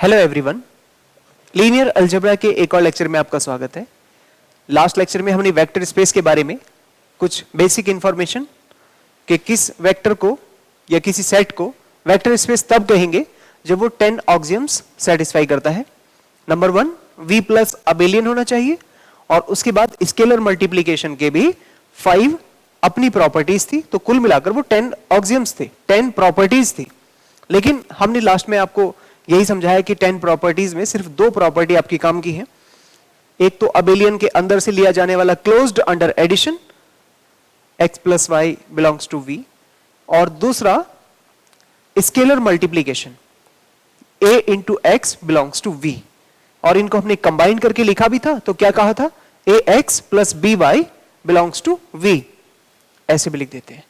Hello everyone, linear algebra के एक और लेक्चर में आपका स्वागत है। लास्ट लेक्चर में हमने वेक्टर स्पेस के बारे में कुछ बेसिक इंफॉर्मेशन कि किस वेक्टर को या किसी सेट को वेक्टर स्पेस तब कहेंगे जब वो 10 ऑक्सियम्स सेटिस्फाई करता है। नंबर 1 V प्लस अबेलियन होना चाहिए और उसके बाद स्केलर मल्टीप्लीकेशन के भी 5 अपनी प्रॉपर्टीज थी, तो कुल मिलाकर वो 10 ऑक्सियम्स थे, 10 प्रॉपर्टीज थी। लेकिन हमने लास्ट में आपको यही समझाया कि 10 प्रॉपर्टीज में सिर्फ 2 प्रॉपर्टी आपकी काम की है। एक तो अबेलियन के अंदर से लिया जाने वाला closed under addition x plus Y belongs to v, और दूसरा scalar multiplication a into x belongs to v, और इनको हमने कंबाइन करके लिखा भी था। तो क्या कहा था? ax plus by belongs to v, ऐसे भी लिख देते हैं।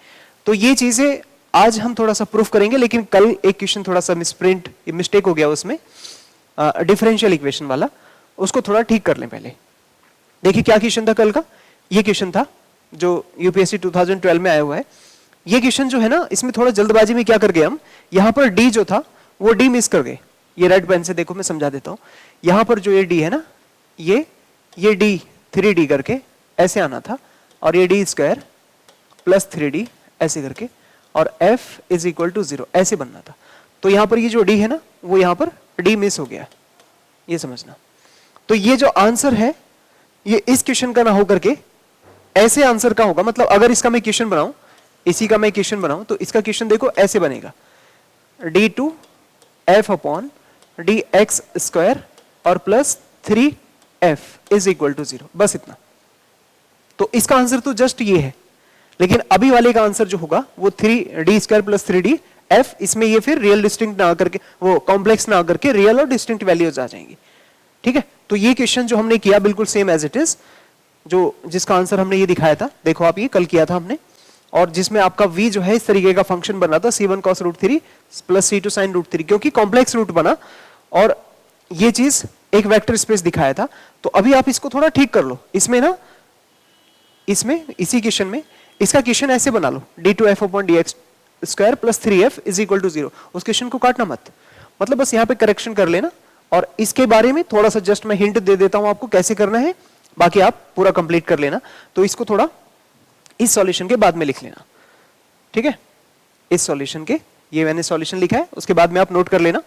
तो ये चीजें आज हम थोड़ा सा प्रूफ करेंगे, लेकिन कल एक क्वेश्चन थोड़ा सा मिस्टेक हो गया उसमें, डिफरेंशियल इक्वेशन वाला, उसको थोड़ा ठीक कर लें पहले। देखिए क्या क्वेश्चन था कल का। ये क्वेश्चन था जो यूपीएससी 2012 में आया हुआ है। ये क्वेश्चन जो है ना, इसमें थोड़ा जल्दबाजी में क्या कर गए हम, यहां पर डी जो था वो डी मिस कर गए। ये रेड पेन से देखो, मैं समझा देता हूं। यहां पर जो ये डी है ना, ये डी 3d करके ऐसे आना था, और ये डी स्क्वायर प्लस 3d ऐसे करके, और f इज इक्वल टू 0 ऐसे बनना था। तो यहां पर ये जो d है ना, वो यहां पर d मिस हो गया, ये समझना। तो ये जो आंसर है ये इस क्वेश्चन का ना होकर के ऐसे आंसर का होगा। मतलब अगर इसका मैं क्वेश्चन बनाऊं, इसी का मैं क्वेश्चन बनाऊं, तो इसका क्वेश्चन देखो ऐसे बनेगा, d2 f upon dx square और plus 3f is equal to 0, बस इतना। तो इसका आंसर तो जस्ट ये है, लेकिन अभी वाले का आंसर जो होगा वो 3d square plus 3d f, इसमें ये फिर रियल डिस्टिंक्ट ना करके, वो कॉम्प्लेक्स ना करके रियल और डिस्टिंक्ट वैल्यूज आ जाएंगी। ठीक है, तो ये क्वेश्चन जो हमने किया बिल्कुल सेम एज इट इज, जो जिसका आंसर हमने ये दिखाया था, देखो आप, ये कल किया था हमने, और जिसमें आपका v जो है इस तरीके का फंक्शन बन रहा था, c1 cos root 3 plus c2 sin root 3, क्योंकि कॉम्प्लेक्स रूट बना और ये चीज एक वेक्टर स्पेस दिखाया था। तो अभी आप इसको थोड़ा ठीक कर लो। इसमें ना, इसमें इसी क्वेश्चन में इसका क्वेश्चन ऐसे बना लो, d2f upon dx square plus 3f is equal to 0। उस क्वेश्चन को काटना मत, मतलब बस यहाँ पे करेक्शन कर लेना, और इसके बारे में थोड़ा सा जस्ट मैं हिंट दे देता हूं आपको कैसे करना है, बाकी आप पूरा कंप्लीट कर लेना। तो इसको थोड़ा इस सॉल्यूशन के बाद में लिख लेना, ठीक है? इस सॉल्यूशन के, ये मैंने सॉल्यूशन लिखा है, उसके बाद में आप नोट कर लेना।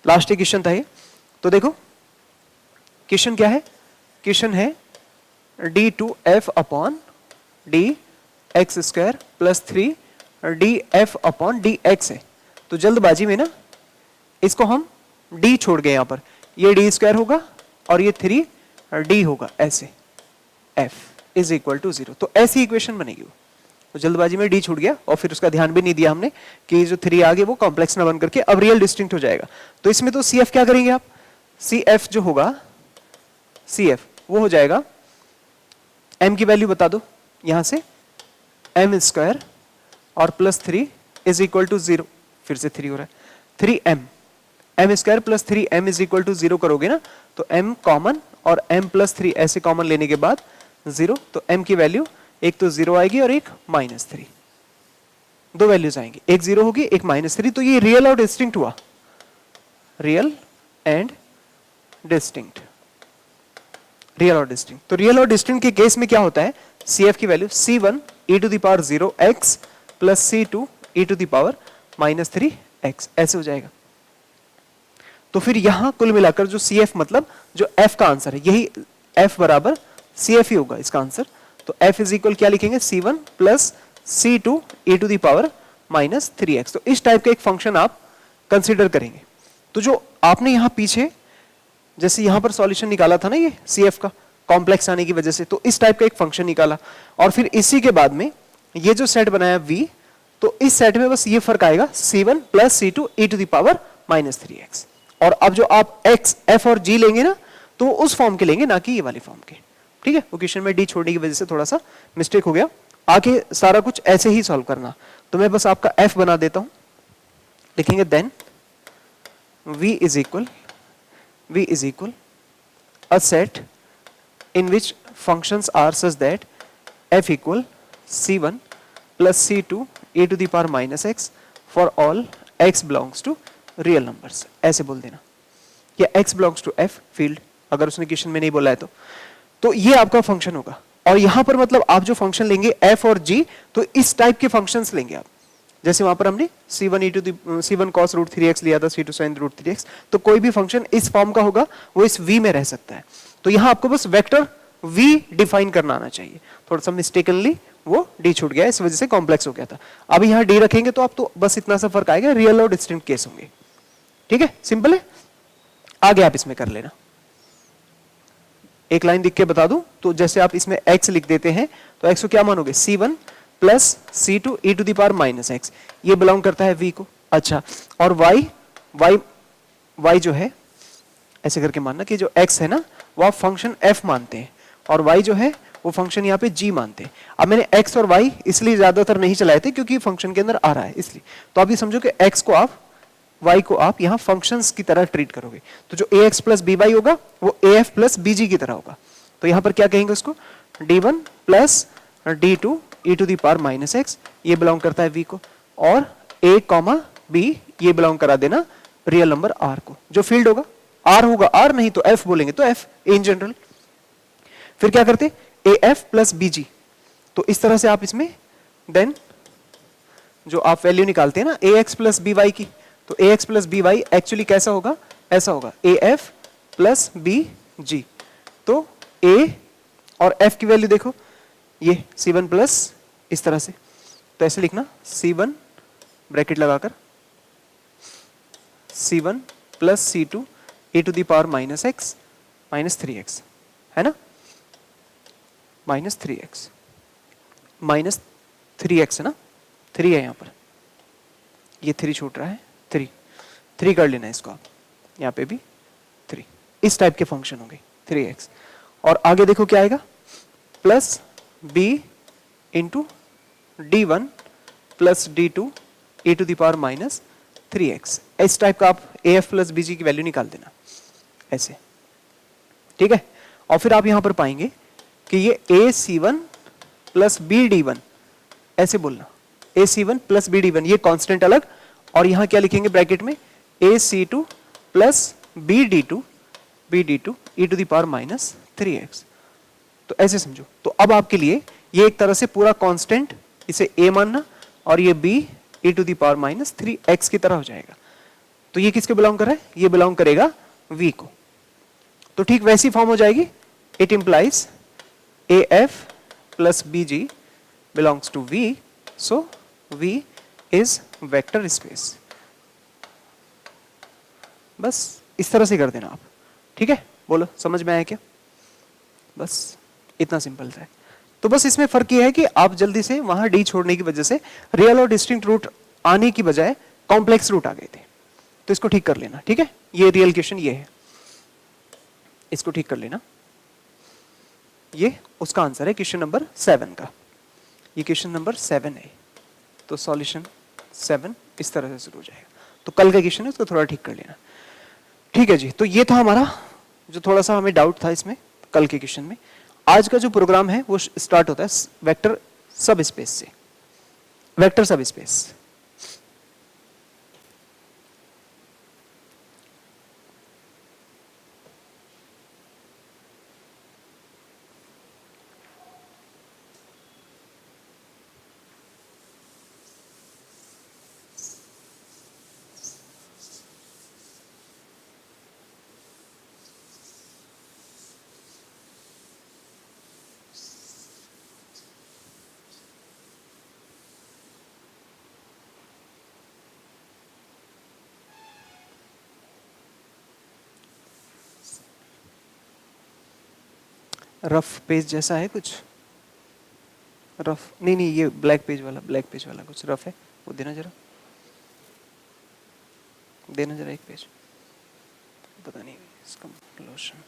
लास्ट क्वेश्चन था ये। तो देखो क्वेश्चन क्या है, क्वेश्चन है d2f upon D x square plus 3df upon dx है। तो जल्दबाजी में ना इसको हम d छोड़ गए, यहां पर ये d स्क्वायर होगा और ये 3d होगा, ऐसे f इज इक्वल टू 0। तो ऐसी इक्वेशन बनेगी वो। तो जल्दबाजी में d छूट गया और फिर उसका ध्यान भी नहीं दिया हमने कि जो 3 आगे वो कॉम्प्लेक्स ना बन करके अब रियल डिस्टिंक्ट हो जाएगा। तो इसमें तो cf क्या करेंगे आप, cf जो होगा, cf वो हो जाएगा, m की वैल्यू बता दो यहां से, m स्क्वायर और प्लस 3 इज इक्वल टू 0, फिर से 3 हो रहा है, 3m, m square plus 3m is equal to 0 करोगे ना, तो m कॉमन और m प्लस 3 ऐसे कॉमन लेने के बाद 0, तो m की वैल्यू एक तो 0 आएगी और एक -3, दो वैल्यूज आएंगी, एक 0 होगी एक -3। तो ये रियल और डिस्टिंक्ट हुआ, रियल एंड डिस्टिंक्ट, रियल और डिस्टिंक्ट। तो रियल और डिस्टिंक्ट के केस में क्या होता है, cf की value c1 e to the power 0x plus c2 e to the power -3x ऐसे हो जाएगा। तो फिर यहां कुल मिलाकर जो cf मतलब जो f का आंसर है, यही f बराबर cf ही होगा इसका आंसर। तो f इज इक्वल क्या लिखेंगे, c1 plus c2 e to the power -3x। तो इस टाइप का एक फंक्शन आप कंसिडर करेंगे। तो जो आपने यहां पीछे जैसे यहां पर सॉल्यूशन निकाला था ना, ये cf का कॉम्प्लेक्स आने की वजह से, तो इस टाइप का एक फंक्शन निकाला, और फिर इसी के बाद में ये जो सेट बनाया v, तो इस सेट में बस ये फर्क आएगा, c1 plus c2 e to the power -3x। और अब जो आप x, f और g लेंगे ना, तो वो उस फॉर्म के लेंगे, ना कि ये वाले फॉर्म के। ठीक है, वो क्वेश्चन में d छोड़ने की वजह से थोड़ा सा मिस्टेक हो गया, आगे सारा कुछ ऐसे ही सॉल्व करना। तो मैं बस आपका f बना देता हूं, लिखेंगे देन v इज इक्वल a set in which functions are such that f equal c1 plus c2 e to the power -x for all x belongs to real numbers, ऐसे बोल देना। या x belongs to f field, अगर उसने question में नहीं बोला है तो ये आपका फंक्शन होगा। और यहां पर मतलब आप जो फंक्शन लेंगे f और g, तो इस टाइप के फंक्शंस लेंगे आप। जैसे वहां पर हमने c1 cos रूट 3x लिया था, c2 sin रूट 3x, तो कोई भी फंक्शन इस फॉर्म का होगा वो इस v में रह सकता है। तो यहां आपको बस वेक्टर v डिफाइन करना आना चाहिए। थोड़ा सा मिस्टेकनली वो d छूट गया, इस वजह से कॉम्प्लेक्स हो गया था। अब यहां d रखेंगे तो आप तो बस इतना सा फर्क आएगा, रियल और डिस्टिंक्ट केस होंगे। ठीक है, सिंपल है। आगे आप इसमें कर लेना। एक लाइन लिख के बता दूं तो जैसे आप इसमें x लिख देते हैं तो x को क्या मानोगे, c1 plus c2 e to the power minus x, ये बिलोंग करता है v को। अच्छा, और y जो है ऐसे करके मानना कि जो x है ना वो आप फंक्शन f मानते हैं, और y जो है वो फंक्शन यहाँ पे g मानते हैं। अब मैंने x और y इसलिए ज्यादातर नहीं चलाए थे क्योंकि फंक्शन के अंदर आ रहा है इसलिए। तो आप ये समझो कि x को आप y को आप यहाँ फंक्शंस की तरह ट्रीट करोगे, तो जो ax प्लस by होगा वो af प्लस bg की तरह होगा। तो यहाँ पर क्या कहेंगे उसको, d1 plus d2 e to the power minus x, ये बिलोंग करता है v को, और a कॉमा b ये बिलोंग करा देना रियल नंबर r को। जो फील्ड होगा r होगा r, नहीं तो f बोलेंगे तो f इन जनरल। फिर क्या करते, af प्लस bg, तो इस तरह से आप इसमें देन जो आप वैल्यू निकालते हैं ना ax प्लस by की, तो ax प्लस by एक्चुअली कैसा होगा, ऐसा होगा af प्लस bg। तो a और f की वैल्यू देखो, ये c1 प्लस इस तरह से, तो ऐसे लिखना c1 ब्रैकेट लगाकर c1 plus c2 e to the power minus x minus 3x, है ना, माइनस 3x, माइनस 3x है ना, 3 है यहाँ पर, ये 3 छूट रहा है, 3 कर लेना इसको आप, यहाँ पे भी 3, इस टाइप के फंक्शन होंगे 3x। और आगे देखो क्या आएगा, plus b into d1 plus d2 e to the power minus 3x, इस टाइप का आप af प्लस bg की वैल्यू निकाल देना ऐसे। ठीक है, और फिर आप यहां पर पाएंगे कि ये ac1 प्लस bd1, ऐसे बोलना ac1 प्लस bd1, ये कांस्टेंट अलग, और यहां क्या लिखेंगे ब्रैकेट में ac2 plus bd2 e to the power minus 3x। तो ऐसे समझो। तो अब आपके लिए ये एक तरह से पूरा कांस्टेंट, इसे a मानना, और ये b e to the power minus 3x की तरह हो जाएगा। तो ये किसके बिलोंग कर रहा है, ये बिलोंग करेगा v को। तो ठीक वैसी फॉर्म हो जाएगी, it implies af plus bg belongs to v, so v is vector space. बस इस तरह से कर देना आप। ठीक है, बोलो समझ में आया क्या, बस इतना सिंपल सा है। तो बस इसमें फर्क ये है कि आप जल्दी से वहां डी छोड़ने की वजह से रियल और डिस्टिंक्ट रूट आने की बजाय कॉम्प्लेक्स रूट आ गए थे, तो इसको ठीक कर लेना। ठीक है, ये रियल क्वेश्चन ये है, इसको ठीक कर लेना। ये उसका आंसर है क्वेश्चन नंबर 7 का, ये क्वेश्चन नंबर 7 है। तो सॉल्यूशन 7 इस तरह से शुरू हो जाएगा। तो कल का क्वेश्चन है उसको थोड़ा ठीक कर लेना। ठीक है जी, तो ये था हमारा जो थोड़ा सा हमें डाउट था इसमें कल के क्वेश्चन में। आज का जो प्रोग्राम है वो स्टार्ट होता है वेक्टर सब स्पेस से, वेक्टर सब स्पेस। रफ पेज जैसा है कुछ, रफ नहीं नहीं, ये ब्लैक पेज वाला कुछ रफ है, वो देना जरा, देना जरा एक पेज, पता नहीं इसका लोशन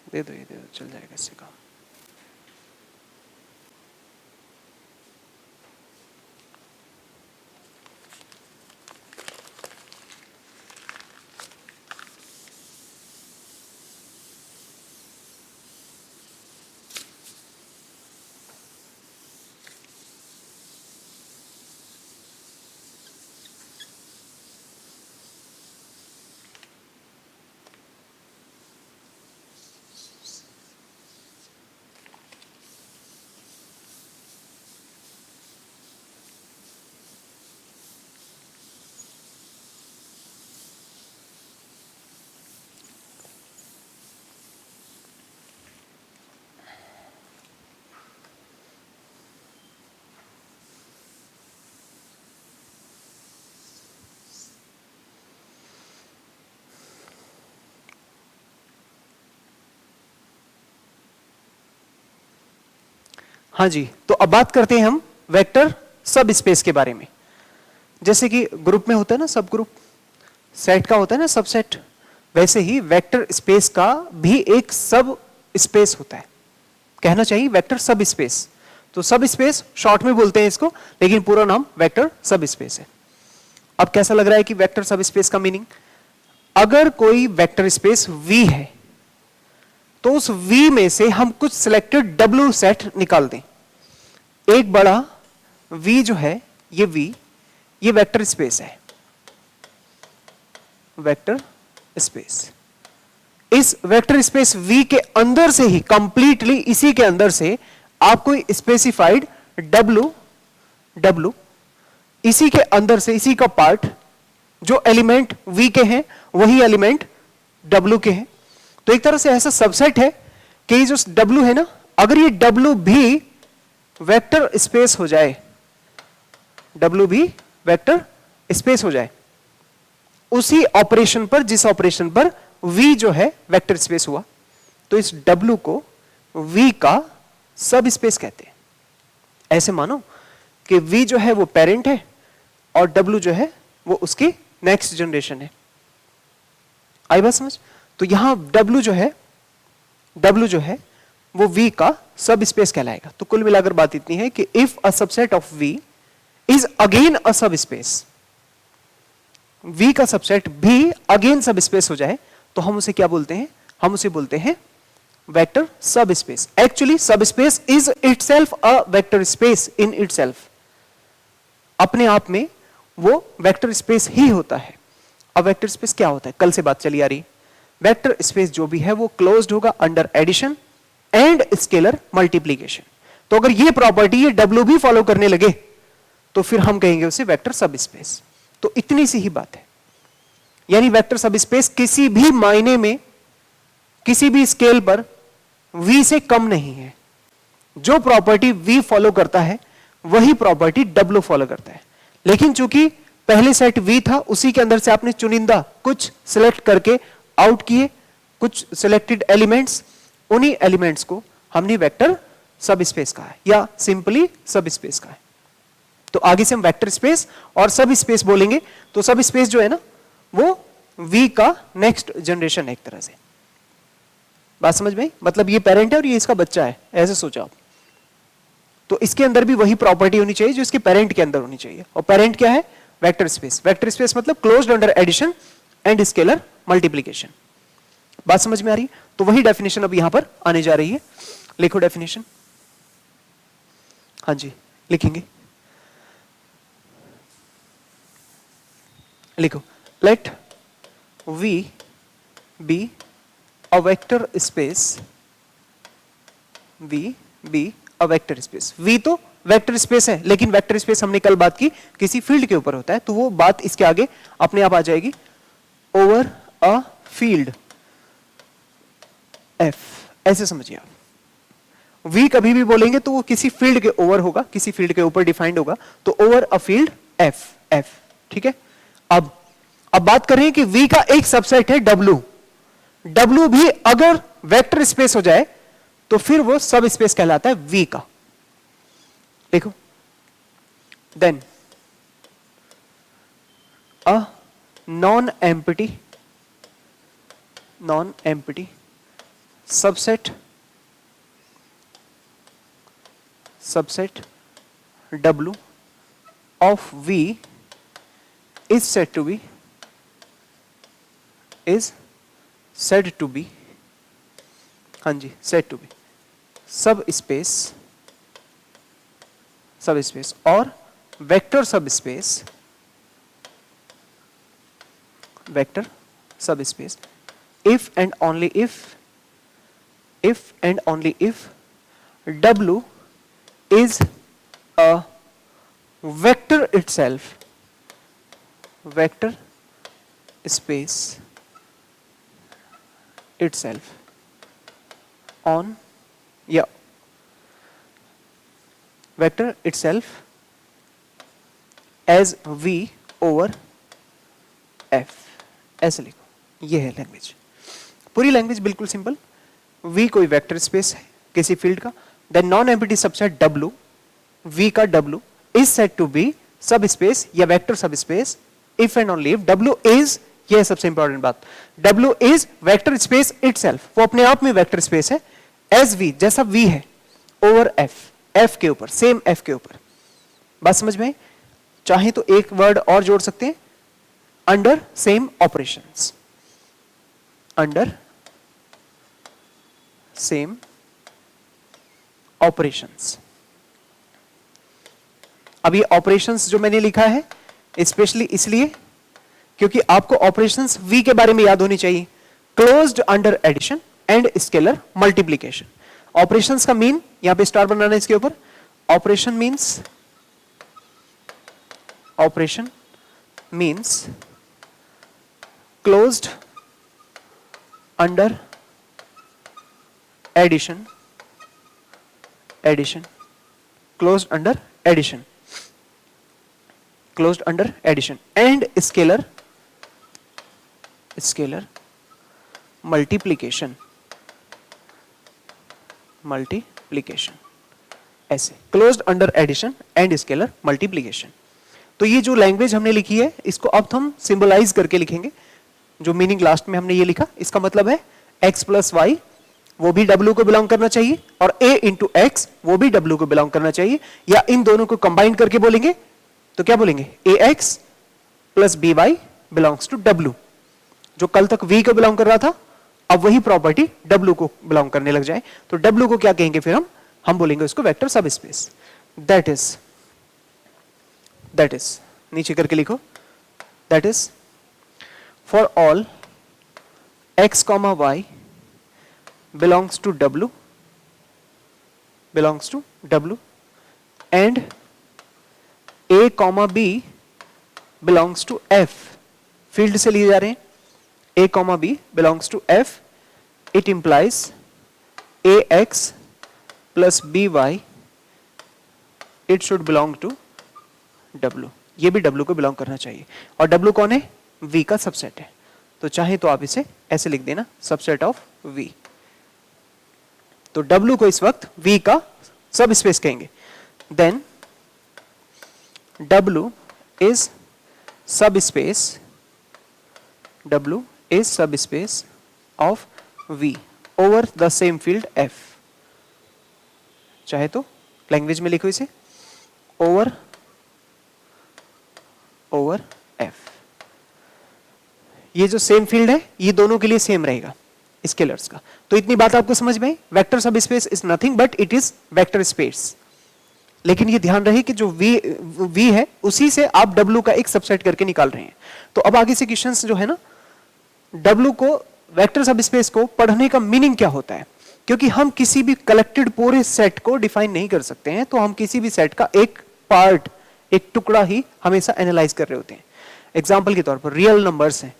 दे दो, ये दे दो, चल जाएगा इससे काम। हाँ जी, तो अब बात करते हैं हम वेक्टर सब स्पेस के बारे में। जैसे कि ग्रुप में होता है ना सब ग्रुप, सेट का होता है ना सबसेट, वैसे ही वेक्टर स्पेस का भी एक सब स्पेस होता है। कहना चाहिए वेक्टर सब स्पेस, तो सब स्पेस शॉर्ट में बोलते हैं इसको, लेकिन पूरा नाम वेक्टर सब स्पेस है। अब कैसा लग रहा है कि वेक्टर सब स्पेस का मीनिंग, अगर कोई वेक्टर स्पेस V है तो उस V में से हम कुछ सिलेक्टेड W सेट निकाल दें। एक बड़ा V जो है ये V, ये वेक्टर स्पेस है, वेक्टर स्पेस। इस वेक्टर स्पेस V के अंदर से ही कंप्लीटली, इसी के अंदर से आपको स्पेसिफाइड W, इसी के अंदर से, इसी का पार्ट जो एलिमेंट V के हैं वही एलिमेंट W के हैं। तो एक तरह से ऐसा सबसेट है कि ये जो W है ना, अगर ये W भी वेक्टर स्पेस हो जाए, W भी वेक्टर स्पेस हो जाए, उसी ऑपरेशन पर, जिस ऑपरेशन पर V जो है वेक्टर स्पेस हुआ, तो इस W को V का सब स्पेस कहते हैं। ऐसे मानो कि V जो है वो पेरेंट है और W जो है वो उसकी नेक्स्ट जनरेशन है। आई बात समझ? तो यहां W जो है वो V का सब स्पेस कहलाएगा। तो कुल मिलाकर बात इतनी है कि if a subset of V is again a सब स्पेस, V का सबसेट भी अगेन सब स्पेस हो जाए, तो हम उसे क्या बोलते हैं? हम उसे बोलते हैं वेक्टर सब स्पेस। एक्चुअली सब space is itself a vector space in itself. अपने आप में वो वेक्टर स्पेस ही होता है। अब वेक्टर स्पेस क्या होता है? कल से बात चली आ रही, वेक्टर स्पेस जो भी है वो क्लोज्ड होगा under addition and scalar multiplication. तो अगर ये प्रॉपर्टी ये W भी फॉलो करने लगे तो फिर हम कहेंगे उसे वेक्टर सब स्पेस। तो इतनी सी ही बात है, यानी वेक्टर सब स्पेस किसी भी मायने में, किसी भी स्केल पर V से कम नहीं है। जो प्रॉपर्टी V फॉलो करता है वही प्रॉपर्टी W फॉलो करता है। लेकिन चूंकि पहले सेट V था, उसी के अंदर से आपने चुनिंदा कुछ सिलेक्ट करके आउट किए, कुछ सिलेक्टेड एलिमेंट्स, उन्हीं एलिमेंट्स को हमने वेक्टर सब स्पेस कहा है या सिंपली सब स्पेस कहा है। तो आगे से हम वेक्टर स्पेस और सब स्पेस बोलेंगे। तो सब स्पेस जो है ना वो V का नेक्स्ट जनरेशन है एक तरह से। बात समझ में? मतलब ये पेरेंट है और ये इसका बच्चा है, ऐसे सोचा आप। तो इसके अंदर भी वही प्रॉपर्टी होनी चाहिए जो इसके पेरेंट के अंदर होनी चाहिए। और पेरेंट क्या है? Vector space. वेक्टर स्पेस मतलब closed under addition and scalar multiplication. बात समझ में आ रही? तो वही डेफिनेशन अब यहां पर आने जा रही है। लिखो डेफिनेशन। हाँ जी लिखेंगे, लिखो। Let V be a vector space, V be a vector space। V तो वेक्टर स्पेस है, लेकिन वेक्टर स्पेस हमने कल बात की किसी फील्ड के ऊपर होता है, तो वो बात इसके आगे अपने आप आ जाएगी। ओवर अ फील्ड F, ऐसे समझिए आप। V कभी भी बोलेंगे तो वो किसी फील्ड के ओवर होगा, किसी फील्ड के ऊपर डिफाइंड होगा, तो ओवर अ फील्ड F। ठीक है। अब बात कर रहे हैं कि V का एक सबसेट है W भी अगर वेक्टर स्पेस हो जाए तो फिर वो सब स्पेस कहलाता है V का। देखो, then a non empty subset W of V is said to be हाँ जी said to be subspace और vector subspace if and only if W is a vector itself, vector space itself on vector itself as V over F। ऐसे लिखो, ये है language. पूरी language बिल्कुल simple. V कोई vector space है किसी फील्ड का, then non empty subset W, V का W is said to be subspace या vector subspace if and only if W is, यह सबसे इंपॉर्टेंट बात, W is vector space itself, वो अपने आप में वेक्टर स्पेस है, एज V, जैसा V है, ओवर F, F के ऊपर, सेम F के ऊपर। बात समझ में? चाहे तो एक वर्ड और जोड़ सकते हैं, under same operations, under same operations. अब ये ऑपरेशंस जो मैंने लिखा है स्पेशली इसलिए क्योंकि आपको ऑपरेशंस V के बारे में याद होनी चाहिए, closed under addition and scalar multiplication. Operations का मीन यहां पे स्टार बनाना है इसके ऊपर, operation means closed under addition, closed under addition and scalar multiplication, ऐसे closed under addition and scalar multiplication। तो ये जो लैंग्वेज हमने लिखी है इसको अब हम सिंबलाइज करके लिखेंगे। जो मीनिंग लास्ट में हमने ये लिखा, इसका मतलब है x प्लस वाई वो भी W को बिलोंग करना चाहिए और a इंटू एक्स वो भी W को बिलोंग करना चाहिए, या इन दोनों को कंबाइन करके बोलेंगे तो क्या बोलेंगे, ax plus by belongs to W। जो कल तक V को बिलोंग कर रहा था अब वही प्रॉपर्टी W को बिलोंग करने लग जाए, तो W को क्या कहेंगे फिर हम बोलेंगे उसको वेक्टर सब स्पेस। दैट इज नीचे करके लिखो, that is for all x, y belongs to W and A, B belongs to F, field से लिए जा रहे हैं, A, B belongs to F, it implies AX plus BY it should belong to W, ये भी W को belong करना चाहिए, और W कौन है, V का सबसेट है, तो चाहे तो आप इसे ऐसे लिख देना, सबसेट ऑफ V। तो W को इस वक्त V का सब स्पेस कहेंगे, then W is subspace of V over the same field F। चाहे तो लैंग्वेज में लिखो इसे, ओवर F। ये जो सेम फील्ड है ये दोनों के लिए सेम रहेगा स्केलर्स का। तो इतनी बात आपको समझ में, वेक्टर सब space is nothing but it is vector space. लेकिन ये ध्यान रहे कि जो V है उसी से आप W का एक सबसेट करके निकाल रहे हैं। तो अब आगे से क्वेश्चंस जो है ना, W को वेक्टर सब स्पेस को पढ़ने का मीनिंग क्या होता है, क्योंकि हम किसी भी कलेक्टेड पूरे सेट को डिफाइन नहीं कर सकते हैं, तो हम किसी भी सेट का एक पार्ट, एक टुकड़ा ही हमेशा एनालाइज कर रहे होते हैं। एग्जाम्पल के तौर पर रियल नंबर्स हैं,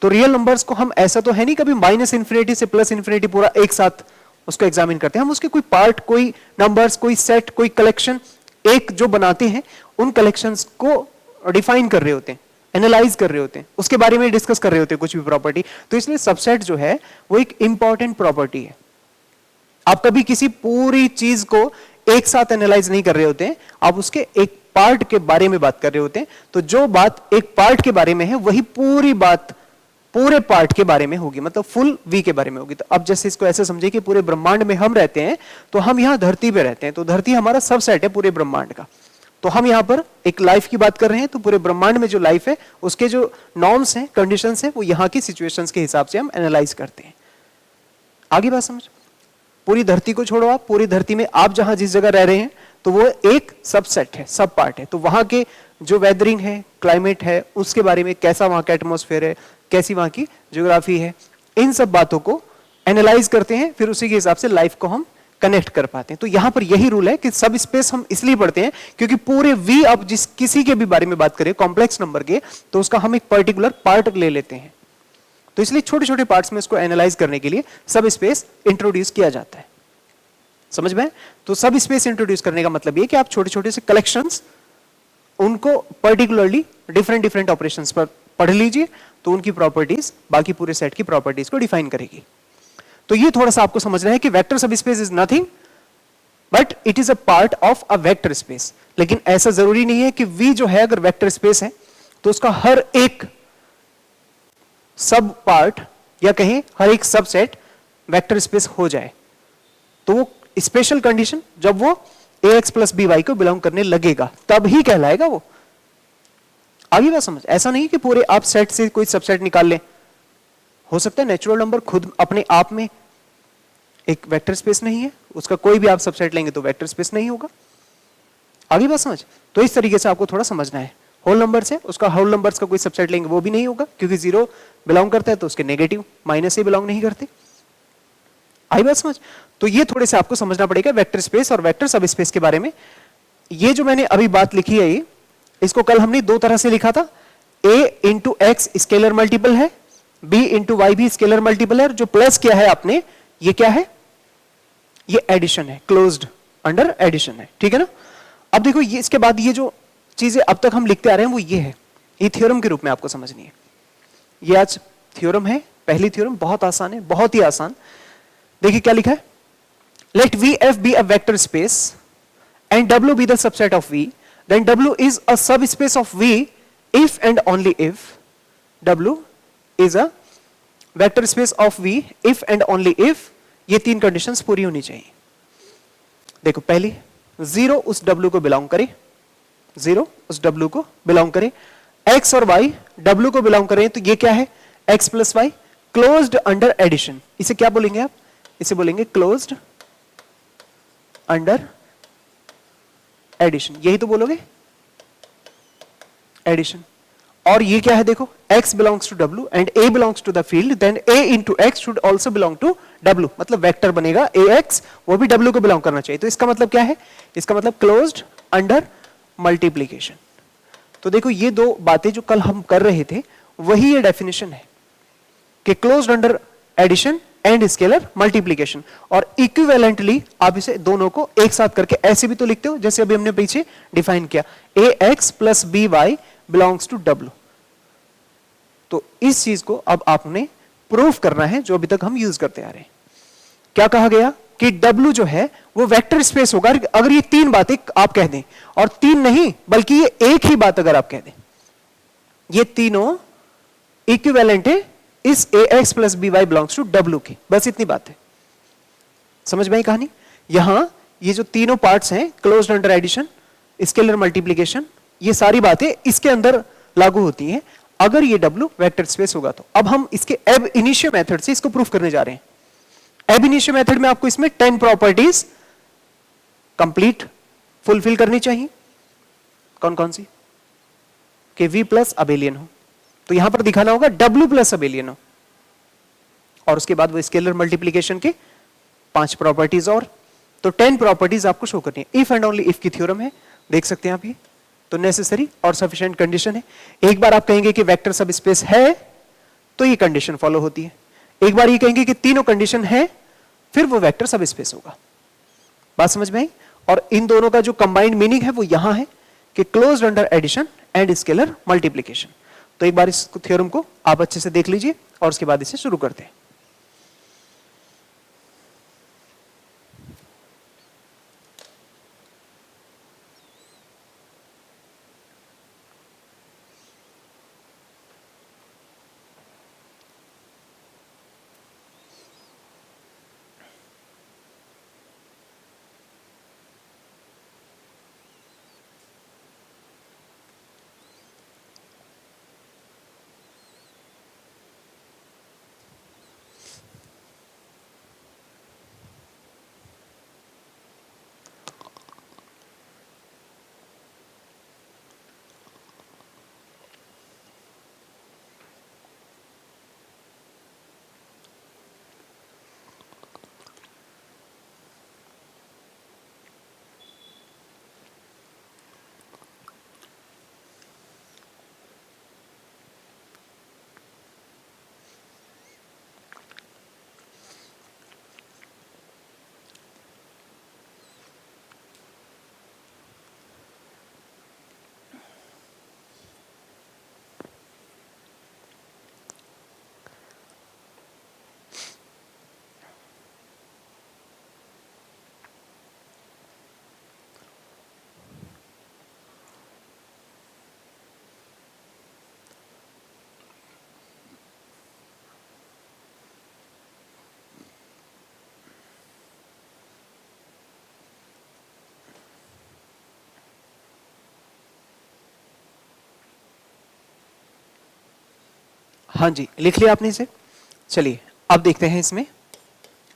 तो रियल नंबर्स को हम ऐसा तो है नहीं कभी माइनस इन्फिनिटी से प्लस इन्फिनिटी पूरा एक साथ उसको एग्जामिन करते हैं, हम उसके कोई पार्ट, कोई नंबर्स, कोई सेट, कोई कलेक्शन एक जो बनाते हैं उन कलेक्शंस को डिफाइन कर रहे होते हैं, एनालाइज कर रहे होते हैं, उसके बारे में डिस्कस कर रहे होते हैं कुछ भी प्रॉपर्टी। तो इसलिए सबसेट जो है वो एक इंपॉर्टेंट प्रॉपर्टी है। आप कभी किसी पूरी चीज को एक साथ एनालाइज नहीं कर रहे होते हैं, आप उसके एक पार्ट के बारे में बात कर रहे होते हैं। तो जो बात एक पार्ट के बारे में है वही पूरी बात पूरे पार्ट के बारे में होगी, मतलब फुल V के बारे में होगी। तो अब जैसे इसको ऐसे समझे कि पूरे ब्रह्मांड में हम रहते हैं, तो हम यहाँ धरती पे रहते हैं, तो धरती हमारा सबसेट है पूरे ब्रह्मांड का। तो हम यहाँ पर एक लाइफ की बात कर रहे हैं, तो पूरे ब्रह्मांड में जो लाइफ है उसके जो नॉर्म्स हैं, कंडीशंस हैं, वो यहाँ की सिचुएशंस के हिसाब से हम एनालाइज करते हैं। आगे बात समझ, पूरी धरती को छोड़ो, आप पूरी धरती में आप जहां जिस जगह रह रहे हैं तो वो एक सबसेट है, सब पार्ट है। तो वहां के जो वेदरिंग है, क्लाइमेट है, उसके बारे में कैसा वहां का एटमॉस्फेयर है, कैसी वहां की ज्योग्राफी है, इन सब बातों को एनालाइज करते हैं, फिर उसी के हिसाब से लाइफ को हम कनेक्ट कर पाते हैं। तो यहां पर यही रूल है कि सब स्पेस हम इसलिए पढ़ते हैं क्योंकि पूरे V अब जिस किसी के भी बारे में बात करें कॉम्प्लेक्स नंबर के, तो उसका हम एक पर्टिकुलर पार्ट ले लेते हैं। तो इसलिए छोटे छोटे पार्ट्स में इसको एनालाइज करने के लिए सब स्पेस इंट्रोड्यूस किया जाता है। समझ में? तो सब स्पेस इंट्रोड्यूस करने का मतलब ये कि आप छोटे छोटे से कलेक्शंस उनको पर्टिकुलरली डिफरेंट डिफरेंट ऑपरेशंस पर पढ़ लीजिए, तो उनकी प्रॉपर्टीज बाकी पूरे सेट की प्रॉपर्टीज को डिफाइन करेगी। तो ये थोड़ा सा आपको समझना है कि वेक्टर सब space is nothing but it is a part of a vector space. लेकिन ऐसा जरूरी नहीं है कि V जो है अगर वेक्टर स्पेस है तो उसका हर एक सब पार्ट या कहें हर एक सबसेट वेक्टर स्पेस हो जाए। तो वो स्पेशल कंडीशन जब वो ax प्लस बी वाई को बिलोंग करने लगेगा तब ही कहलाएगा वो। आगे बात समझ, ऐसा नहीं कि पूरे आप सेट से कोई सबसेट निकाल लें। हो सकता है नेचुरल नंबर खुद अपने आप में एक वेक्टर स्पेस नहीं है, उसका कोई भी आप सबसेट लेंगे तो वेक्टर स्पेस नहीं होगा। आगे बात समझ, तो इस तरीके से आपको थोड़ा समझना है। होल नंबर से उसका होल नंबर्स का कोई सबसेट लेंगे वो भी नहीं होगा, क्योंकि जीरो बिलोंग करता है तो उसके नेगेटिव माइनस से बिलोंग नहीं करते। आई बात समझ, तो ये थोड़े से आपको समझना पड़ेगा वेक्टर स्पेस और वेक्टर सब स्पेस के बारे में। ये जो मैंने अभी बात लिखी है ये, इसको कल हमने दो तरह से लिखा था। a into x scalar multiple है, b इंटू वाई भी स्केलर मल्टीपल है, जो प्लस किया है आपने ये क्या है, ये एडिशन है, क्लोज्ड अंडर एडिशन है, ठीक है ना। अब देखो ये इसके बाद ये जो चीजें अब तक हम लिखते आ रहे हैं वो ये है, ये थ्योरम के रूप में आपको समझनी है। ये आज थ्योरम है, पहली थ्योरम, बहुत आसान है, बहुत ही आसान। देखिए क्या लिखा है, let V F be a vector space and W be the subset of V, then W is a subspace of V if and only if W is a vector space of V if and only if ये तीन conditions पूरी होनी चाहिए। देखो पहली, zero उस W को belong करे, जीरो उस W को बिलोंग करे, X और Y W को बिलोंग करें तो ये क्या है, X plus Y closed under addition. इसे क्या बोलेंगे आप, इसे बोलेंगे क्लोज्ड अंडर एडिशन, यही तो बोलोगे एडिशन। और ये क्या है देखो, x belongs to w and a belongs to the field, then a into X should also belong to w, मतलब वेक्टर बनेगा ax, वो भी w को बिलोंग करना चाहिए। तो इसका मतलब क्या है, इसका मतलब क्लोज्ड अंडर मल्टीप्लीकेशन। तो देखो ये दो बातें जो कल हम कर रहे थे वही ये डेफिनेशन है कि closed under addition and scalar multiplication. और इक्विवेलेंटली आप इसे दोनों को एक साथ करके ऐसे भी तो लिखते हो जैसे अभी हमने पीछे डिफाइन किया, a x plus b y belongs to डब्ल्यू। तो इस चीज को अब आपने प्रूफ करना है जो अभी तक हम यूज करते आ रहे हैं। क्या कहा गया कि डब्ल्यू जो है वो वेक्टर स्पेस होगा अगर ये तीन बातें आप कह दें, और तीन नहीं बल्कि ये एक ही बात अगर आप कह दें, ये तीनों इक्विवेलेंट है इस a x plus b y belongs to डब्ल्यू की, बस इतनी बात है। समझ में आई कहानी। यहां ये जो तीनों पार्ट्स हैं, closed under addition, scalar multiplication, ये सारी बातें इसके अंदर लागू होती हैं अगर ये डब्ल्यू वेक्टर स्पेस होगा तो। अब हम इसके एब इनिशियो मेथड से इसको प्रूफ करने जा रहे हैं। एब इनिशियो मेथड में आपको इसमें 10 प्रॉपर्टीज कंप्लीट फुलफिल करनी चाहिए। कौन कौन सी, कि वी प्लस अबेलियन हो, तो यहां पर दिखाना होगा W प्लस अबेलियन हो, और उसके बाद वो स्केलर मल्टीप्लिकेशन के 5 प्रॉपर्टीज और, तो 10 प्रॉपर्टीज आपको शो करनी है। इफ एंड ओनली इफ की थ्योरम है, देख सकते हैं आप ये, तो नेसेसरी और सफिशिएंट कंडीशन है। एक बार आप कहेंगे कि वेक्टर सब स्पेस है तो ये कंडीशन फॉलो होती है, एक बार ये कहेंगे कि तीनों कंडीशन है फिर वो वेक्टर सब स्पेस होगा। बात समझ में आई। और इन दोनों का जो कंबाइंड मीनिंग है वो यहां है कि closed under addition and scalar multiplication. तो एक बार इस थ्योरम को आप अच्छे से देख लीजिए और उसके बाद इसे शुरू करते हैं। हाँ जी, लिख लिया आपने इसे। चलिए अब देखते हैं इसमें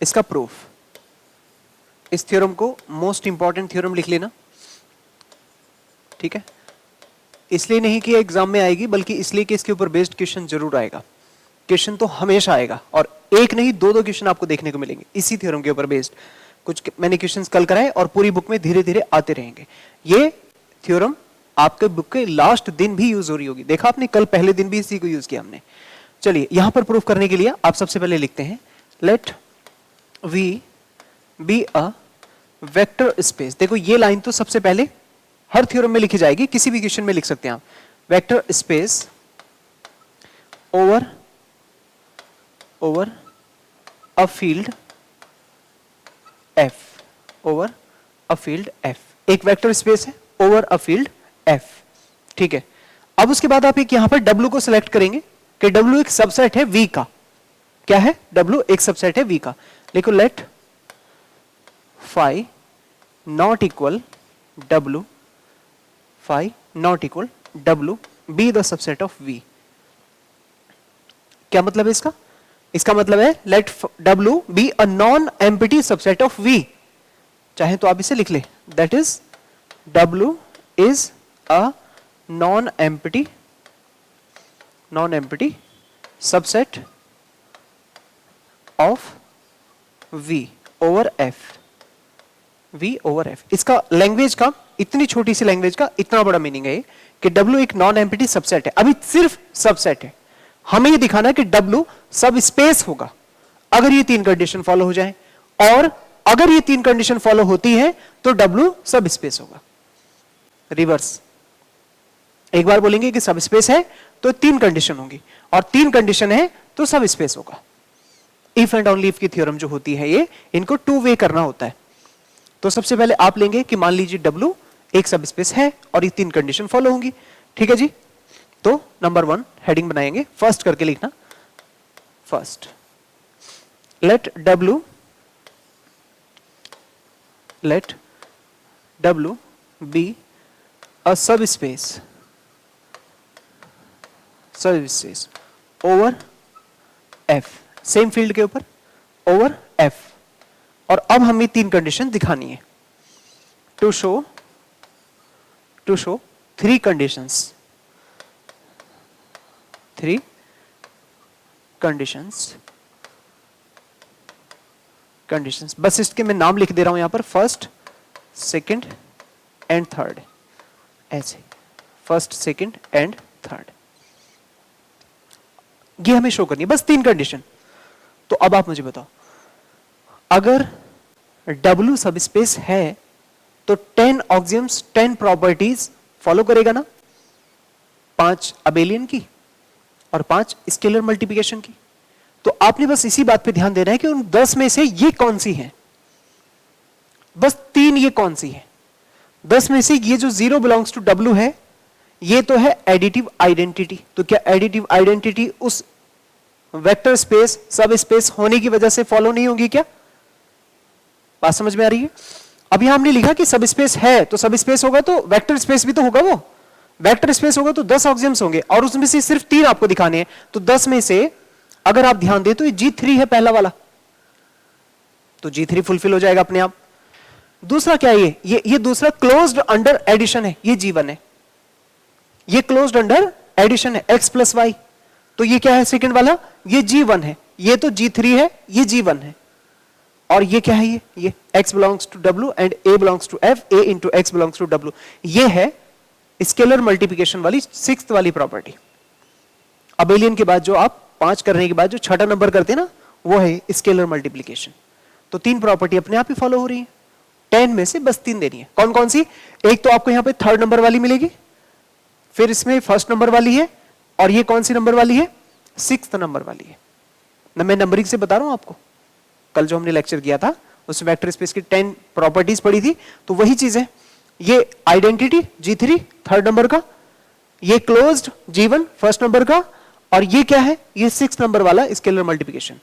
इसका प्रूफ। इस थ्योरम को मोस्ट इंपॉर्टेंट थ्योरम लिख लेना, ठीक है। इसलिए नहीं कि एग्जाम में आएगी, बल्कि इसलिए कि इसके ऊपर बेस्ड क्वेश्चन जरूर आएगा। क्वेश्चन तो हमेशा आएगा, और एक नहीं दो क्वेश्चन आपको देखने को मिलेंगे इसी थ्योरम के ऊपर बेस्ड। कुछ मैंने क्वेश्चंस कल कराए और पूरी बुक में धीरे धीरे आते रहेंगे। ये थ्योरम आपके बुक के लास्ट दिन भी यूज हो रही होगी। देखा आपने, कल पहले दिन भी इसी को यूज किया हमने। चलिए यहां पर प्रूफ करने के लिए आप सबसे पहले लिखते हैं let V be a vector space. देखो ये लाइन तो सबसे पहले हर थ्योरम में लिखी जाएगी, किसी भी क्वेश्चन में लिख सकते हैं आप। Vector space over a field F, over a field F। एक वेक्टर स्पेस है ओवर अ फील्ड F, ठीक है। अब उसके बाद आप एक यहां पर W को सिलेक्ट करेंगे कि W एक सबसेट है V का। क्या है? W एक सबसेट है V का। लिखो let phi not equal W, phi not equal W be the subset of V। क्या मतलब है इसका? इसका मतलब है let W be a non empty subset of V। चाहे तो आप इसे लिख ले, that is W is a non empty subset of V over F, V over F। इसका लैंग्वेज का, इतनी छोटी सी लैंग्वेज का इतना बड़ा मीनिंग है कि W एक नॉन एम्प्टी सबसेट है। अभी सिर्फ सबसेट है, हमें ये दिखाना है कि W सब स्पेस होगा अगर ये तीन कंडीशन फॉलो हो जाए, और अगर ये तीन कंडीशन फॉलो होती है तो W सब स्पेस होगा। रिवर्स, एक बार बोलेंगे कि सब स्पेस है तो तीन कंडीशन होंगी, और तीन कंडीशन है तो सब स्पेस होगा। इफ एंड ओनली इफ की थ्योरम जो होती है ये, इनको टू वे करना होता है। तो सबसे पहले आप लेंगे कि मान लीजिए W एक सब स्पेस है और ये तीन कंडीशन फॉलो होंगी, ठीक है जी। तो नंबर 1 हेडिंग बनाएंगे, फर्स्ट करके लिखना। First let W be a subspace over F, same field के ऊपर ओवर F। और अब हमें तीन कंडीशन दिखानी है टू शो थ्री कंडीशंस बस इसके मैं नाम लिख दे रहा हूं यहां पर, फर्स्ट सेकंड एंड थर्ड। ऐसे फर्स्ट सेकंड एंड थर्ड, ये हमें शो करनी है, बस तीन कंडीशन। तो अब आप मुझे बताओ, अगर W सब स्पेस है तो 10 ऑक्सियम्स 10 प्रॉपर्टीज फॉलो करेगा ना, 5 अबेलियन की और 5 स्केलर मल्टीप्लिकेशन की। तो आपने बस इसी बात पे ध्यान देना है कि उन 10 में से ये कौन सी है, बस 3 ये कौन सी है। 10 में से ये जो 0 बिलोंग्स टू W है, ये तो है एडिटिव आइडेंटिटी। तो क्या एडिटिव आइडेंटिटी उस वेक्टर स्पेस सब स्पेस होने की वजह से फॉलो नहीं होगी? क्या बात समझ में आ रही है? अब यहां हमने लिखा कि सब स्पेस है, तो सब स्पेस होगा तो वेक्टर स्पेस भी तो होगा। वो वेक्टर स्पेस होगा तो 10 ऑक्सियम्स होंगे, और उसमें से सिर्फ 3 आपको दिखाने हैं। तो 10 में से अगर आप ध्यान दें तो ये G3 है पहला वाला, तो G3 फुलफिल हो जाएगा अपने आप। दूसरा क्या है? ये दूसरा क्लोज्ड अंडर एडिशन है, ये G1 है। ये क्लोज्ड अंडर एडिशन है x प्लस वाई, तो ये क्या है सेकंड वाला? ये G1 है। ये तो G3 है, ये G1 है। और ये क्या है? ये x belongs to W and a belongs to F, a into x belongs to W। ये है स्केलर मल्टीप्लिकेशन वाली 6th वाली प्रॉपर्टी। अबेलियन के बाद जो आप 5 करने के बाद जो छठा नंबर करते हैं ना, वो है स्केलर मल्टीप्लिकेशन। तो 3 प्रॉपर्टी अपने आप ही फॉलो हो रही है। 10 में से बस 3 देनी है। कौन कौन सी? एक तो आपको यहां पे 3rd नंबर वाली मिलेगी, फिर इसमें 1st नंबर वाली है, और ये कौन सी नंबर वाली है? 6th नंबर वाली है ना। मैं नंबरिंग से बता रहा हूं आपको, कल जो हमने लेक्चर किया था उसमें वेक्टर स्पेस की 10 प्रॉपर्टीज पढ़ी थी, तो वही चीज है। ये आइडेंटिटी G3 3rd नंबर का, ये क्लोज्ड G1 1st नंबर का, और ये क्या है? ये 6th नंबर वाला स्केलर मल्टीप्लिकेशन।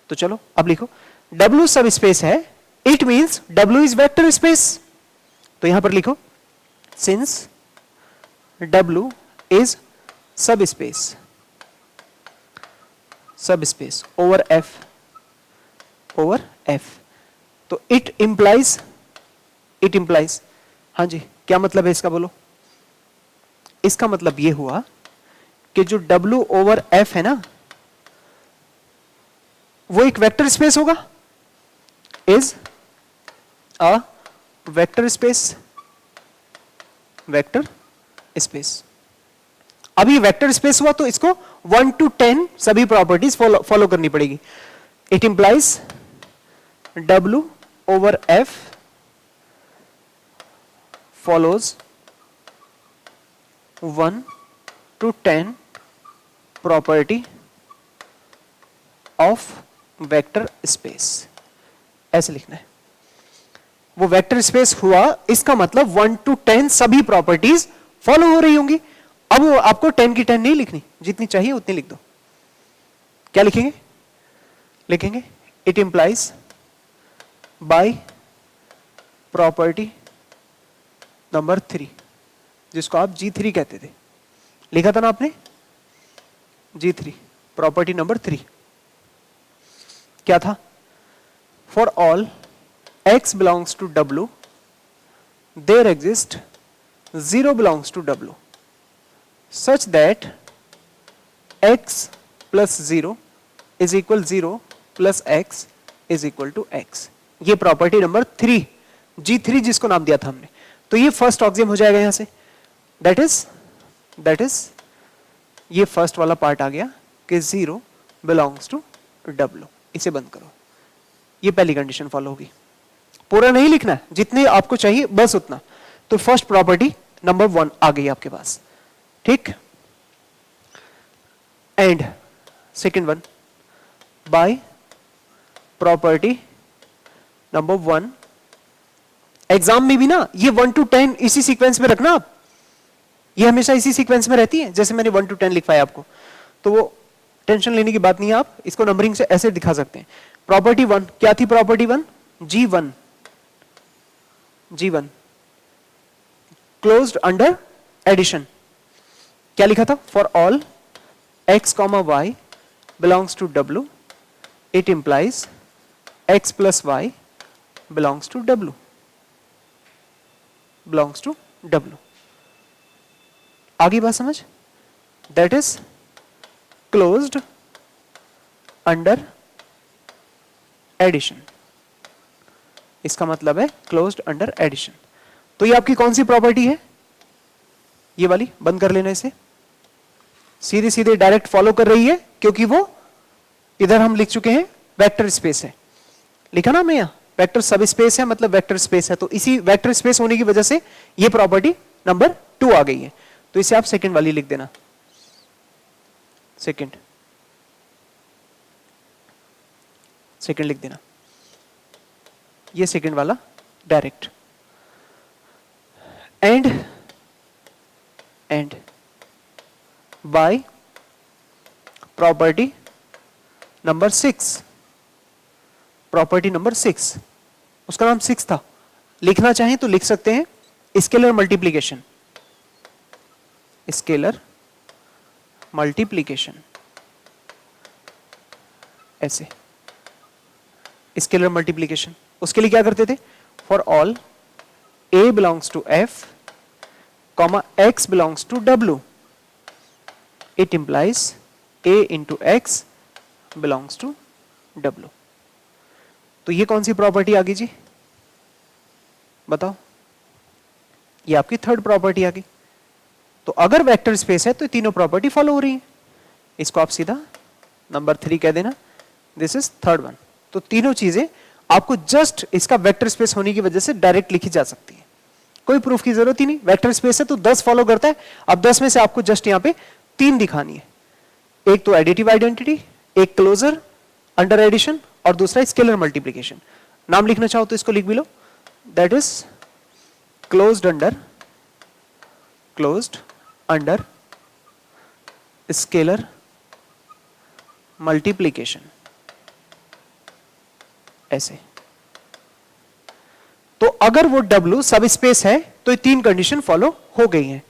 तो चलो अब लिखो, W सब स्पेस है, it means W is vector space. तो यहां पर लिखो सिंस W इज सब स्पेस सब स्पेस ओवर एफ। तो इट इंप्लाइज, हाँ जी क्या मतलब है इसका बोलो? इसका मतलब ये हुआ कि जो W ओवर F है ना वो एक वेक्टर स्पेस होगा, इज अ वेक्टर स्पेस, अब ये वेक्टर स्पेस हुआ तो इसको 1 to 10 सभी प्रॉपर्टीज फॉलो करनी पड़ेगी। It implies W over F follows 1 to 10 property of vector space, ऐसे लिखना है। वो वेक्टर स्पेस हुआ इसका मतलब 1 to 10 सभी प्रॉपर्टीज फॉलो हो रही होंगी। अब वो आपको 10 की 10 नहीं लिखनी, जितनी चाहिए उतनी लिख दो। क्या लिखेंगे? लिखेंगे it implies by property number 3, जिसको आप G3 कहते थे, लिखा था ना आपने G3, प्रॉपर्टी नंबर 3 क्या था? For all x belongs to W there exists 0 belongs to W such that x plus 0 is equal 0 plus x is equal to x। ये प्रॉपर्टी नंबर 3, G3 जिसको नाम दिया था हमने। तो ये फर्स्ट ऑक्सियम हो जाएगा यहां से, दैट इज ये फर्स्ट वाला पार्ट आ गया कि 0 बिलोंग्स टू W। इसे बंद करो, ये पहली कंडीशन फॉलो होगी। पूरा नहीं लिखना है, जितने आपको चाहिए बस उतना। तो फर्स्ट प्रॉपर्टी नंबर 1 आ गई आपके पास, ठीक। And second one by property number 1, exam में भी ना ये 1 to 10 इसी सीक्वेंस में रखना आप, ये हमेशा इसी सीक्वेंस में रहती है। जैसे मैंने 1 to 10 लिखवाया आपको, तो वो टेंशन लेने की बात नहीं है, आप इसको नंबरिंग से ऐसे दिखा सकते हैं। प्रॉपर्टी 1 क्या थी? Property 1 G1 closed under addition. क्या लिखा था? For all x, y belongs to W it implies x plus y belongs to W, आगे बात समझ? That is closed under addition, इसका मतलब है क्लोज्ड अंडर एडिशन। तो ये आपकी कौन सी प्रॉपर्टी है? ये वाली, बंद कर लेना इसे। सीधे सीधे डायरेक्ट फॉलो कर रही है, क्योंकि वो इधर हम लिख चुके हैं वेक्टर स्पेस है, लिखा ना हमने यहां वेक्टर सब स्पेस है, मतलब वेक्टर स्पेस है। तो इसी वेक्टर स्पेस होने की वजह से ये प्रॉपर्टी नंबर 2 आ गई है। तो इसे आप सेकंड वाली लिख देना, सेकंड लिख देना, ये सेकंड वाला direct. And by property number 6, property number 6, उसका नाम 6 था, लिखना चाहें तो लिख सकते हैं स्केलर मल्टीप्लिकेशन, ऐसे स्केलर मल्टीप्लिकेशन। उसके लिए क्या करते थे? For all a belongs to f, x belongs to W it implies a into x belongs to W। तो ये कौन सी प्रॉपर्टी आ गई जी? बताओ, ये आपकी थर्ड प्रॉपर्टी आ गई। तो अगर वेक्टर स्पेस है तो तीनों प्रॉपर्टी फॉलो हो रही है। इसको आप सीधा नंबर 3 कह देना, दिस इज थर्ड वन। तो तीनों चीजें आपको जस्ट इसका वेक्टर स्पेस होने की वजह से डायरेक्ट लिखी जा सकती है, कोई प्रूफ की जरूरत ही नहीं। वेक्टर स्पेस है तो 10 फॉलो करता है। अब 10 में से आपको जस्ट यहां पे 3 दिखानी है, एक तो एडिटिव आइडेंटिटी, एक क्लोजर अंडर एडिशन, और दूसरा स्केलर मल्टीप्लिकेशन। नाम लिखना चाहो तो इसको लिख भी लो, that is closed under scalar multiplication, ऐसे। तो अगर वो W सब स्पेस है तो ये 3 कंडीशन फॉलो हो गई हैं,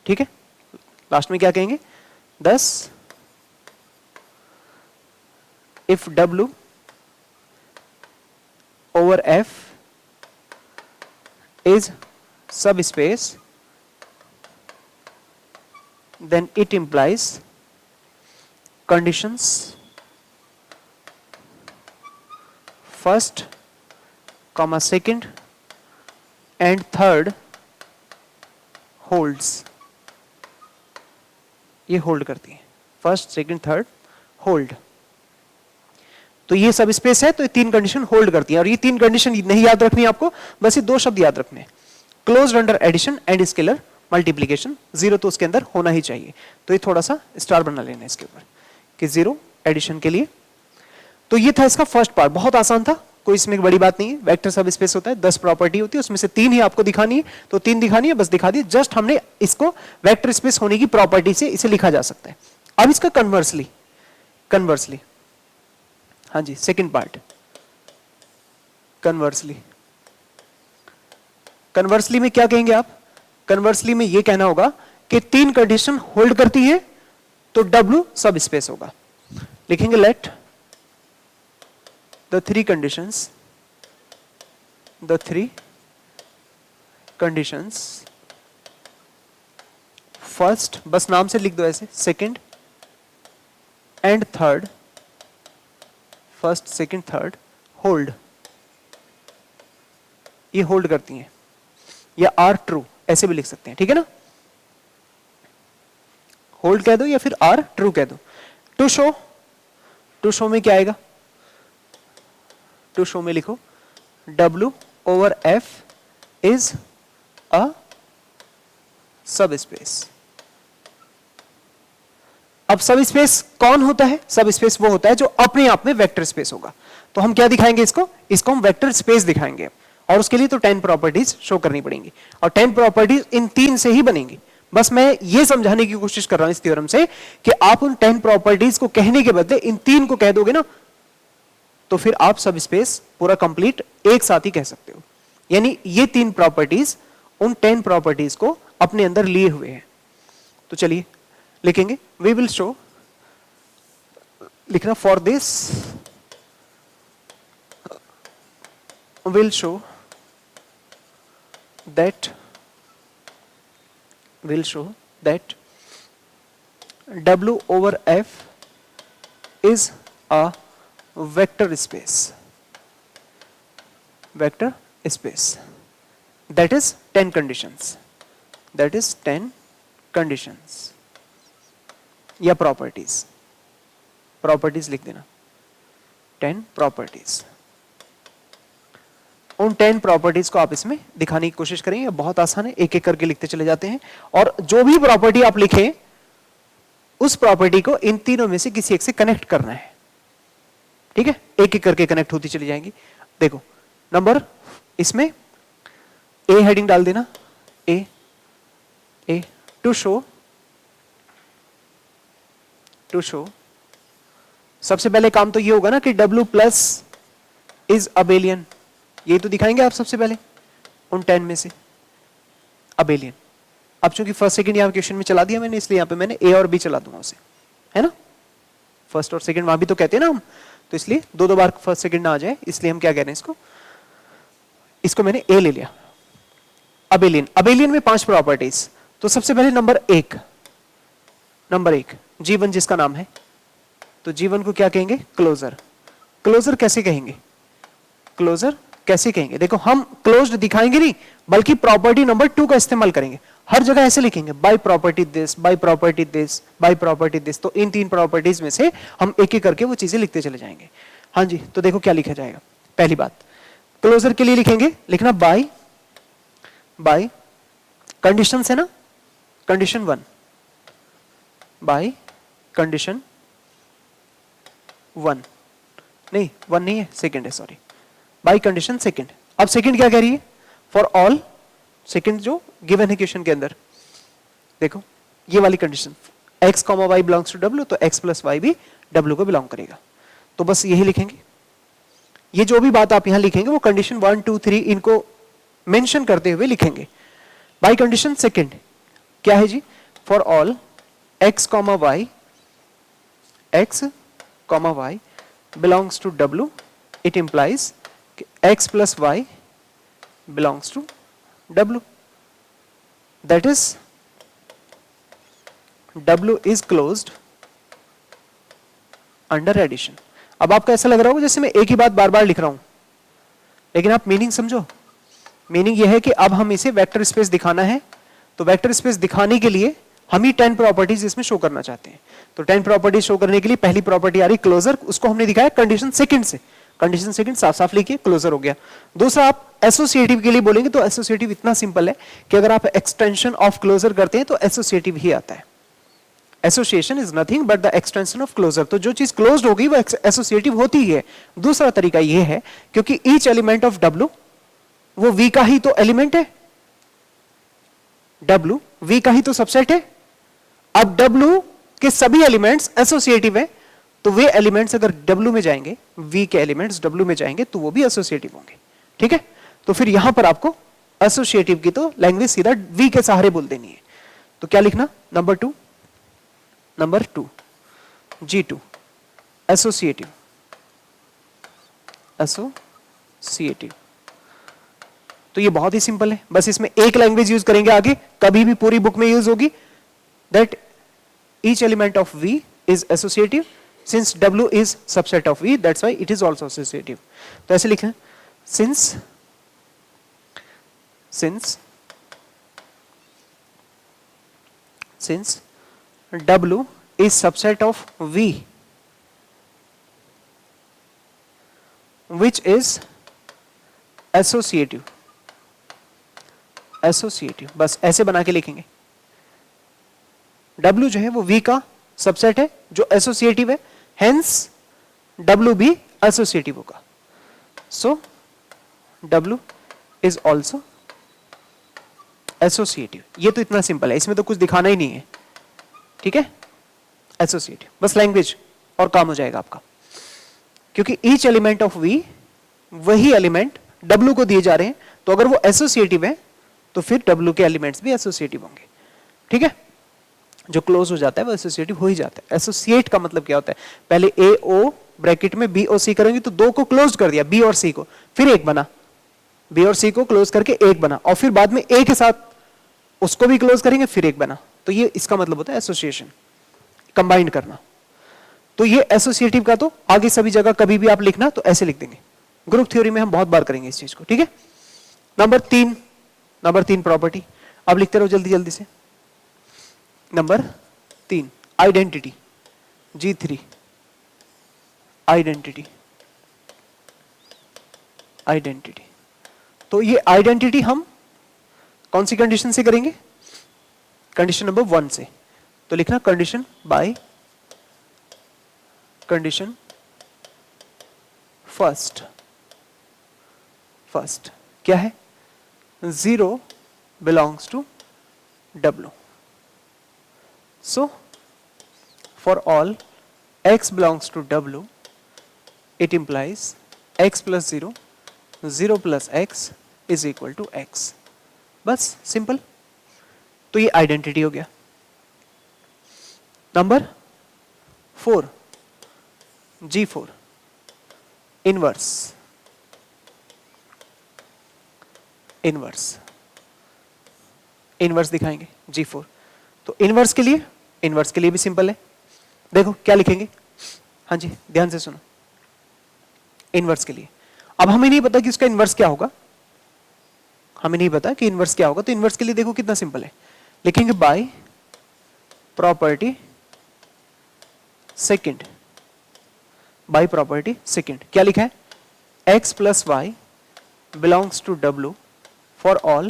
ठीक है। लास्ट में क्या कहेंगे? 10 if W over F is subspace, then it implies conditions first, comma second and third holds. ये होल्ड करती है, फर्स्ट सेकंड थर्ड होल्ड। तो ये सब स्पेस है, तो ये तीन कंडीशन होल्ड करती है। और ये तीन कंडीशन नहीं याद रखनी है आपको, बस ये दो शब्द याद रखने हैं, closed under addition and scalar multiplication. Zero तो उसके अंदर होना ही चाहिए, तो ये थोड़ा सा स्टार बना लेना है इसके ऊपर कि जीरो एडिशन के लिए। तो ये था इसका फर्स्ट पार्ट, बहुत आसान था, कोई इसमें बड़ी बात नहीं है। वेक्टर सब स्पेस होता है, 10 प्रॉपर्टी होती है, उसमें से 3 ही आपको दिखानी है, तो 3 दिखानी है, बस दिखा दी। जस्ट हमने इसको वेक्टर स्पेस होने की प्रॉपर्टी से इसे लिखा जा सकता है। अब इसका कन्वर्सली, हाँ जी, सेकंड पार्ट कन्वर्सली में क्या कहेंगे आप? कन्वर्सली में ये कहना होगा कि 3 कंडीशन होल्ड करती है तो W सब स्पेस होगा। लिखेंगे late the three conditions first, बस नाम से लिख दो ऐसे, second and third, first second third hold. ये होल्ड करती हैं, या आर ट्रू ऐसे भी लिख सकते हैं, ठीक है ना? होल्ड कह दो या फिर आर ट्रू कह दो। टू शो में क्या आएगा? टू शो में लिखो W over F is a सब स्पेस। अब सब स्पेस कौन होता है? सब स्पेस वो होता है जो अपने आप में वेक्टर स्पेस होगा। तो हम क्या दिखाएंगे इसको हम वेक्टर स्पेस दिखाएंगे, और उसके लिए तो 10 प्रॉपर्टीज शो करनी पड़ेंगी, और 10 प्रॉपर्टीज इन 3 से ही बनेंगी। बस मैं ये समझाने की कोशिश कर रहा हूं इस थ्योरम से कि आप उन 10 प्रॉपर्टीज को कहने के बदले इन 3 को कह दोगे ना, तो फिर आप सब स्पेस पूरा कंप्लीट एक साथ ही कह सकते हो। यानी ये 3 प्रॉपर्टीज उन 10 प्रॉपर्टीज को अपने अंदर लिए हुए हैं। तो चलिए लिखेंगे, वी विल शो, लिखना for this will show that W over F is a vector space. That is 10 conditions. या प्रॉपर्टीज लिख देना, 10 प्रॉपर्टीज। उन 10 प्रॉपर्टीज को आप इसमें दिखाने की कोशिश करेंगे। बहुत आसान है, एक एक करके लिखते चले जाते हैं, और जो भी प्रॉपर्टी आप लिखें उस प्रॉपर्टी को इन तीनों में से किसी एक से कनेक्ट करना है, ठीक है? एक एक करके कनेक्ट होती चली जाएंगी। देखो नंबर, इसमें ए हेडिंग डाल देना, ए टू शो सबसे पहले काम तो ये होगा ना कि W प्लस इज अबेलियन, ये तो दिखाएंगे आप सबसे पहले उन 10 में से अबेलियन। अब चूंकि फर्स्ट सेकंड यहां क्वेश्चन में चला दिया मैंने, इसलिए यहां पे मैंने ए और बी चला दूंगा उसे, है ना? फर्स्ट और सेकंड वहां भी तो कहते हैं ना हम, तो इसलिए दो बार फर्स्ट सेकंड ना आ जाए, इसलिए हम क्या कह रहे हैं इसको मैंने ए ले लिया। अबेलियन में 5 प्रॉपर्टीज। तो सबसे पहले नंबर एक G1 जिसका नाम है, तो G1 को क्या कहेंगे? क्लोजर कैसे कहेंगे? देखो हम क्लोज्ड दिखाएंगे नहीं, बल्कि प्रॉपर्टी नंबर 2 का इस्तेमाल करेंगे। हर जगह ऐसे लिखेंगे, by property this, by property this, by property this. तो इन 3 प्रॉपर्टीज में से हम एक एक करके वो चीजें लिखते चले जाएंगे। हाँ जी, तो देखो क्या लिखा जाएगा। पहली बात, क्लोजर के लिए लिखना बाय कंडीशन है ना, कंडीशन 1, बाय कंडीशन 1 नहीं, 1 नहीं है, सेकंड है, सॉरी, बाय कंडीशन सेकंड। अब सेकंड क्या कह रही है? फॉर ऑल, सेकंड जो गिवन है क्वेश्चन के अंदर, देखो ये वाली condition, x, y belongs to W, तो x प्लस y भी W को बिलोंग करेगा। तो बस यही लिखेंगे। ये जो भी बात आप यहां लिखेंगे वो कंडीशन 1, 2, 3 इनको मेंशन करते हुए लिखेंगे। बाय कंडीशन सेकंड क्या है जी? For all x, y belongs to W, it implies X plus Y belongs to W. That is, W is closed under addition. अब आपको ऐसा लग रहा होगा जैसे मैं एक ही बात बार बार लिख रहा हूं, लेकिन आप मीनिंग समझो. मीनिंग यह है कि अब हम इसे वेक्टर स्पेस दिखाना है, तो वेक्टर स्पेस दिखाने के लिए हम ही 10 प्रॉपर्टीज इसमें शो करना चाहते हैं. तो 10 प्रॉपर्टीज शो करने के लिए पहली प्रॉपर्टी आ रही क्लोजर, उसको हमने दिखाया कंडीशन सेकंड से. कंडीशन सेकंड साफ साफ लिखिए, क्लोजर हो गया. दूसरा आप एसोसिएटिव के लिए बोलेंगे तो एसोसिएटिव इतना सिंपल है कि अगर आप एक्सटेंशन ऑफ क्लोजर करते हैं तो एसोसिएटिव ही आता है. Association is nothing but the extension of closure. तो जो चीज क्लोज्ड होगी वो एसोसिएटिव होती है. दूसरा तरीका यह है क्योंकि ईच एलिमेंट ऑफ W वो V का ही तो एलिमेंट है, W V का ही तो सबसेट है. अब W के सभी एलिमेंट्स एसोसिएटिव है, तो वे एलिमेंट्स अगर W में जाएंगे, V के एलिमेंट्स W में जाएंगे तो वो भी एसोसिएटिव होंगे. ठीक है, तो फिर यहां पर आपको एसोसिएटिव की तो लैंग्वेज सीधा V के सहारे बोल देनी है. तो क्या लिखना? Number two G2 associative. Associative तो ये बहुत ही सिंपल है, बस इसमें एक लैंग्वेज यूज करेंगे आगे, कभी भी पूरी बुक में यूज होगी, that each element of V is associative since W is subset of V, that's why it is also associative. तो ऐसे लिखें, since W is subset of V which is associative. बस ऐसे बना के लिखेंगे. W जो है वो V का सबसेट है जो एसोसिएटिव है, hence W भी एसोसिएटिव होगा. So W is also associative. ये तो इतना सिंपल है, इसमें तो कुछ दिखाना ही नहीं है. ठीक है, एसोसिएटिव बस लैंग्वेज और काम हो जाएगा आपका, क्योंकि ईच एलिमेंट ऑफ V वही एलिमेंट W को दिए जा रहे हैं, तो अगर वो एसोसिएटिव है तो फिर W के एलिमेंट्स भी एसोसिएटिव होंगे. ठीक है, जो क्लोज हो जाता है वो एसोसिएटिव हो ही जाता है. एसोसिएट का मतलब क्या होता है? पहले A O ब्रैकेट में B और C करेंगे तो दो को क्लोज कर दिया, B और C को, फिर एक बना, B और C को क्लोज करके एक बना, और फिर बाद में A के साथ उसको भी क्लोज करेंगे फिर एक बना. तो ये इसका मतलब होता है एसोसिएशन, कंबाइन करना. तो ये एसोसिएटिव का तो आगे सभी जगह कभी भी आप लिखना तो ऐसे लिख देंगे. ग्रुप थ्योरी में हम बहुत बार करेंगे इस चीज को. ठीक है, नंबर तीन प्रॉपर्टी. अब लिखते रहो जल्दी जल्दी से. Number 3 identity. G3 identity. तो ये आइडेंटिटी हम कौन सी कंडीशन से करेंगे? कंडीशन नंबर 1 से. तो लिखना कंडीशन बाय कंडीशन फर्स्ट क्या है? 0 belongs to W. So for all x belongs to W, it implies x plus 0 plus x is equal to x. बस सिंपल. तो ये आइडेंटिटी हो गया. Number 4 G4 inverse. इनवर्स दिखाएंगे G4. तो inverse के लिए भी सिंपल है. देखो क्या लिखेंगे. हाँ जी ध्यान से सुनो. इनवर्स के लिए अब हमें नहीं पता कि उसका इनवर्स क्या होगा, तो इनवर्स के लिए देखो कितना सिंपल है. लिखेंगे बाय प्रॉपर्टी सेकंड. क्या लिखा है? x plus y belongs to W for all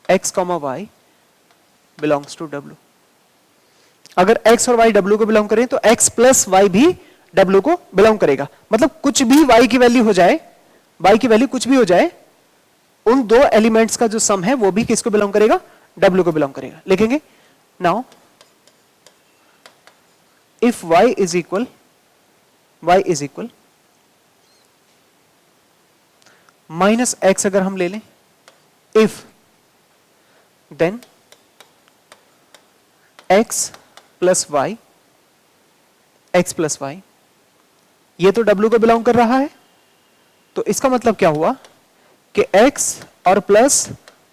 x, y belongs to W. अगर x और y W को बिलोंग करें तो x प्लस y भी W को बिलोंग करेगा. मतलब कुछ भी y की वैल्यू हो जाए, कुछ भी हो जाए, उन दो एलिमेंट्स का जो सम है वो भी किसको बिलोंग करेगा? W को बिलोंग करेगा. लिखेंगे now if y is equal minus x अगर हम ले लें, if then x plus y ये तो W को बिलोंग कर रहा है, तो इसका मतलब क्या हुआ कि x और प्लस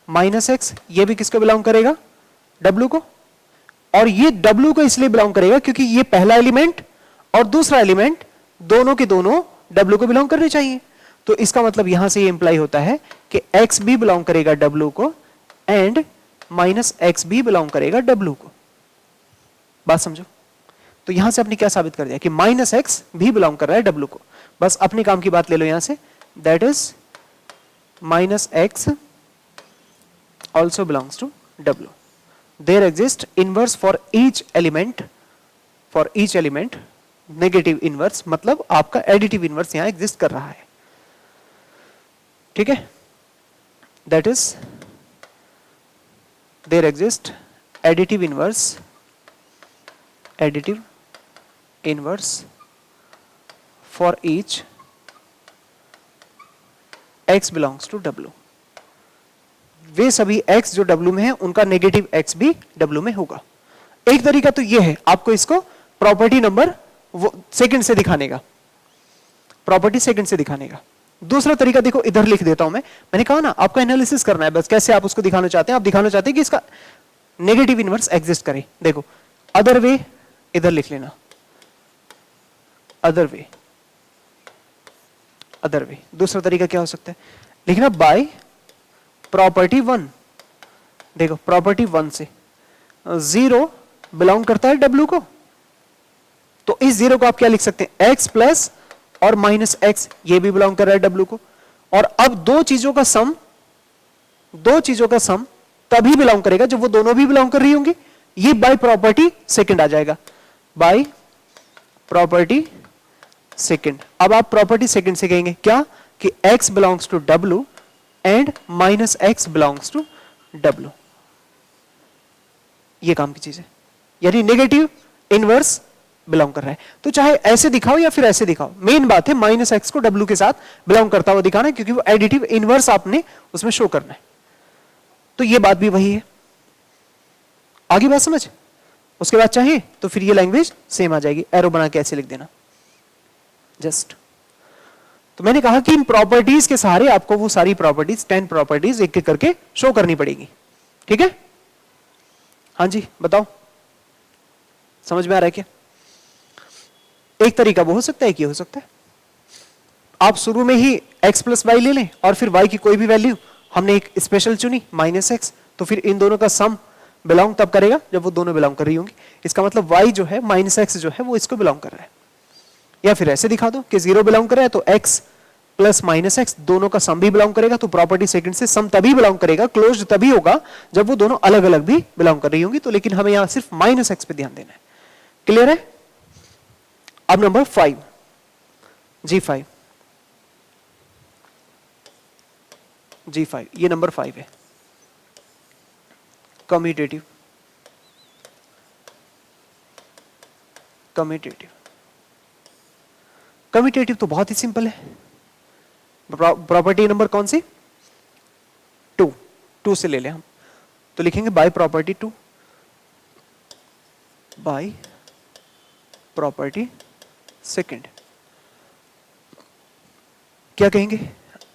माइनस एक्स ये भी किसको बिलोंग करेगा, W को। और ये W को इसलिए बिलोंग करेगा क्योंकि ये पहला एलिमेंट और दूसरा एलिमेंट दोनों के दोनों W को बिलोंग करने चाहिए। तो इसका मतलब यहां से ये इंप्लाई होता है कि x भी बिलोंग करेगा W को एंड माइनस एक्स भी बिलोंग करेगा W को। बात समझो। तो यहां से आपने क्या साबित कर दिया कि माइनस एक्स भी बिलोंग कर रहा है W को। बस अपने काम की बात ले लो यहां से, that is minus x also belongs to W. There exists inverse for each element, negative inverse मतलब आपका additive inverse यहां exist कर रहा है, ठीक है। That is there exists additive inverse for each x belongs to W. वे सभी x जो W में है उनका नेगेटिव x भी W में होगा। एक तरीका तो ये है आपको इसको प्रॉपर्टी नंबर सेकंड से दिखाने का, प्रॉपर्टी सेकंड से दिखाने का। दूसरा तरीका देखो, इधर लिख देता हूं मैंने कहा ना आपको एनालिसिस करना है, बस कैसे आप उसको दिखाना चाहते हैं। आप दिखाना चाहते हैं कि इसका नेगेटिव इनवर्स एग्जिस्ट करे। देखो अदर वे, इधर लिख लेना अदर वे। दूसरा तरीका क्या हो सकता है, लिखना बाय प्रॉपर्टी 1। देखो प्रॉपर्टी 1 से 0 बिलोंग करता है W को, तो इस 0 को आप क्या लिख सकते हैं, x प्लस और माइनस एक्स, ये भी बिलोंग कर रहा है W को। और अब दो चीजों का सम तभी बिलोंग करेगा जब वो दोनों भी बिलोंग कर रही होंगी। ये बाय प्रॉपर्टी सेकंड आ जाएगा, बाय प्रॉपर्टी सेकंड। अब आप प्रॉपर्टी सेकंड से कहेंगे क्या कि x belongs to W and minus x belongs to W। ये काम की चीज है, यानी नेगेटिव इनवर्स बिलोंग कर रहा है। तो चाहे ऐसे दिखाओ या फिर ऐसे दिखाओ, मेन बात है माइनस एक्स को W के साथ बिलोंग करता हुआ दिखाना है, क्योंकि वो एडिटिव इनवर्स आपने उसमें शो करना है। तो ये बात भी वही है, आगे बात समझ। उसके बाद चाहिए तो फिर ये लैंग्वेज सेम आ जाएगी, एरो बना के ऐसे लिख देना जस्ट। तो मैंने कहा कि इन प्रॉपर्टीज के सहारे आपको वो सारी प्रॉपर्टीज 10 प्रॉपर्टीज एक एक करके शो करनी पड़ेगी, ठीक है। हाँ जी बताओ, समझ में आ रहा है क्या। एक तरीका वो हो सकता है कि हो सकता है आप शुरू में ही x प्लस वाई ले लें और फिर y की कोई भी वैल्यू, हमने एक स्पेशल चुनी माइनस एक्स, तो फिर इन दोनों का सम बिलोंग तब करेगा जब वो दोनों बिलोंग कर रही होंगी। इसका मतलब y जो है माइनस एक्स जो है वो इसको बिलोंग कर रहा है। या फिर ऐसे दिखा दो कि 0 बिलोंग कर रहा है तो x प्लस माइनस एक्स दोनों का सम भी बिलोंग करेगा। तो प्रॉपर्टी सेकंड से सम तभी बिलोंग करेगा, क्लोज्ड तभी होगा जब वो दोनों अलग अलग भी बिलोंग कर रही होंगी। तो लेकिन हमें यहां सिर्फ माइनस एक्स पे ध्यान देना है, क्लियर है। अब नंबर 5, G5, ये नंबर 5 है, कम्यूटेटिव। कम्यूटेटिव तो बहुत ही सिंपल है। प्रॉपर्टी नंबर कौन सी, 2 से ले लें हम, तो लिखेंगे by property 2, by property second. क्या कहेंगे,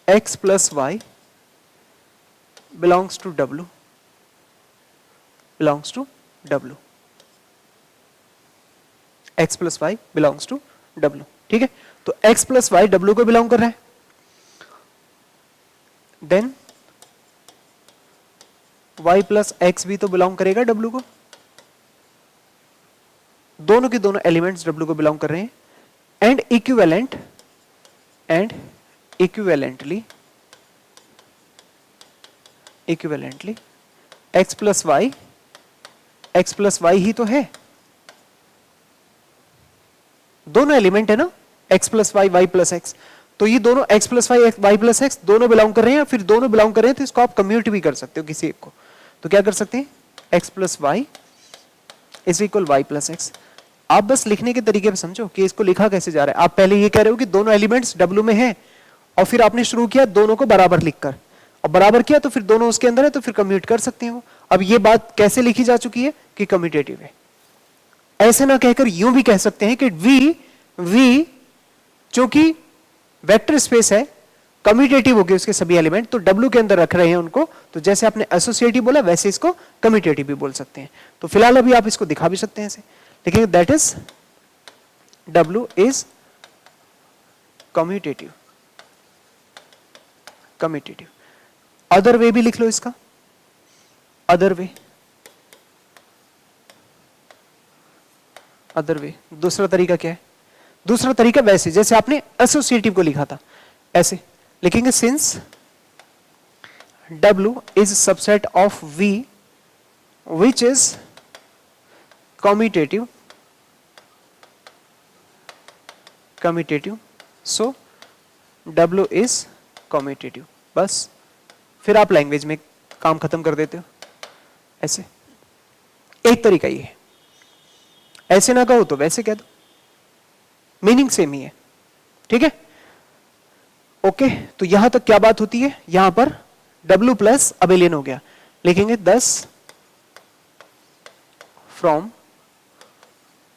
x plus Y belongs to W, x plus Y belongs to W, ठीक है। तो x प्लस वाई W को बिलोंग कर रहा है, देन y प्लस एक्स भी तो बिलोंग करेगा W को। दोनों के दोनों एलिमेंट्स W को बिलोंग कर रहे हैं and equivalently x plus y ही तो है, दोनों एलिमेंट है ना, x plus y, y plus x. तो ये दोनों x plus y, y plus x दोनों बिलोंग कर रहे हैं, फिर दोनों बिलोंग कर रहे हैं तो इसको आप कम्यूट भी कर सकते हो किसी एक को। तो क्या कर सकते हैं, x plus y is equal y plus x. आप बस लिखने के तरीके पे समझो कि इसको लिखा कैसे जा रहा है। आप पहले ये कह रहे हो कि दोनों एलिमेंट्स W में हैं और फिर आपने शुरू किया दोनों को बराबर लिखकर, और बराबर किया तो फिर दोनों उसके अंदर है तो फिर कम्यूट कर सकते हो। अब ये बात कैसे लिखी जा चुकी है कि कम्यूटेटिव है। ऐसे ना कहकर यूं भी कह सकते हैं कि V चूंकि वेक्टर स्पेस है, कम्यूटेटिव हो गए उसके सभी एलिमेंट, तो W के अंदर रख रहे हैं उनको, तो जैसे आपने एसोसिएटिव बोला वैसे इसको कम्यूटेटिव भी बोल सकते हैं। तो फिलहाल अभी आप इसको दिखा भी सकते हैं ऐसे, लेकिन that is W is commutative. Commutative other way भी लिख लो इसका, अदर वे, अदर वे दूसरा तरीका क्या है? दूसरा तरीका वैसे जैसे आपने एसोसिएटिव को लिखा था ऐसे लिखेंगे, since W is subset of V which is commutative, commutative, so W is commutative. बस फिर आप लैंग्वेज में काम खत्म कर देते हो ऐसे। एक तरीका ये है, ऐसे ना कहो तो वैसे कह दो, मीनिंग सेम ही है, ठीक है? ओके, तो यहां तक क्या बात होती है? यहां पर W प्लस अबेलियन हो गया, लिखेंगे 10 from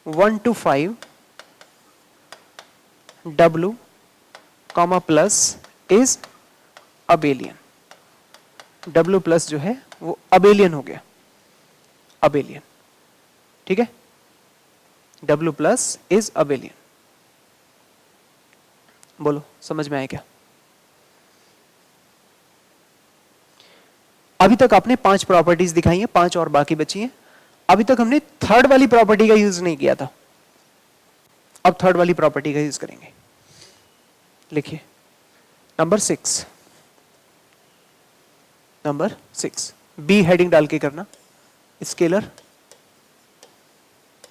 1 to 5 W comma plus is abelian. W plus जो है वो अबेलियन हो गया, अबेलियन, ठीक है? W plus is abelian. बोलो समझ में आया क्या? अभी तक आपने 5 प्रॉपर्टीज दिखाई हैं, 5 और बाकी बची हैं। अभी तक हमने थर्ड वाली प्रॉपर्टी का यूज नहीं किया था, अब थर्ड वाली प्रॉपर्टी का यूज करेंगे। लिखिए नंबर 6, नंबर 6 बी हेडिंग डाल के करना, स्केलर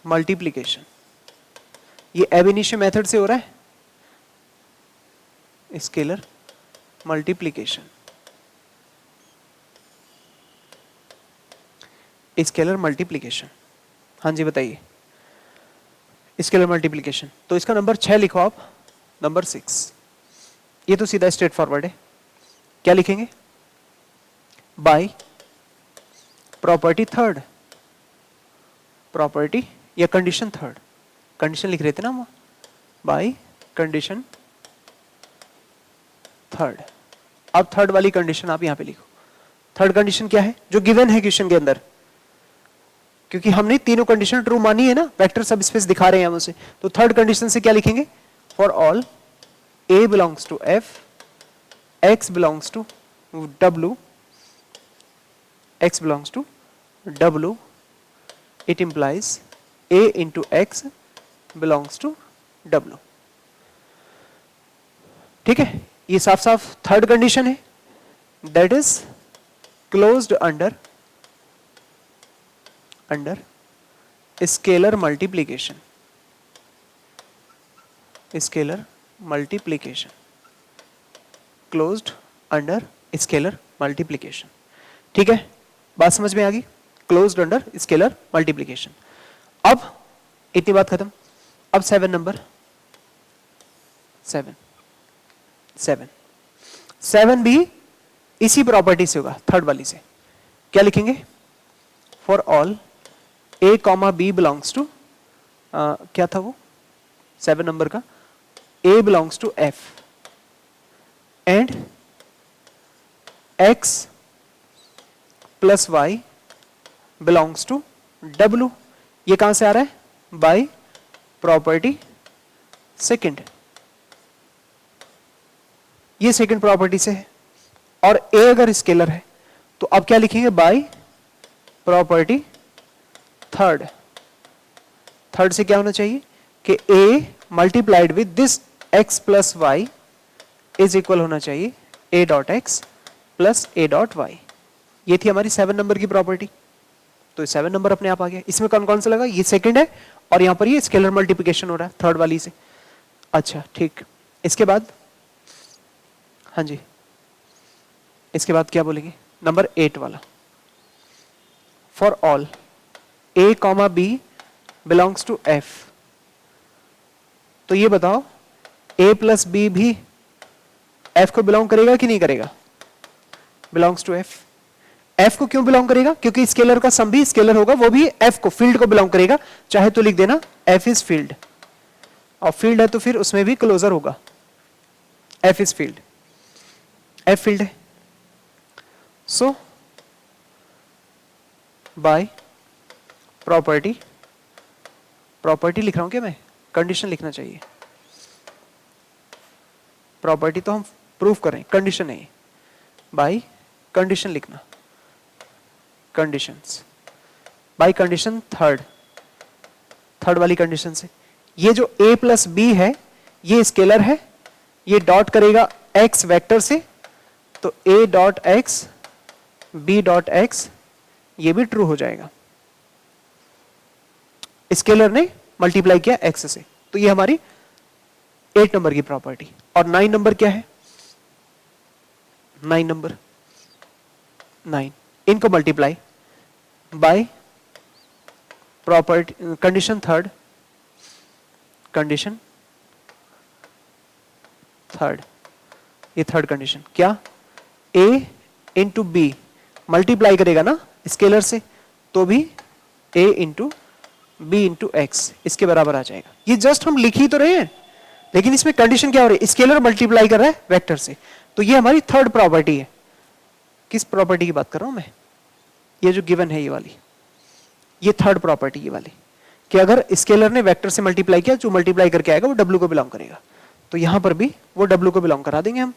मल्टीप्लिकेशन। ये एब इनिशियो मेथड से हो रहा है, स्केलर मल्टीप्लिकेशन, स्केलर मल्टीप्लिकेशन। हाँ जी बताइए, स्केलर मल्टीप्लिकेशन। तो इसका नंबर 6 लिखो आप, नंबर 6। ये तो सीधा स्ट्रेट फॉरवर्ड है। क्या लिखेंगे? बाय प्रॉपर्टी थर्ड, प्रॉपर्टी या कंडीशन थर्ड, कंडीशन लिख रहे थे ना हम, बाय कंडीशन थर्ड। अब थर्ड वाली कंडीशन आप यहां पे लिखो। थर्ड कंडीशन क्या है जो गिवन है क्वेश्चन के अंदर? क्योंकि हमने तीनों कंडीशन ट्रू मानी है ना, वेक्टर सब स्पेस दिखा रहे हैं हम उसे, तो थर्ड कंडीशन से क्या लिखेंगे? For all A belongs to F, X belongs to W, X belongs to W, it implies A into X belongs to W। ठीक है, ये साफ साफ थर्ड कंडीशन है, that is closed under scalar multiplication, scalar multiplication, closed under scalar multiplication. ठीक है, बात समझ में आ गई? Closed under scalar multiplication. अब इतनी बात खत्म। अब 7 नंबर, 7 भी इसी प्रॉपर्टी से होगा, थर्ड वाली से। क्या लिखेंगे? For all A comma B belongs to, क्या था वो 7 नंबर का? A belongs to F and X plus Y belongs to W। ये कहां से आ रहा है? बाय प्रॉपर्टी सेकंड, ये सेकंड प्रॉपर्टी से है। और A अगर स्केलर है तो अब क्या लिखेंगे? By property third. थर्ड से क्या होना चाहिए कि A multiplied with this x plus y is equal होना चाहिए a dot x plus a dot y. ये थी हमारी 7 नंबर की प्रॉपर्टी। तो 7 नंबर अपने आप आ गया। इसमें कौन कौन सा लगा? ये सेकंड है और यहां पर ये स्केलर मल्टीप्लिकेशन हो रहा है थर्ड वाली से। अच्छा ठीक, इसके बाद हाँ जी, इसके बाद क्या बोलेंगे? नंबर 8 वाला, for all a comma b belongs to f। तो ये बताओ a प्लस बी भी f को बिलोंग करेगा कि नहीं करेगा? Belongs to f। f को क्यों बिलोंग करेगा? क्योंकि स्केलर का सम भी स्केलर होगा, वो भी f को, फील्ड को बिलोंग करेगा। चाहे तो लिख देना f इज फील्ड, और फील्ड है तो फिर उसमें भी क्लोजर होगा, F is field, F field है। सो बाय प्रॉपर्टी, प्रॉपर्टी लिख रहा हूं क्या मैं, कंडीशन लिखना चाहिए, प्रॉपर्टी तो हम प्रूफ करें, कंडीशन नहीं, बाय कंडीशन लिखना, conditions, by condition third, third वाली कंडीशन से ये जो a प्लस बी है ये स्केलर है, ये डॉट करेगा x वेक्टर से, तो a dot x b dot x ये भी ट्रू हो जाएगा, स्केलर ने मल्टीप्लाई किया x से, तो ये हमारी 8 नंबर की प्रॉपर्टी। और 9 नंबर क्या है, 9 नंबर, 9 इनको multiply by property, condition third, condition third, ये थर्ड कंडीशन क्या, a इंटू बी मल्टीप्लाई करेगा ना स्केलर से, तो भी a into b into x इसके बराबर आ जाएगा। ये जस्ट हम लिख ही तो रहे हैं, लेकिन इसमें कंडीशन क्या हो रही है, स्केलर मल्टीप्लाई कर रहा है वेक्टर से, तो ये हमारी थर्ड प्रॉपर्टी है। किस प्रॉपर्टी की बात कर रहा हूं मैं, ये जो गिवन है ये वाली, ये थर्ड प्रॉपर्टी ये वाली, कि अगर स्केलर ने वेक्टर से मल्टीप्लाई किया, जो मल्टीप्लाई करके आएगा वो डब्ल्यू को बिलोंग करेगा, तो यहां पर भी वो डब्ल्यू को बिलोंग करा देंगे हम,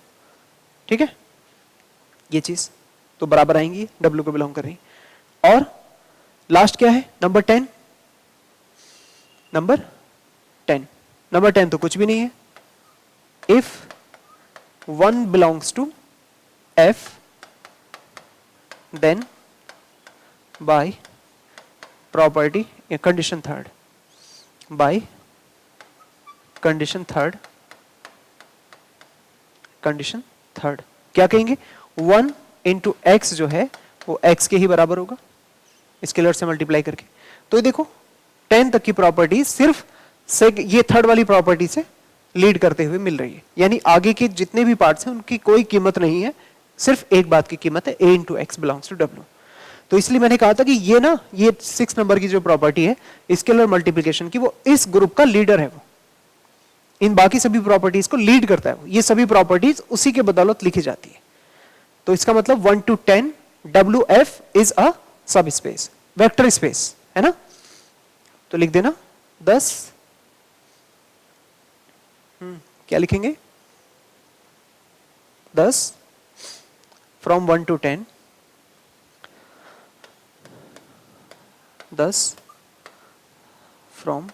ठीक है, ये चीज तो बराबर आएंगी, डब्ल्यू को बिलोंग कर रही। और लास्ट क्या है, नंबर 10, नंबर 10, नंबर 10 तो कुछ भी नहीं है, if 1 belongs to f then by property या condition third, by condition third, condition third क्या कहेंगे, 1 इंटू एक्स जो है वो x के ही बराबर होगा स्केलर से मल्टीप्लाई करके। तो ये देखो 10 तक की प्रॉपर्टी सिर्फ से ये थर्ड वाली प्रॉपर्टी से लीड करते हुए मिल रही है, यानी आगे के जितने भी पार्ट्स हैं उनकी कोई कीमत नहीं है, सिर्फ एक बात की कीमत है, a into x belongs to डब्ल्यू। तो इसलिए मैंने कहा था कि ये ना, ये 6 नंबर की जो प्रॉपर्टी है स्केलर मल्टीप्लिकेशन की, वो इस ग्रुप का लीडर है, वो इन बाकी सभी प्रॉपर्टीज को लीड करता है, ये सभी प्रॉपर्टीज उसी के बदौलत लिखी जाती है। तो इसका मतलब 1 to 10 WF इज अ सब स्पेस, वेक्टर स्पेस है ना, तो लिख देना 10, क्या लिखेंगे 10 from 1 to 10, 10 from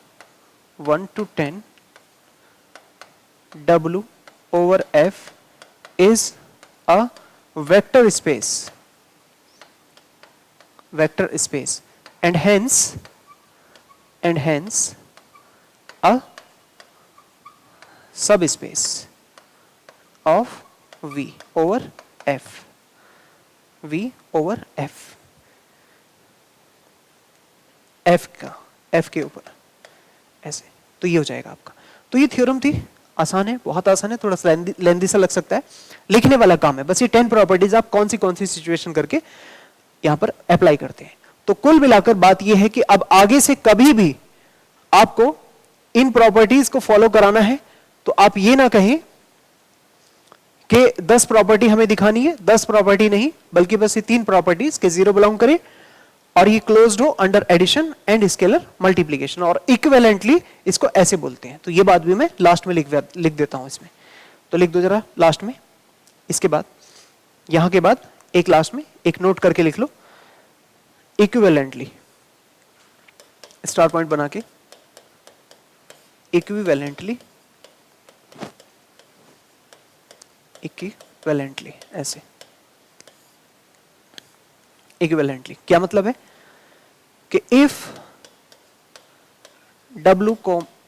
1 to 10 W over F is a vector space, vector space, and hence a subspace of V over F, V over F, F का F के ऊपर ऐसे, तो ये हो जाएगा आपका। तो ये थ्योरम थी, आसान है, बहुत आसान है, थोड़ा सा लेंदी सा लग सकता है, लिखने वाला काम है बस। ये 10 प्रॉपर्टीज आप कौन सी सिचुएशन करके यहां पर अप्लाई करते हैं। तो कुल मिलाकर बात यह है कि अब आगे से कभी भी आपको इन प्रॉपर्टीज को फॉलो कराना है तो आप ये ना कहें कि 10 प्रॉपर्टी हमें दिखानी है, 10 प्रॉपर्टी नहीं, बल्कि बस ये 3 प्रॉपर्टीज के 0 बिलोंग करे और ये क्लोज्ड हो under addition and scalar multiplication, और इक्विवेलेंटली इसको ऐसे बोलते हैं। तो ये बात भी मैं लास्ट में लिख देता हूं इसमें, तो लिख दो जरा लास्ट में, इसके बाद यहां के बाद एक लास्ट में एक नोट करके लिख लो, इक्विवेलेंटली स्टार पॉइंट बना के, इक्विवेलेंटली, इक्विवेलेंटली ऐसे, इक्विवेलेंटली क्या मतलब है कि if W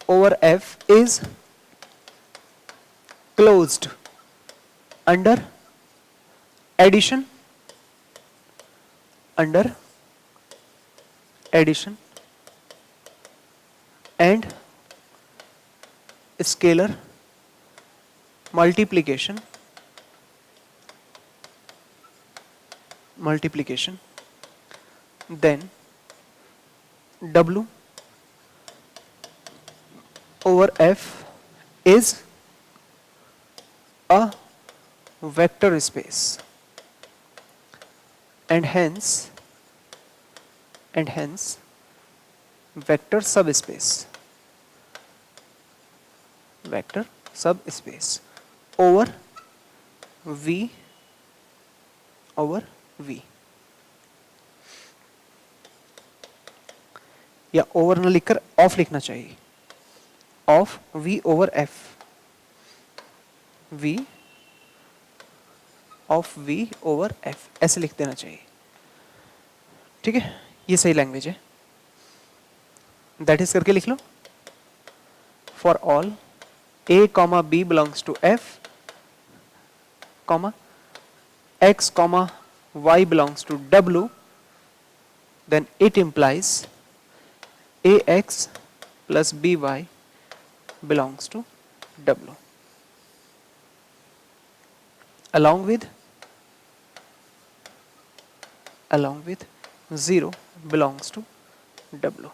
over F is closed under addition and scalar multiplication, then W over F is a vector space, and hence vector subspace over V या over न लिखकर ऑफ लिखना चाहिए, of V over F, V of V over F ऐसे लिख देना चाहिए। ठीक है, ये सही लैंग्वेज है। दैट इज करके लिख लो, for all A comma B belongs to F comma X comma Y belongs to W, then it implies AX plus BY belongs to W, along with 0 belongs to W,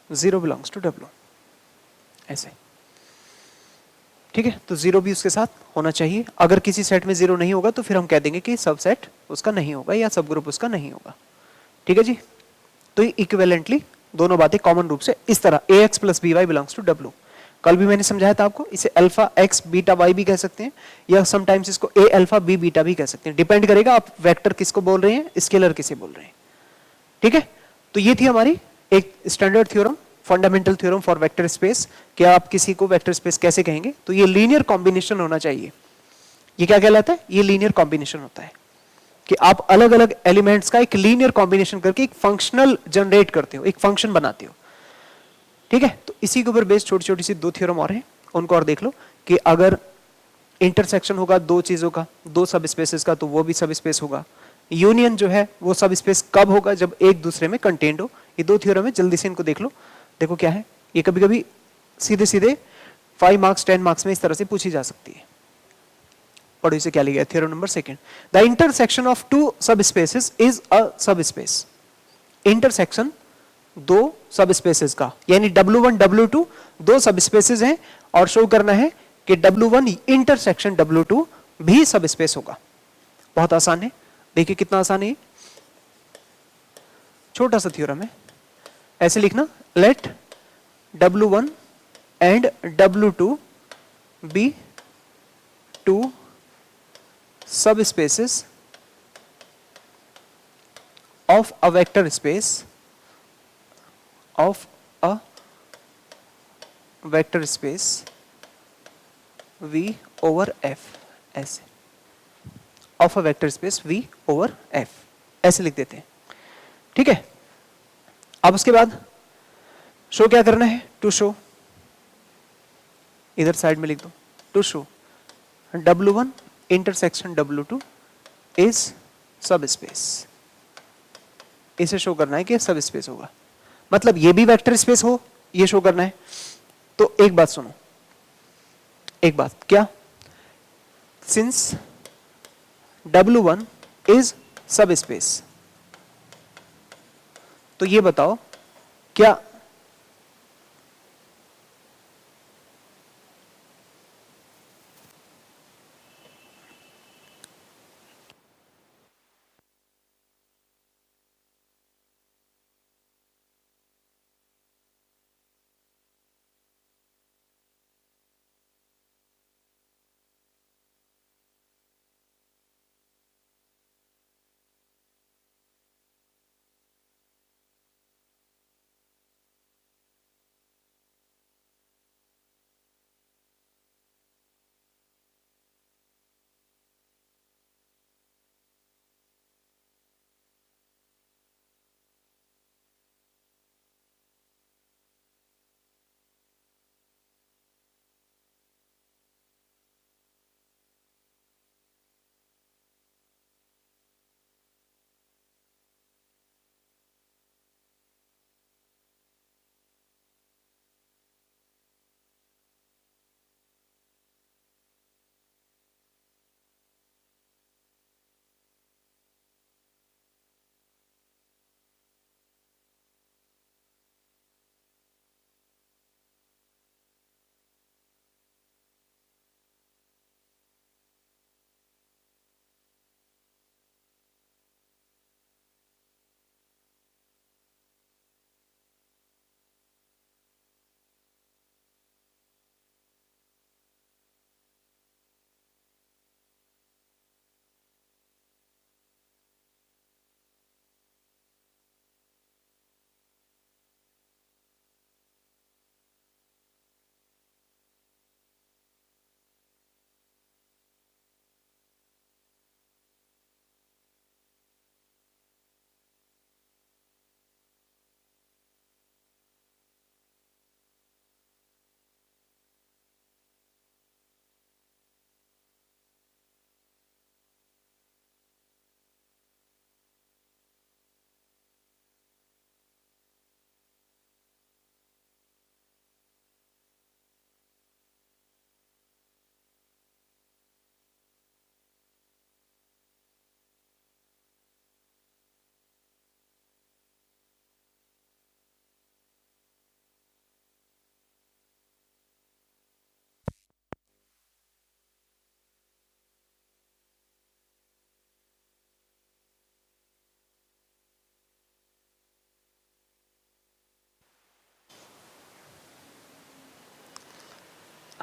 0 belongs to W ऐसे। ठीक है, तो 0 भी उसके साथ होना चाहिए। अगर किसी सेट में 0 नहीं होगा तो फिर हम कह देंगे कि सब सेट उसका नहीं होगा या सब ग्रुप उसका नहीं होगा। ठीक है जी, तो इक्विवेलेंटली दोनों बातें कॉमन रूप से इस तरह ax plus b y belongs to डब्ल्यू। कल भी मैंने समझाया था आपको, इसे अल्फा एक्स बीटा वाई भी कह सकते हैं या समटाइम्स इसको ए अल्फा बी बीटा भी कह सकते हैं, डिपेंड करेगा आप वेक्टर किसको बोल रहे हैं, स्केलर किसे बोल रहे हैं। ठीक है, तो ये थी हमारी एक standard theorem, fundamental theorem for vector space. क्या आप किसी को वेक्टर स्पेस कैसे कहेंगे, तो ये लीनियर कॉम्बिनेशन होना चाहिए। ये क्या कहलाता है, ये लीनियर कॉम्बिनेशन होता है कि आप अलग अलग एलिमेंट्स का एक लीनियर कॉम्बिनेशन करके एक फंक्शनल जनरेट करते हो, एक फंक्शन बनाते हो। ठीक है, तो इसी के ऊपर बेस्ड छोटी छोटी सी 2 थ्योरम और हैं, उनको और देख लो कि अगर इंटरसेक्शन होगा 2 चीजों का, 2 सब स्पेसेस का, तो वो भी सब स्पेस होगा। यूनियन जो है वो सब स्पेस कब होगा, जब एक दूसरे में कंटेन्ड हो। ये 2 थ्योरम है, जल्दी से इनको देख लो। देखो क्या है, ये कभी कभी सीधे सीधे 5 मार्क्स 10 मार्क्स में इस तरह से पूछी जा सकती है। पढ़ो इसे क्या लिखा है, theorem number 2, the intersection of 2 सब स्पेसेस इज अ सब स्पेस। इंटरसेक्शन 2 सब स्पेसेस का, यानी W1 W2 2 सब स्पेसेस हैं और शो करना है कि W1 इंटरसेक्शन W2 भी सब स्पेस होगा। बहुत आसान है, देखिए कितना आसान है, छोटा सा थ्योरम है। ऐसे लिखना, late W1 and W2 B 2 सब spaces of a vector space V over F, ऐसे of a vector space V over F ऐसे लिख देते हैं। ठीक है, अब उसके बाद शो क्या करना है, टू शो, इधर साइड में लिख दो, to show W1 intersection W2 is subspace. इसे शो करना है कि सब स्पेस होगा, मतलब ये भी वेक्टर स्पेस हो, ये शो करना है। तो एक बात सुनो, एक बात क्या, सिंस W1 इज सब स्पेस, तो ये बताओ क्या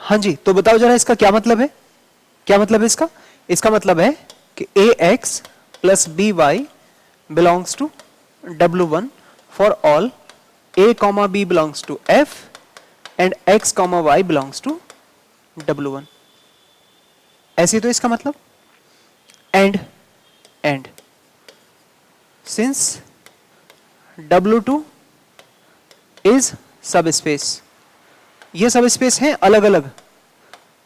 हाँ जी, तो बताओ जरा इसका क्या मतलब है, क्या मतलब है इसका? इसका मतलब है कि ax plus b y belongs to W1 for all a comma b belongs to f and x comma y belongs to W1। ऐसे तो इसका मतलब and since W2 is subspace, ये सब स्पेस हैं अलग अलग,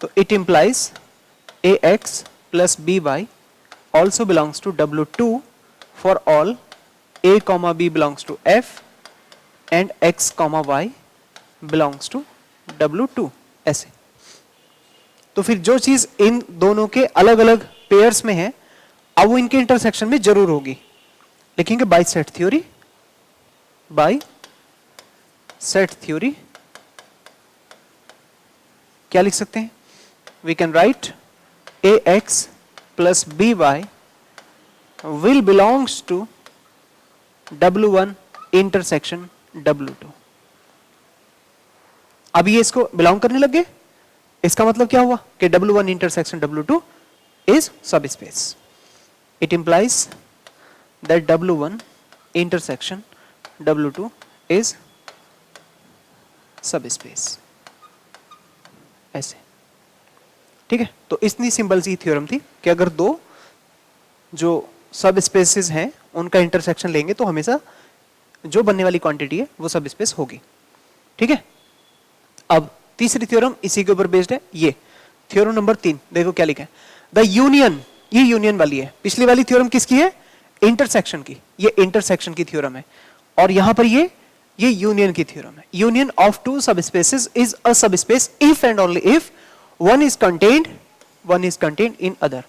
तो it implies ax plus b y also belongs to W2 for all a comma b belongs to f and x comma y belongs to W2। ऐसे तो फिर जो चीज इन दोनों के अलग अलग पेयर्स में है, अब वो इनके इंटरसेक्शन में जरूर होगी। लिखेंगे by set theory, by set theory क्या लिख सकते हैं? We can write ax plus b y will belongs to W1 intersection W2। अब ये इसको बिलोंग करने लग गए, इसका मतलब क्या हुआ कि W1 इंटरसेक्शन W2 इज सब space. It implies that W1 intersection W2 is सब स्पेस। ऐसे ठीक है। तो इतनी सिंपल सी थ्योरम थी कि अगर दो जो सब स्पेसेस हैं उनका इंटरसेक्शन लेंगे तो हमेशा जो बनने वाली क्वांटिटी है वो सब स्पेस होगी। ठीक है। अब तीसरी थ्योरम इसी के ऊपर बेस्ड है, ये थ्योरम नंबर 3 देखो क्या लिखा है, द यूनियन, ये यूनियन वाली है। पिछली वाली थ्योरम किसकी है? इंटरसेक्शन की, ये इंटरसेक्शन की थ्योरम है। और यहां पर ये यूनियन की थ्योरम है। Union of two subspaces is a subspace if and only if one is contained in other,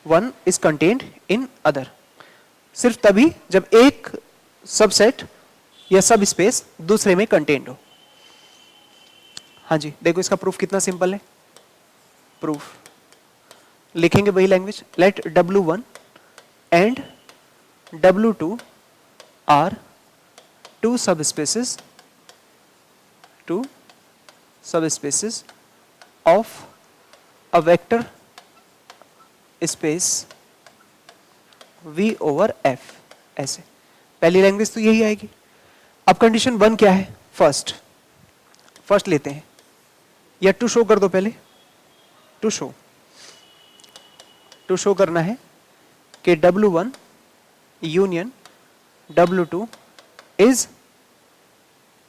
one is contained in other. सिर्फ तभी जब एक सबसेट या सब स्पेस दूसरे में कंटेन्ड हो। हाँ जी, देखो इसका प्रूफ कितना सिंपल है। प्रूफ लिखेंगे वही language, let W1 and W2 are two subspaces of a vector space V over F। ऐसे पहली लैंग्वेज तो यही आएगी। अब कंडीशन 1 क्या है? फर्स्ट लेते हैं, या टू शो कर दो पहले, टू शो करना है कि W1 union W2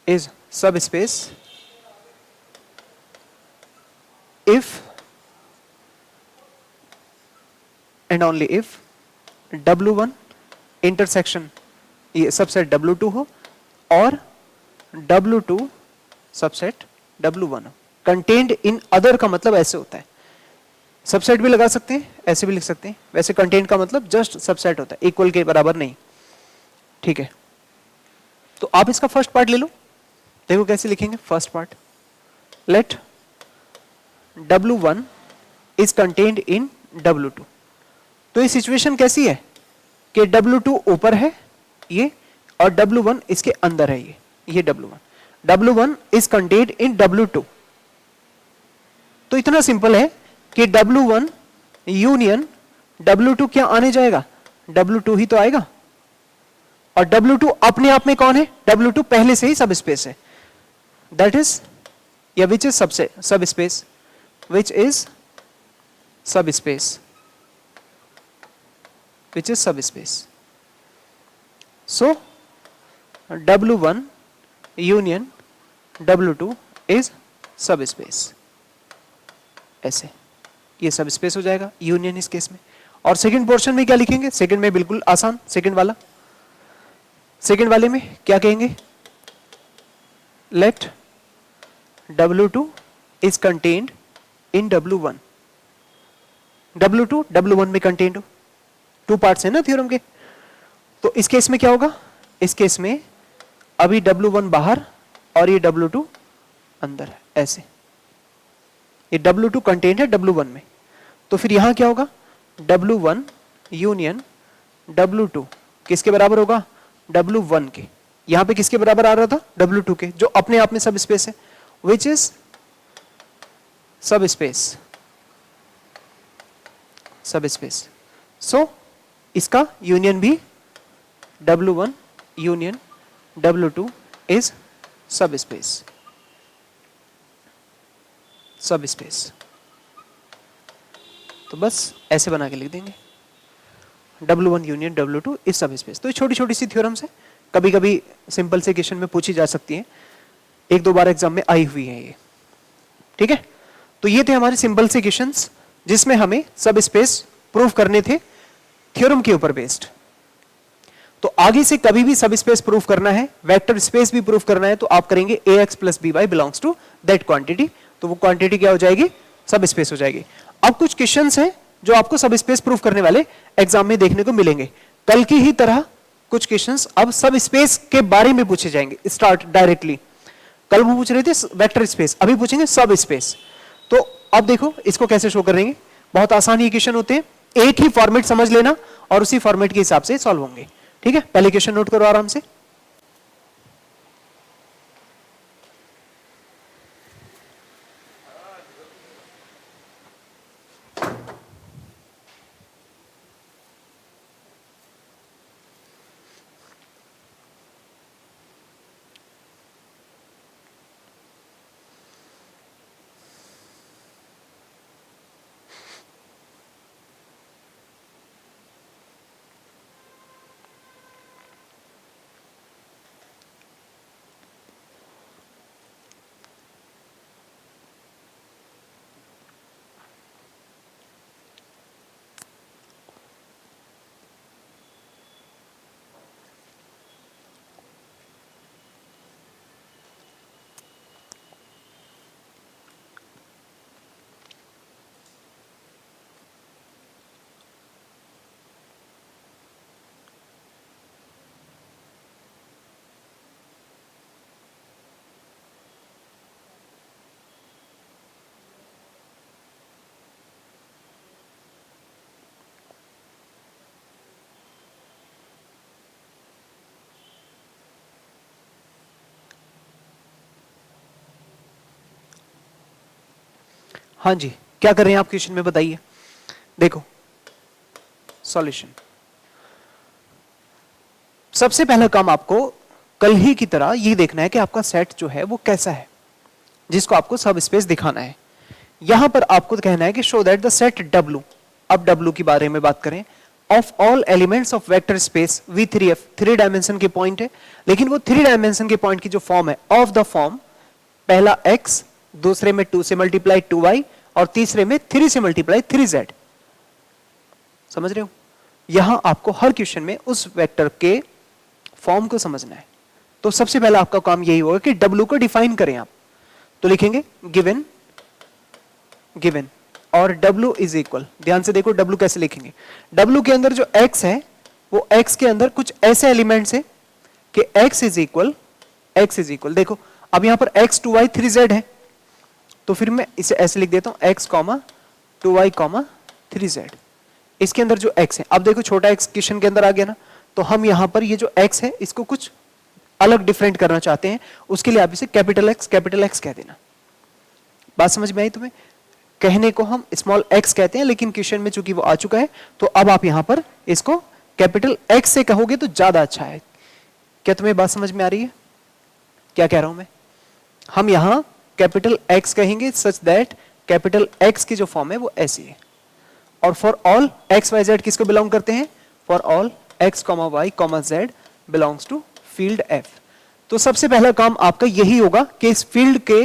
is subspace if and only if W1 intersection ये सबसेट W2 हो और W2 सबसेट W1 हो। कंटेन्ड इन अदर का मतलब ऐसे होता है, सबसेट भी लगा सकते हैं, ऐसे भी लिख सकते हैं। वैसे कंटेंट का मतलब जस्ट सबसेट होता है, इक्वल के बराबर नहीं। ठीक है, तो आप इसका फर्स्ट पार्ट ले लो, देखो कैसे लिखेंगे। First part, let W1 is contained in W2। तो ये सिचुएशन कैसी है कि W2 ऊपर है ये और W1 इसके अंदर है ये W1 is contained in W2। तो इतना सिंपल है कि W1 यूनियन W2 क्या आने जाएगा? W2 ही तो आएगा। और W2 अपने आप में कौन है? W2 पहले से ही सब स्पेस है, दैट इज या विच इज सब स्पेस, विच इज सब space. So W1 union W2 is सब स्पेस। ऐसे ये सब स्पेस हो जाएगा यूनियन इस केस में। और सेकंड पोर्शन में क्या लिखेंगे? सेकंड में बिल्कुल आसान, सेकंड वाले में क्या कहेंगे? Late W2 is contained in W1। W2 W1 में कंटेन्ड हो, टू पार्ट्स है ना थ्योरम के। तो इस केस में क्या होगा? इस केस में अभी W1 बाहर और ये W2 अंदर है। ऐसे ये W2 कंटेन्ड है W1 में, तो फिर यहां क्या होगा? W1 यूनियन W2 किसके बराबर होगा? W1 के। यहां पे किसके बराबर आ रहा था? W2 के, जो अपने आप में सब स्पेस है, विच इज सब स्पेस, सब स्पेस। सो इसका यूनियन भी W1 यूनियन W2 इज सब स्पेस, सब स्पेस। तो बस ऐसे बना के लिख देंगे, W1 यूनियन W2 इज सब स्पेस। तो ये छोटी छोटी सी थ्योरम्स है, कभी कभी सिंपल से क्वेश्चन में पूछी जा सकती है, एक दो बार एग्जाम में आई हुई है ये, ठीक है। तो ये थे हमारे सिंपल से क्वेश्चंस जिसमें हमें सब स्पेस प्रूव करने थे थ्योरम के ऊपर बेस्ड। तो आगे से कभी भी सब स्पेस प्रूफ करना है, वेक्टर स्पेस भी प्रूफ करना है, तो आप करेंगे ax plus by belongs to that quantity. तो वो क्वांटिटी क्या हो जाएगी, सब स्पेस हो जाएगी। अब कुछ क्वेश्चंस हैं जो आपको सब स्पेस प्रूफ करने वाले एग्जाम में देखने को मिलेंगे। कल की ही तरह कुछ क्वेश्चंस अब सब स्पेस के बारे में पूछे जाएंगे, स्टार्ट डायरेक्टली। कल वो पूछ रहे थे वेक्टर स्पेस, अभी पूछेंगे सब स्पेस। तो अब देखो इसको कैसे शो करेंगे, बहुत आसान ये क्वेश्चन होते हैं, एक ही फॉर्मेट समझ लेना और उसी फॉर्मेट के हिसाब से सॉल्व होंगे, ठीक है। पहले क्वेश्चन नोट करो आराम से। हाँ जी, क्या कर रहे हैं आप क्वेश्चन में बताइए। देखो सॉल्यूशन, सबसे पहला काम आपको कल ही की तरह ये देखना है कि आपका सेट जो है वो कैसा है, जिसको आपको सब स्पेस दिखाना है। यहां पर आपको कहना है कि show that the set W, अब W के बारे में बात करें, of all elements of vector space V3F, 3 dimension के पॉइंट है, लेकिन वो 3 डायमेंशन के पॉइंट की जो फॉर्म है, ऑफ द फॉर्म, पहला x, दूसरे में 2 से मल्टीप्लाई 2y और तीसरे में 3 से मल्टीप्लाई 3z। समझ रहे हो, यहां आपको हर क्वेश्चन में उस वेक्टर के फॉर्म को समझना है। तो सबसे पहला आपका काम यही होगा कि W को डिफाइन करें आप। तो लिखेंगे गिवन, गिवन और W इज इक्वल, ध्यान से देखो W कैसे लिखेंगे। W के अंदर जो x है वो x के अंदर कुछ ऐसे एलिमेंट्स है कि x इज इक्वल, देखो अब यहां पर x 2y 3z है, तो फिर मैं इसे ऐसे लिख देता हूं x 2y 3z। इसके अंदर जो x है, अब देखो छोटा x क्वेश्चन के अंदर आ गया ना, तो हम यहां पर ये जो x है इसको कुछ अलग डिफरेंट करना चाहते हैं, उसके लिए आप इसे कैपिटल X कह देना। बात समझ में आई तुम्हें, कहने को हम स्मॉल x कहते हैं, लेकिन क्वेश्चन में चूंकि वो आ चुका है तो अब आप यहां पर इसको कैपिटल X से कहोगे तो ज्यादा अच्छा है। क्या तुम्हें बात समझ में आ रही है, क्या कह रहा हूं मैं। हम यहां कैपिटल X कहेंगे सच दैट कैपिटल X की जो फॉर्म है वो ऐसी है। और for all x y z किसको बिलोंग करते हैं, for all x y z belongs to field F। तो सबसे पहला काम आपका यही होगा कि इस फील्ड के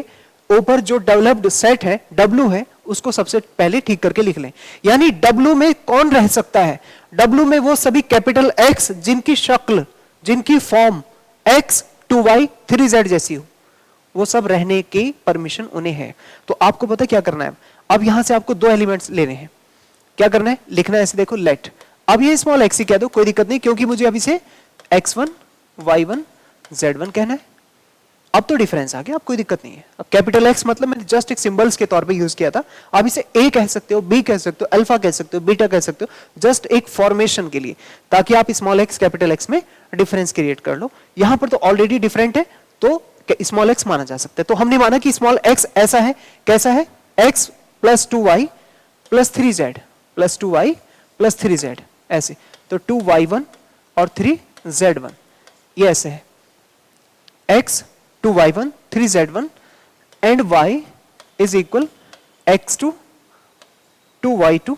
ऊपर जो डेवलप्ड सेट है W है उसको सबसे पहले ठीक करके लिख लें। यानी W में कौन रह सकता है, W में वो सभी कैपिटल X जिनकी शक्ल, जिनकी फॉर्म x 2y 3z जैसी हो, वो सब रहने की परमिशन उन्हें है। तो आपको पता क्या करना है, अब यहां से आपको 2 एलिमेंट्स लेने हैं। क्या करना है, लिखना है ऐसे, देखो लेट, अब ये स्मॉल x ही कह दो, कोई दिक्कत नहीं, क्योंकि मुझे अभी से x1 y1 z1 कहना है। अब तो डिफरेंस आ गया, अब कोई दिक्कत नहीं है। अब कैपिटल X मतलब मैंने जस्ट एक सिंबल्स के तौर पे यूज किया था, अब इसे A कह सकते हो, B कह सकते हो, अल्फा कह सकते हो, बीटा कह सकते हो, जस्ट एक फॉर्मेशन के लिए, ताकि आप स्मॉल x कैपिटल X में डिफरेंस क्रिएट कर लो। यहां पर तो ऑलरेडी डिफरेंट है तो स्मॉल x माना जा सकता है। तो हमने माना कि स्मॉल x ऐसा है, कैसा है, x plus 2y plus 3z plus 2y plus 3z, ऐसे। तो 2y1 और 3z1, ये ऐसे है। x 2y1 3z1 and y is equal x2 2y2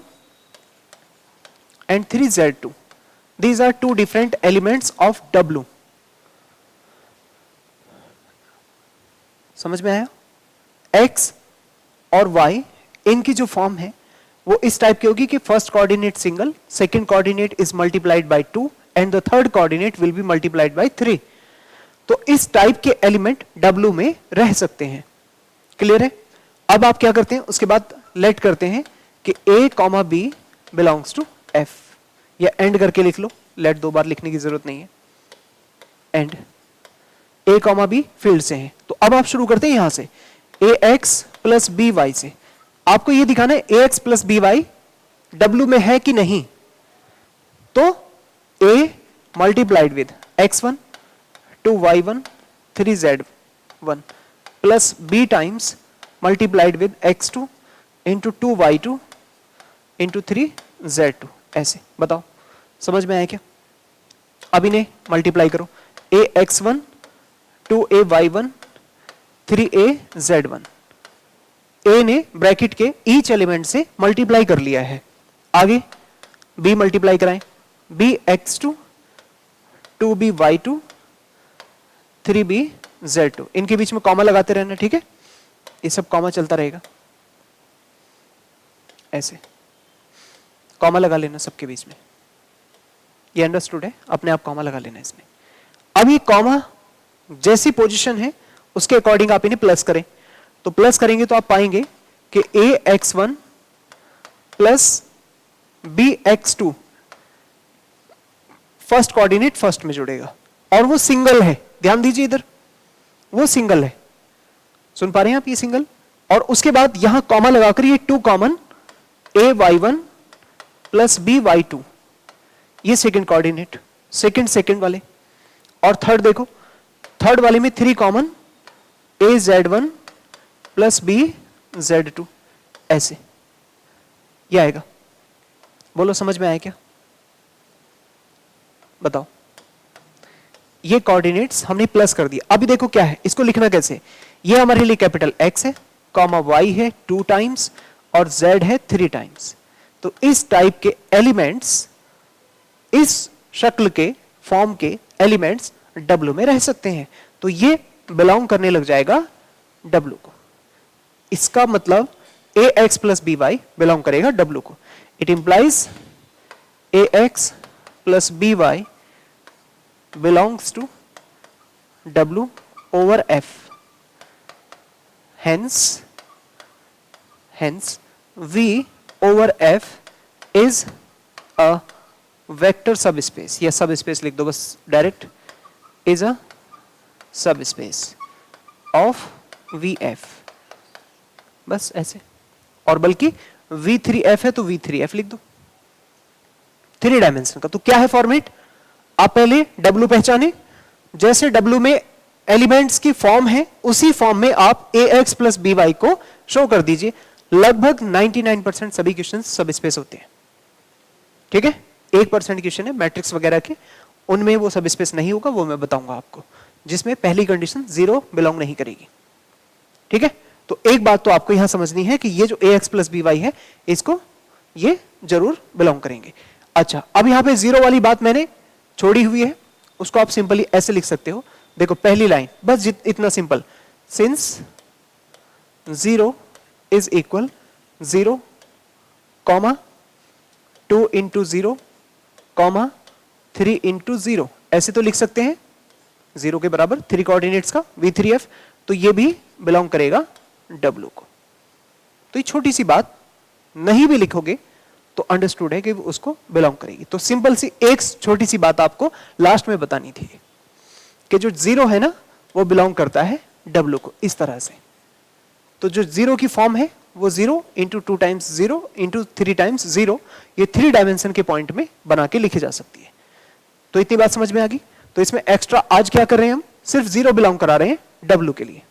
and 3z2. These are two different elements of W. समझ में आया? x और y इनकी जो फॉर्म है वो इस टाइप की होगी कि first coordinate single, second coordinate is multiplied by 2 and the third coordinate will be multiplied by 3। तो इस टाइप के एलिमेंट W में रह सकते हैं। क्लियर है? अब आप क्या करते हैं, उसके बाद लेट करते हैं कि A, B belongs to F, या एंड करके लिख लो, लेट 2 बार लिखने की जरूरत नहीं है। एंड A, B फील्ड से है। तो अब आप शुरू करते हैं यहां से AX प्लस BY से। आपको ये दिखाना है AX प्लस BY W में है कि नहीं। तो A multiplied with X1 2y1 3z1 plus B times multiplied with X2 into 2y2 into 3z2, ऐसे। बताओ समझ में आया क्या? अब इन्हें मल्टीप्लाई करो, AX1 2AY1 3AZ1। A ने ब्रैकेट के ईच एलिमेंट से मल्टीप्लाई कर लिया है। आगे B मल्टीप्लाई कराएं, BX2 2BY2 3BZ2। इनके बीच में कॉमा लगाते रहना, ठीक है? ये सब कॉमा चलता रहेगा, ऐसे कॉमा लगा लेना सबके बीच में। ये अंडरस्टूड है? अपने आप कॉमा लगा लेना इसमें। अब ये कॉमा जैसी पोजीशन है उसके अकॉर्डिंग आप इन्हें प्लस करें। तो प्लस करेंगे तो आप पाएंगे कि AX1 plus BX2 first coordinate first में जुड़ेगा और वो सिंगल है। ध्यान दीजिए इधर, वो सिंगल है। सुन पा रहे हैं आप? ये सिंगल। और उसके बाद यहां कॉमा लगाकर ये 2 कॉमन AY1 प्लस BY2, ये सेकंड कोऑर्डिनेट, सेकंड वाले। और थर्ड देखो, थर्ड वाले में 3 कॉमन AZ1 प्लस BZ2, ऐसे ये आएगा। बोलो समझ में आया क्या? बताओ। ये कोऑर्डिनेट्स हमने प्लस कर दिया। अभी देखो क्या है, इसको लिखना कैसे। ये हमारे लिए कैपिटल X है, कॉमा Y है 2 टाइम्स और Z है 3 टाइम्स। तो इस टाइप के एलिमेंट्स, इस शक्ल के फॉर्म के एलिमेंट्स W में रह सकते हैं। तो ये बिलोंग करने लग जाएगा W को। इसका मतलब AX प्लस BY बिलोंग करेगा W को। It implies AX plus BY belongs to W over F. Hence V over F is a vector subspace, या subspace लिख दो बस direct, is a subspace of VF, बस ऐसे। और बल्कि V3F है तो V3F लिख दो, 3 डायमेंशन का। तो क्या है फॉर्मेट? आप पहले W पहचाने, जैसे W में एलिमेंट्स की फॉर्म है उसी फॉर्म में आप AX प्लस BY को शो कर दीजिए। लगभग 99% सभी क्वेश्चन सब स्पेस होते हैं, ठीक है? 1% क्वेश्चन है मैट्रिक्स वगैरह के, उनमें वो सब स्पेस नहीं होगा, वो मैं बताऊंगा आपको, जिसमें पहली कंडीशन 0 बिलोंग नहीं करेगी, ठीक है? तो एक बात तो आपको यहां समझनी है कि ये जो AX प्लस BY है इसको ये जरूर बिलोंग करेंगे। अच्छा, अब यहां पे 0 वाली बात मैंने छोड़ी हुई है, उसको आप सिंपली ऐसे लिख सकते हो। देखो पहली लाइन, बस इतना simple, since 0 is equal 0 comma 2 into 0 comma 3 into 0, ऐसे तो लिख सकते हैं। 0 के बराबर 3 कोऑर्डिनेट्स का V3F, तो ये भी बिलोंग करेगा W को। तो ये छोटी सी बात नहीं भी लिखोगे तो अंडरस्टूड है कि उसको बिलोंग करेगी। तो सिंपल सी एक छोटी सी बात आपको लास्ट में बतानी थी कि जो 0 है ना वो बिलोंग करता है W को, इस तरह से। तो जो 0 की फॉर्म है वो 0 इंटू 2 टाइम्स 0 इंटू 3 टाइम्स 0, ये 3 डायमेंशन के पॉइंट में बना के लिखी जा सकती है। तो इतनी बात समझ में आ गई। तो इसमें एक्स्ट्रा आज क्या कर रहे हैं हम, सिर्फ 0 बिलोंग करा रहे हैं W के लिए,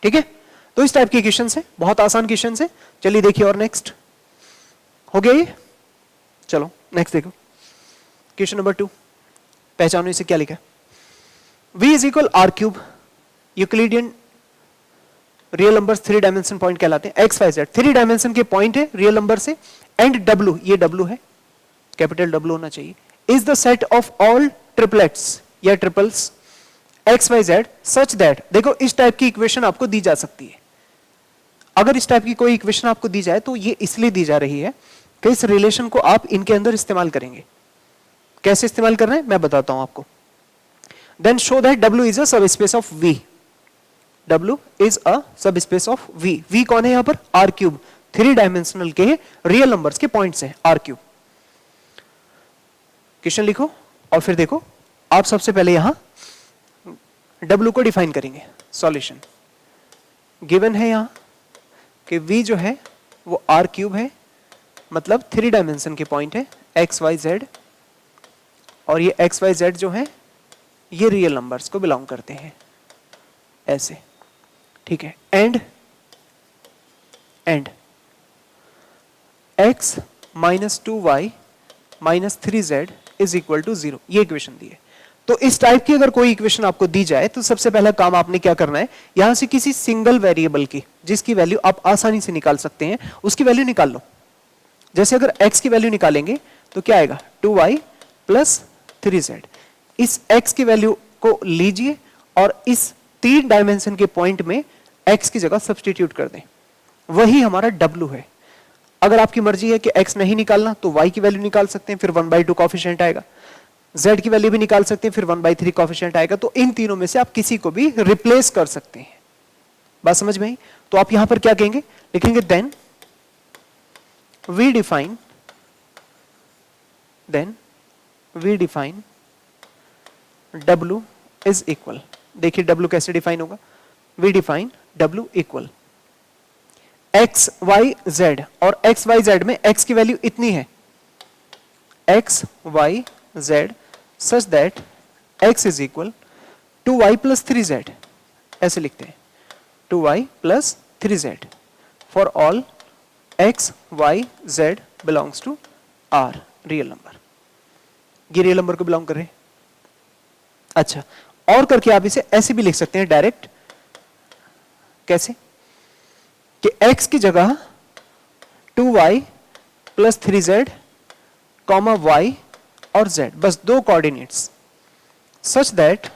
ठीक है? तो इस टाइप के क्वेश्चन है, बहुत आसान क्वेश्चन है। चलिए देखिए और नेक्स्ट हो गया ये। चलो नेक्स्ट देखो क्वेश्चन नंबर 2, पहचानो इसे क्या लिखा है। v is equal r cube, Euclidean real numbers 3 dimension point कहलाते हैं। एक्स वाई जेड 3 डायमेंशन के पॉइंट है रियल नंबर से, एंड w, ये w है, कैपिटल W होना चाहिए, is the set of all triplets या triples x y z such that, देखो इस टाइप की इक्वेशन आपको दी जा सकती है। अगर इस टाइप की कोई इक्वेशन आपको दी जाए तो ये इसलिए दी जा रही है कि इस रिलेशन को आप इनके अंदर इस्तेमाल करेंगे। कैसे इस्तेमाल कर रहे हैं मैं बताता हूं आपको। Then show that W is a subspace of V, W is a subspace of V। V कौन है यहां पर? R क्यूब, 3 डायमेंशनल के रियल नंबर्स के पॉइंट्स हैं R क्यूब। क्वेश्चन लिखो और फिर देखो, आप सबसे पहले यहां W को डिफाइन करेंगे। सॉल्यूशन गिवन है यहां कि V जो है वो R क्यूब है, मतलब 3 डायमेंशन के पॉइंट है एक्स वाई जेड, और ये एक्स वाई जेड जो है ये रियल नंबर्स को बिलोंग करते हैं ऐसे, ठीक है। And x minus 2y minus 3z is equal to 0, ये इक्वेशन दी है। तो इस टाइप की अगर कोई इक्वेशन आपको दी जाए तो सबसे पहला काम आपने क्या करना है, यहां से किसी सिंगल वेरिएबल की जिसकी वैल्यू आप आसानी से निकाल सकते हैं उसकी वैल्यू निकाल लो। जैसे अगर x की वैल्यू निकालेंगे तो क्या आएगा, 2y प्लस 3z। इस x की वैल्यू को लीजिए और इस 3 डायमेंशन के पॉइंट में x की जगह सब्स्टिट्यूट कर दें, वही हमारा w है। अगर आपकी मर्जी है कि x नहीं निकालना तो y की वैल्यू निकाल सकते हैं, फिर 1/2 कोएफिशिएंट आएगा। z की वैल्यू भी निकाल सकते हैं, फिर 1/3 कोएफिशिएंट आएगा। तो इन तीनों में से आप किसी को भी रिप्लेस कर सकते हैं। बात समझ में आई? तो आप यहां पर क्या कहेंगे, लिखेंगे then we define w is equal, देखिए w कैसे डिफाइन होगा, we define w equal x y z, और x y z में x की वैल्यू इतनी है x y z such that x is equal 2y plus 3z, ऐसे लिखते हैं 2y plus 3z for all x y z belongs to R real number. ये real number को belong कर रहे हैं। अच्छा, और करके आप इसे ऐसे भी लिख सकते हैं डायरेक्ट, कैसे कि x की जगह 2y plus 3z comma y और z, बस 2 coordinates, such that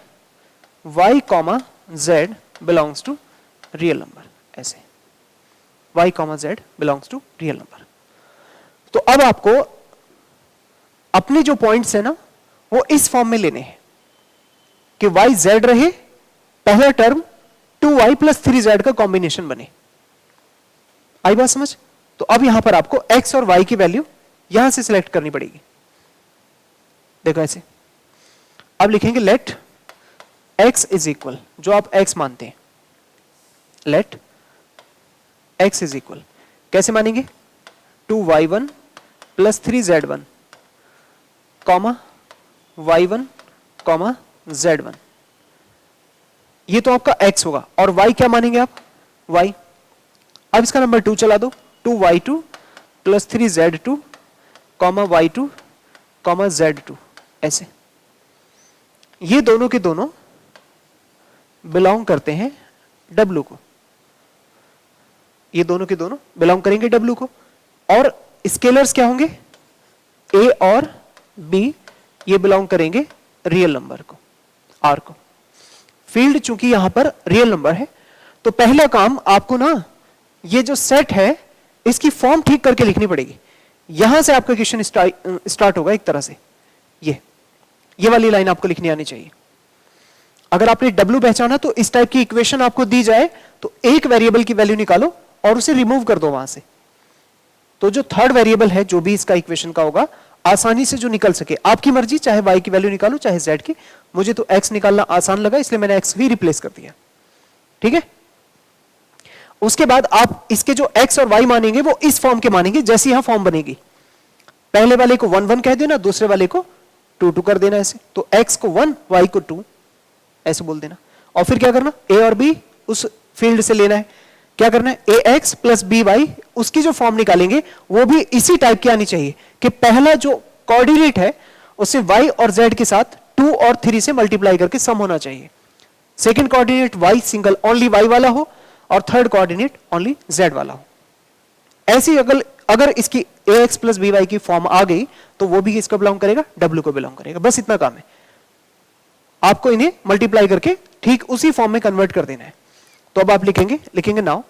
y comma z belongs to real number, ऐसे y comma z belongs to real number. तो अब आपको अपने जो पॉइंट्स है ना वो इस फॉर्म में लेने हैं कि y z रहे, पहला टर्म 2y प्लस 3z का कॉम्बिनेशन बने। आई बात समझ? तो अब यहां पर आपको x और y की वैल्यू यहां से सिलेक्ट करनी पड़ेगी। देखो ऐसे, अब लिखेंगे लेट x इज इक्वल, जो आप x मानते हैं, लेट x इज इक्वल, कैसे मानेंगे, 2y1 plus 3z1 comma y1 comma z1, ये तो आपका x होगा, और y क्या मानेंगे आप, y। अब इसका नंबर 2 चला दो, 2y2 plus 3z2 comma y2 comma z2, ऐसे। ये दोनों के दोनों बिलोंग करते हैं w को, ये दोनों के दोनों बिलोंग करेंगे w को। और स्केलर्स क्या होंगे, a और b, ये बिलोंग करेंगे रियल नंबर को, r को। फील्ड चूंकि यहां पर रियल नंबर है तो पहला काम आपको ना ये जो सेट है इसकी फॉर्म ठीक करके लिखनी पड़ेगी। यहां से आपका क्वेश्चन स्टार्ट होगा एक तरह से, ये वाली लाइन आपको लिखनी आनी चाहिए। अगर आपने w पहचाना तो इस टाइप की इक्वेशन आपको दी जाए तो एक वेरिएबल की वैल्यू निकालो और उसे रिमूव कर दो वहां से, तो जो थर्ड वेरिएबल है जो भी इसका इक्वेशन का होगा आसानी से जो निकल सके। आपकी मर्जी, चाहे y की वैल्यू निकालो चाहे z की, मुझे तो x निकालना आसान लगा इसलिए मैंने x ही रिप्लेस कर दिया, ठीक है। उसके बाद आप इसके जो x और y मानेंगे वो इस फॉर्म के मानेंगे जैसी यहां फॉर्म बनेगी। पहले वाले को 1 1 कह देना, दूसरे वाले को 2 2 कर देना ऐसे, तो x को 1 y को 2 ऐसे बोल देना। और फिर क्या करना, a और b उस फील्ड से लेना है क्या करना है, ए एक्स प्लस बी वाई, उसकी जो फॉर्म निकालेंगे वो भी इसी टाइप की आनी चाहिए कि पहला जो कोऑर्डिनेट है उसे y और z के साथ 2 और 3 से मल्टीप्लाई करके सम होना चाहिए। Second coordinate y single only y वाला हो और थर्ड कोऑर्डिनेट ओनली z वाला हो। ऐसी अगर इसकी ax प्लस बी वाई की फॉर्म आ गई तो वो भी किसको बिलोंग करेगा, w को बिलोंग करेगा। बस इतना काम है, आपको इन्हें मल्टीप्लाई करके ठीक उसी फॉर्म में कन्वर्ट कर देना है। तो अब आप लिखेंगे now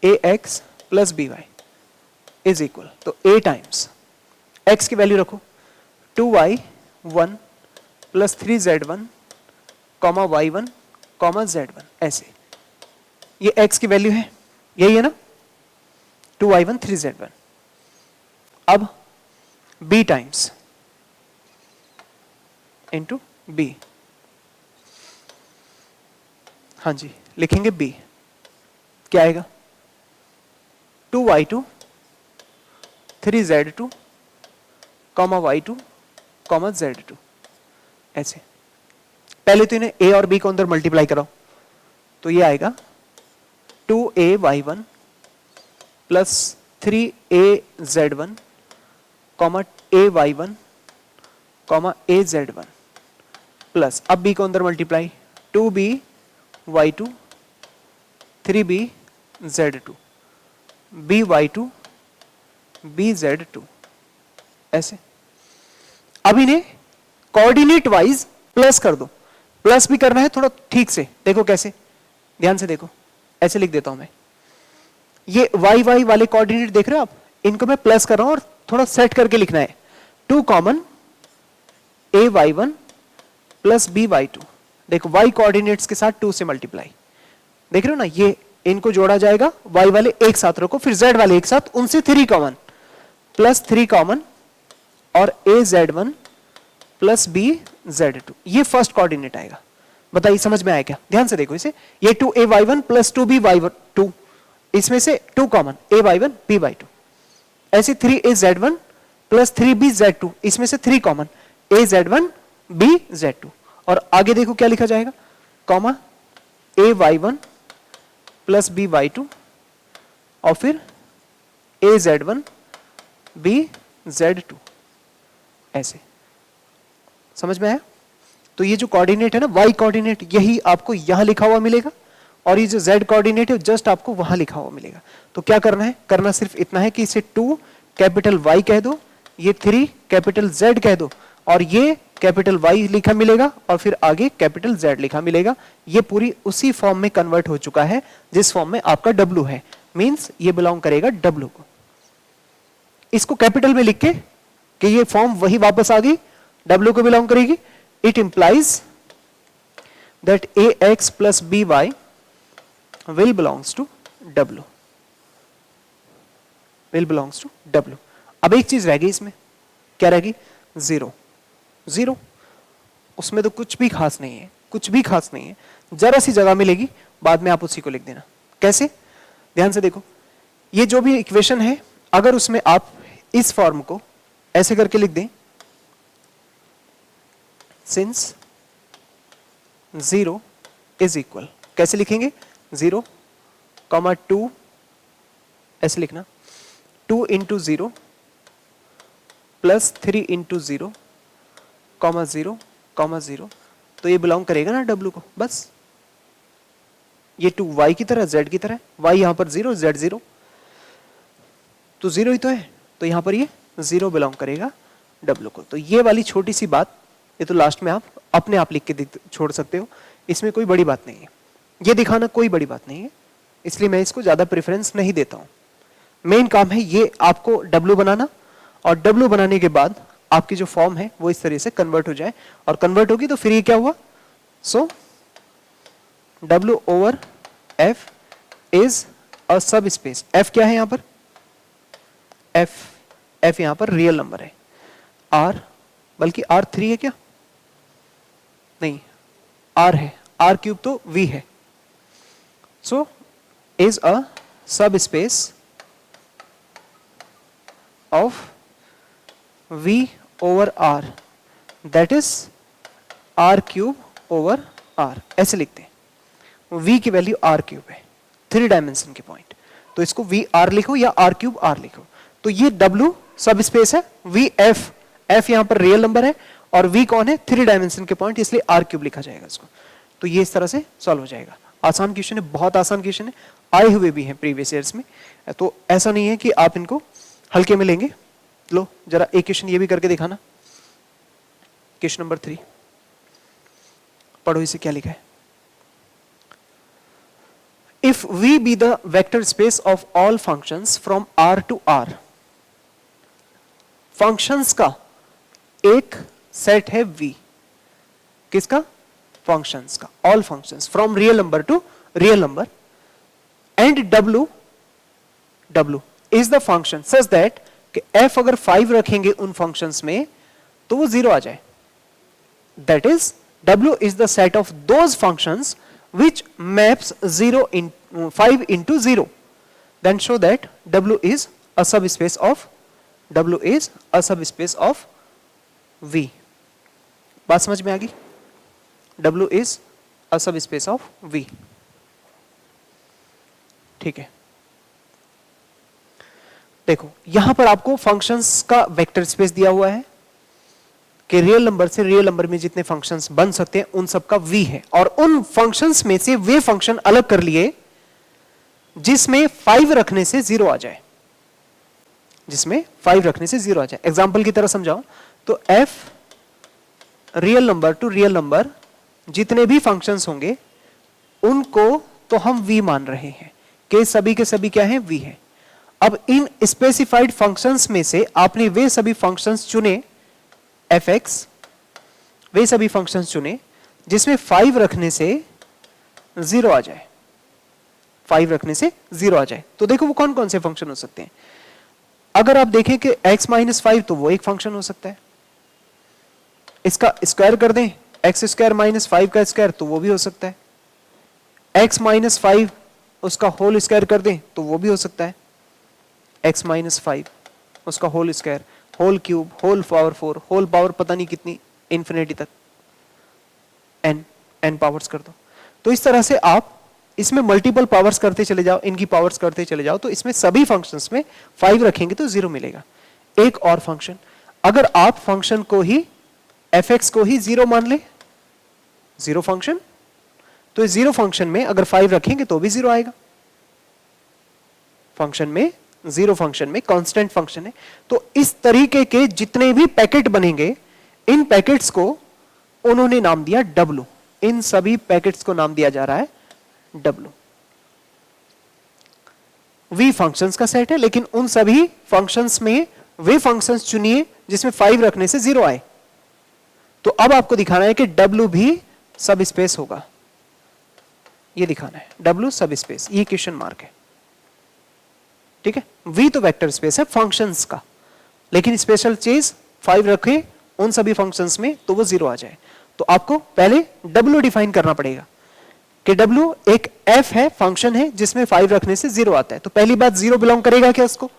ax plus b y is equal, तो a टाइम्स x की वैल्यू रखो 2y1 plus 3z1 comma y1 comma z1, ऐसे ये x की वैल्यू है, यही है ना, 2y1 3z1। अब b टाइम्स इंटू b, हाँ जी लिखेंगे b, क्या आएगा 2y2 3z2 comma y2 comma z2, ऐसे। पहले तो इन्हें a और b को अंदर मल्टीप्लाई कराओ, तो ये आएगा 2ay1 plus 3az1 comma ay1 comma az1 plus, अब b को अंदर multiply 2by2 3bz2 by2 bz2, ऐसे। अब इन्हें कोऑर्डिनेट वाइज प्लस कर दो, प्लस भी करना है थोड़ा ठीक से, देखो कैसे, ध्यान से देखो, ऐसे लिख देता हूं मैं। ये y वाले कोऑर्डिनेट देख रहे हो आप, इनको मैं प्लस कर रहा हूं और थोड़ा सेट करके लिखना है। 2 कॉमन ay1 प्लस by2, देखो y कोऑर्डिनेट्स के साथ 2 से मल्टीप्लाई, देख रहे हो ना, ये इनको जोड़ा जाएगा, y वाले एक साथ रखो, फिर z वाले एक साथ, उनसे 3 कॉमन प्लस 3 कॉमन और az1 प्लस bz2, ये फर्स्ट कोऑर्डिनेट आएगा। बताइए समझ में आया क्या, ध्यान से देखो इसे, ये 2ay1 प्लस 2by2, इसमें से 2 कॉमन ay1 b2, ऐसे 3az1 प्लस 3bz2, इसमें से 3 कॉमन az1 bz2, और आगे देखो क्या लिखा जाएगा, कॉमा ay1 प्लस by2 और फिर az1 bz2, ऐसे। समझ में आया? तो ये जो कोऑर्डिनेट है ना, y कोऑर्डिनेट, यही आपको यहां लिखा हुआ मिलेगा, और ये जो z कोऑर्डिनेट है जस्ट आपको वहां लिखा हुआ मिलेगा। तो क्या करना है, करना सिर्फ इतना है कि इसे 2 कैपिटल Y कह दो, ये 3 कैपिटल Z कह दो, और ये कैपिटल Y लिखा मिलेगा और फिर आगे कैपिटल Z लिखा मिलेगा। ये पूरी उसी फॉर्म में कन्वर्ट हो चुका है जिस फॉर्म में आपका W है, मींस ये बिलोंग करेगा W को। इसको कैपिटल में लिख के कि ये फॉर्म वही वापस आ गई, W को बिलोंग करेगी। It implies that ax plus by will belongs to W, will belongs to W। अब एक चीज रह गई इसमें, क्या रह गई, जीरो। जीरो उसमें तो कुछ भी खास नहीं है, कुछ भी खास नहीं है, जरा सी जगह मिलेगी, बाद में आप उसी को लिख देना। कैसे, ध्यान से देखो, ये जो भी इक्वेशन है अगर उसमें आप इस फॉर्म को ऐसे करके लिख दें, सिंस 0 इज इक्वल, कैसे लिखेंगे, 0 कॉमा 2, ऐसे लिखना, 2 into 0 plus 3 into 0 comma 0 comma 0, तो ये बिलोंग करेगा ना W को। बस ये 2 Y की तरह, Z की तरह, Y यहां पर 0, Z 0, तो 0 ही तो है, तो यहां पर ये 0 बिलोंग करेगा W को। तो ये वाली छोटी सी बात, ये तो लास्ट में आप अपने आप लिख के छोड़ सकते हो, इसमें कोई बड़ी बात नहीं है, ये दिखाना कोई बड़ी बात नहीं है, इसलिए मैं इसको ज्यादा प्रेफरेंस नहीं देता हूं। मेन काम है ये आपको W बनाना, और W बनाने के बाद आपकी जो फॉर्म है वो इस तरह से कन्वर्ट हो जाए, और कन्वर्ट होगी तो फिर ये क्या हुआ, सो W over F is a सब स्पेस। F क्या है यहां पर, F यहां पर रियल नंबर है, R बल्कि R3 है क्या, नहीं R है, R क्यूब तो V है, so is a subspace of V over R, that is R cube over R, ऐसे लिखते हैं। v की वैल्यू r क्यूब है, 3 डायमेंशन के पॉइंट, तो इसको v r लिखो या r क्यूब r लिखो। तो ये w सब स्पेस है, v f, f यहां पर रियल नंबर है और v कौन है, 3 डायमेंशन के पॉइंट, इसलिए r क्यूब लिखा जाएगा इसको। तो ये इस तरह से सॉल्व हो जाएगा। आसान क्वेश्चन है, बहुत आसान क्वेश्चन है, आए हुए भी हैं प्रीवियस ईयर्स में, तो ऐसा नहीं है कि आप इनको हल्के में लेंगे। लो जरा एक क्वेश्चन ये भी करके दिखाना, क्वेश्चन नंबर 3 पढ़ो, इसे क्या लिखा है। If V be the vector space of all functions from R to R, functions का एक सेट है V, किसका, फंक्शंस का, all functions from real number two real number, and W is the function such that कि f अगर 5 रखेंगे उन functions में तो वो 0 आ जाए, that is W is the set of those functions which maps 5 into 0, then show that W is a subspace of V। बात समझ में आ गई? W is a subspace of V। ठीक है, देखो यहां पर आपको फंक्शंस का वेक्टर स्पेस दिया हुआ है कि रियल नंबर से रियल नंबर में जितने फंक्शंस बन सकते हैं उन सब का v है, और उन फंक्शंस में से वे फंक्शन अलग कर लिए जिसमें 5 रखने से 0 आ जाए, जिसमें 5 रखने से 0 आ जाए। एग्जांपल की तरह समझाओ तो f real number two real number जितने भी फंक्शंस होंगे उनको तो हम v मान रहे हैं कि सभी के सभी क्या हैं, v है। अब इन स्पेसिफाइड फंक्शंस में से आपने वे सभी फंक्शंस चुने, fx, वे सभी फंक्शंस चुने जिसमें 5 रखने से 0 आ जाए, 5 रखने से 0 आ जाए। तो देखो वो कौन कौन से फंक्शन हो सकते हैं। अगर आप देखें कि x माइनस 5 तो वो एक फंक्शन हो सकता है, इसका स्क्वायर कर दें x स्क्वायर माइनस 5 का स्क्वायर तो वो भी हो सकता है, x माइनस 5 उसका होल स्क्वायर कर दें तो वो भी हो सकता है, x माइनस 5 उसका whole square, whole cube, whole power 4, whole power पता नहीं कितनी, इंफिनिटी तक n पावर्स कर दो। तो इस तरह से आप इसमें मल्टीपल पावर्स करते चले जाओ, इनकी पावर्स करते चले जाओ, तो इसमें सभी फंक्शंस में 5 रखेंगे तो 0 मिलेगा। एक और फंक्शन, अगर आप फंक्शन को ही fx को ही 0 मान ले, 0 फंक्शन, तो 0 फंक्शन में अगर 5 रखेंगे तो भी 0 आएगा। फंक्शन में 0 फंक्शन में कांस्टेंट फंक्शन है। तो इस तरीके के जितने भी पैकेट बनेंगे, इन पैकेट्स को उन्होंने नाम दिया W, इन सभी पैकेट्स को नाम दिया जा रहा है W। V फंक्शंस का सेट है, लेकिन उन सभी फंक्शंस में वे फंक्शंस चुनिए जिसमें 5 रखने से 0 आए। तो अब आपको दिखाना है कि W भी सब स्पेस होगा, ये दिखाना है, W सब स्पेस, ये क्वेश्चन मार्क है। ठीक है, V तो वेक्टर स्पेस है फंक्शंस का, लेकिन स्पेशल चीज 5 रखें उन सभी फंक्शंस में तो वो 0 आ जाए। तो आपको पहले W डिफाइन करना पड़ेगा कि W एक f है, फंक्शन है जिसमें 5 रखने से 0 आता है। तो पहली बात 0 बिलोंग करेगा क्या, उसको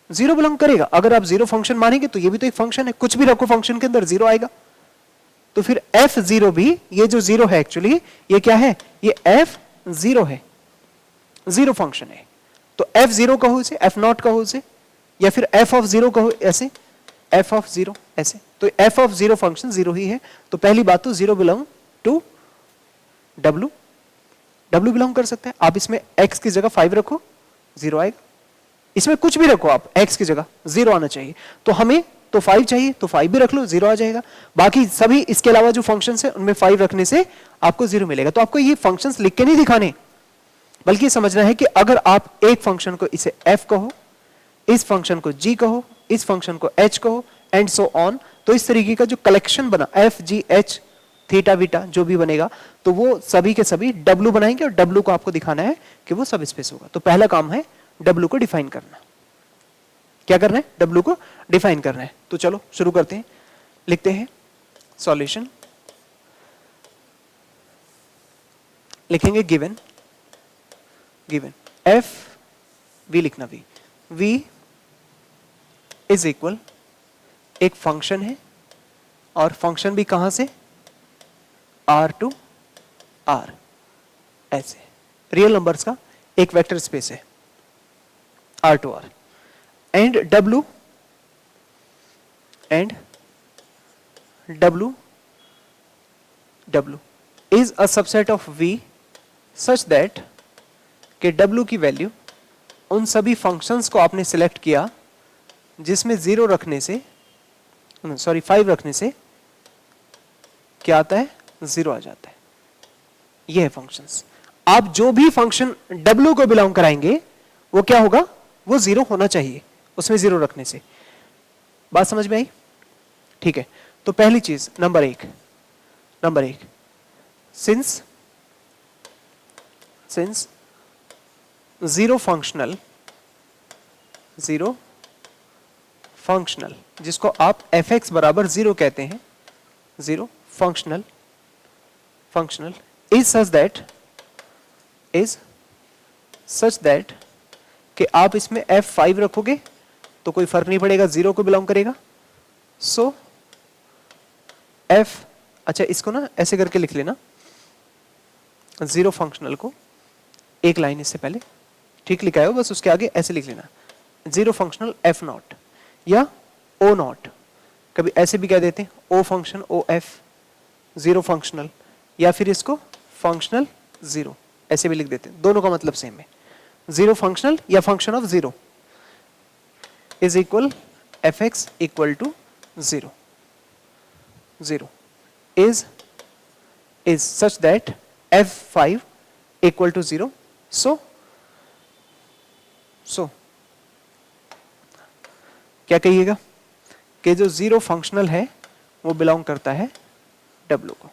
0 बिलोंग करेगा। अगर आप 0 फंक्शन मानेंगे तो ये भी तो एक फंक्शन है, कुछ भी रखो फंक्शन के अंदर 0 आएगा। तो फिर f0 भी, ये जो 0 है एक्चुअली ये क्या है, ये f0 है, 0 फंक्शन है। तो f0 कहो इसे, f0 कहो इसे, या फिर f ऑफ 0 कहो ऐसे, f ऑफ 0 ऐसे। तो f ऑफ 0 फंक्शन 0 ही है। तो पहली बात तो 0 belong to W, W belong कर सकता है। आप इसमें x की जगह 5 रखो 0 आएगा, इसमें कुछ भी रखो आप x की जगह 0 आना चाहिए। तो हमें तो 5 चाहिए तो 5 भी रख लो 0 आ जाएगा। बाकी सभी इसके अलावा जो फंक्शंस है उनमें 5 रखने से आपको 0 मिलेगा। तो आपको ये फंक्शंस लिख के नहीं दिखाने, बल्कि समझना है कि अगर आप एक फंक्शन को इसे f कहो, इस फंक्शन को g कहो, इस फंक्शन को h कहो, एंड सो ऑन, तो इस तरीके का जो कलेक्शन बना f g h theta beta जो भी बनेगा, तो वो सभी के सभी W बनाएंगे, और W को आपको दिखाना है कि वो सब स्पेस होगा। तो पहला काम है W को डिफाइन करना। क्या करना है, W को डिफाइन करना है। तो चलो शुरू करते हैं, लिखते हैं सॉल्यूशन। लिखेंगे गिवन, गिवन f v लिखना, v इज इक्वल, एक फंक्शन है और फंक्शन भी कहां से, R टू R, ऐसे रियल नंबर्स का एक वेक्टर स्पेस है R2R, and W is a subset of V such that कि W की वैल्यू उन सभी फंक्शंस को आपने सिलेक्ट किया जिसमें 0 रखने से 5 रखने से क्या आता है, 0 आ जाता है। ये है फंक्शंस। आप जो भी फंक्शन W को बिलोंग कराएंगे वो क्या होगा, वो 0 होना चाहिए उसमें 0 रखने से। बात समझ में आई? ठीक है, तो पहली चीज नंबर एक, सिंस जीरो फंक्शनल जिसको आप fx बराबर 0 कहते हैं, 0 फंक्शनल इज सच दैट कि आप इसमें f5 रखोगे तो कोई फर्क नहीं पड़ेगा, 0 को बिलोंग करेगा। सो f, अच्छा इसको ना ऐसे करके लिख लेना, 0 फंक्शनल को एक लाइन इससे पहले ठीक लिखा है, बस उसके आगे ऐसे लिख लेना 0 फंक्शनल f0 या O0, कभी ऐसे भी कह देते हैं O फंक्शन OF 0 फंक्शनल, या फिर इसको फंक्शनल 0 ऐसे भी लिख देते हैं, दोनों का मतलब सेम है। 0 फंक्शनल या function of 0 is equal fx equal to 0 is such that f5 equal to 0, so क्या कहिएगा कि जो 0 फंक्शनल है वो बिलोंग करता है W को।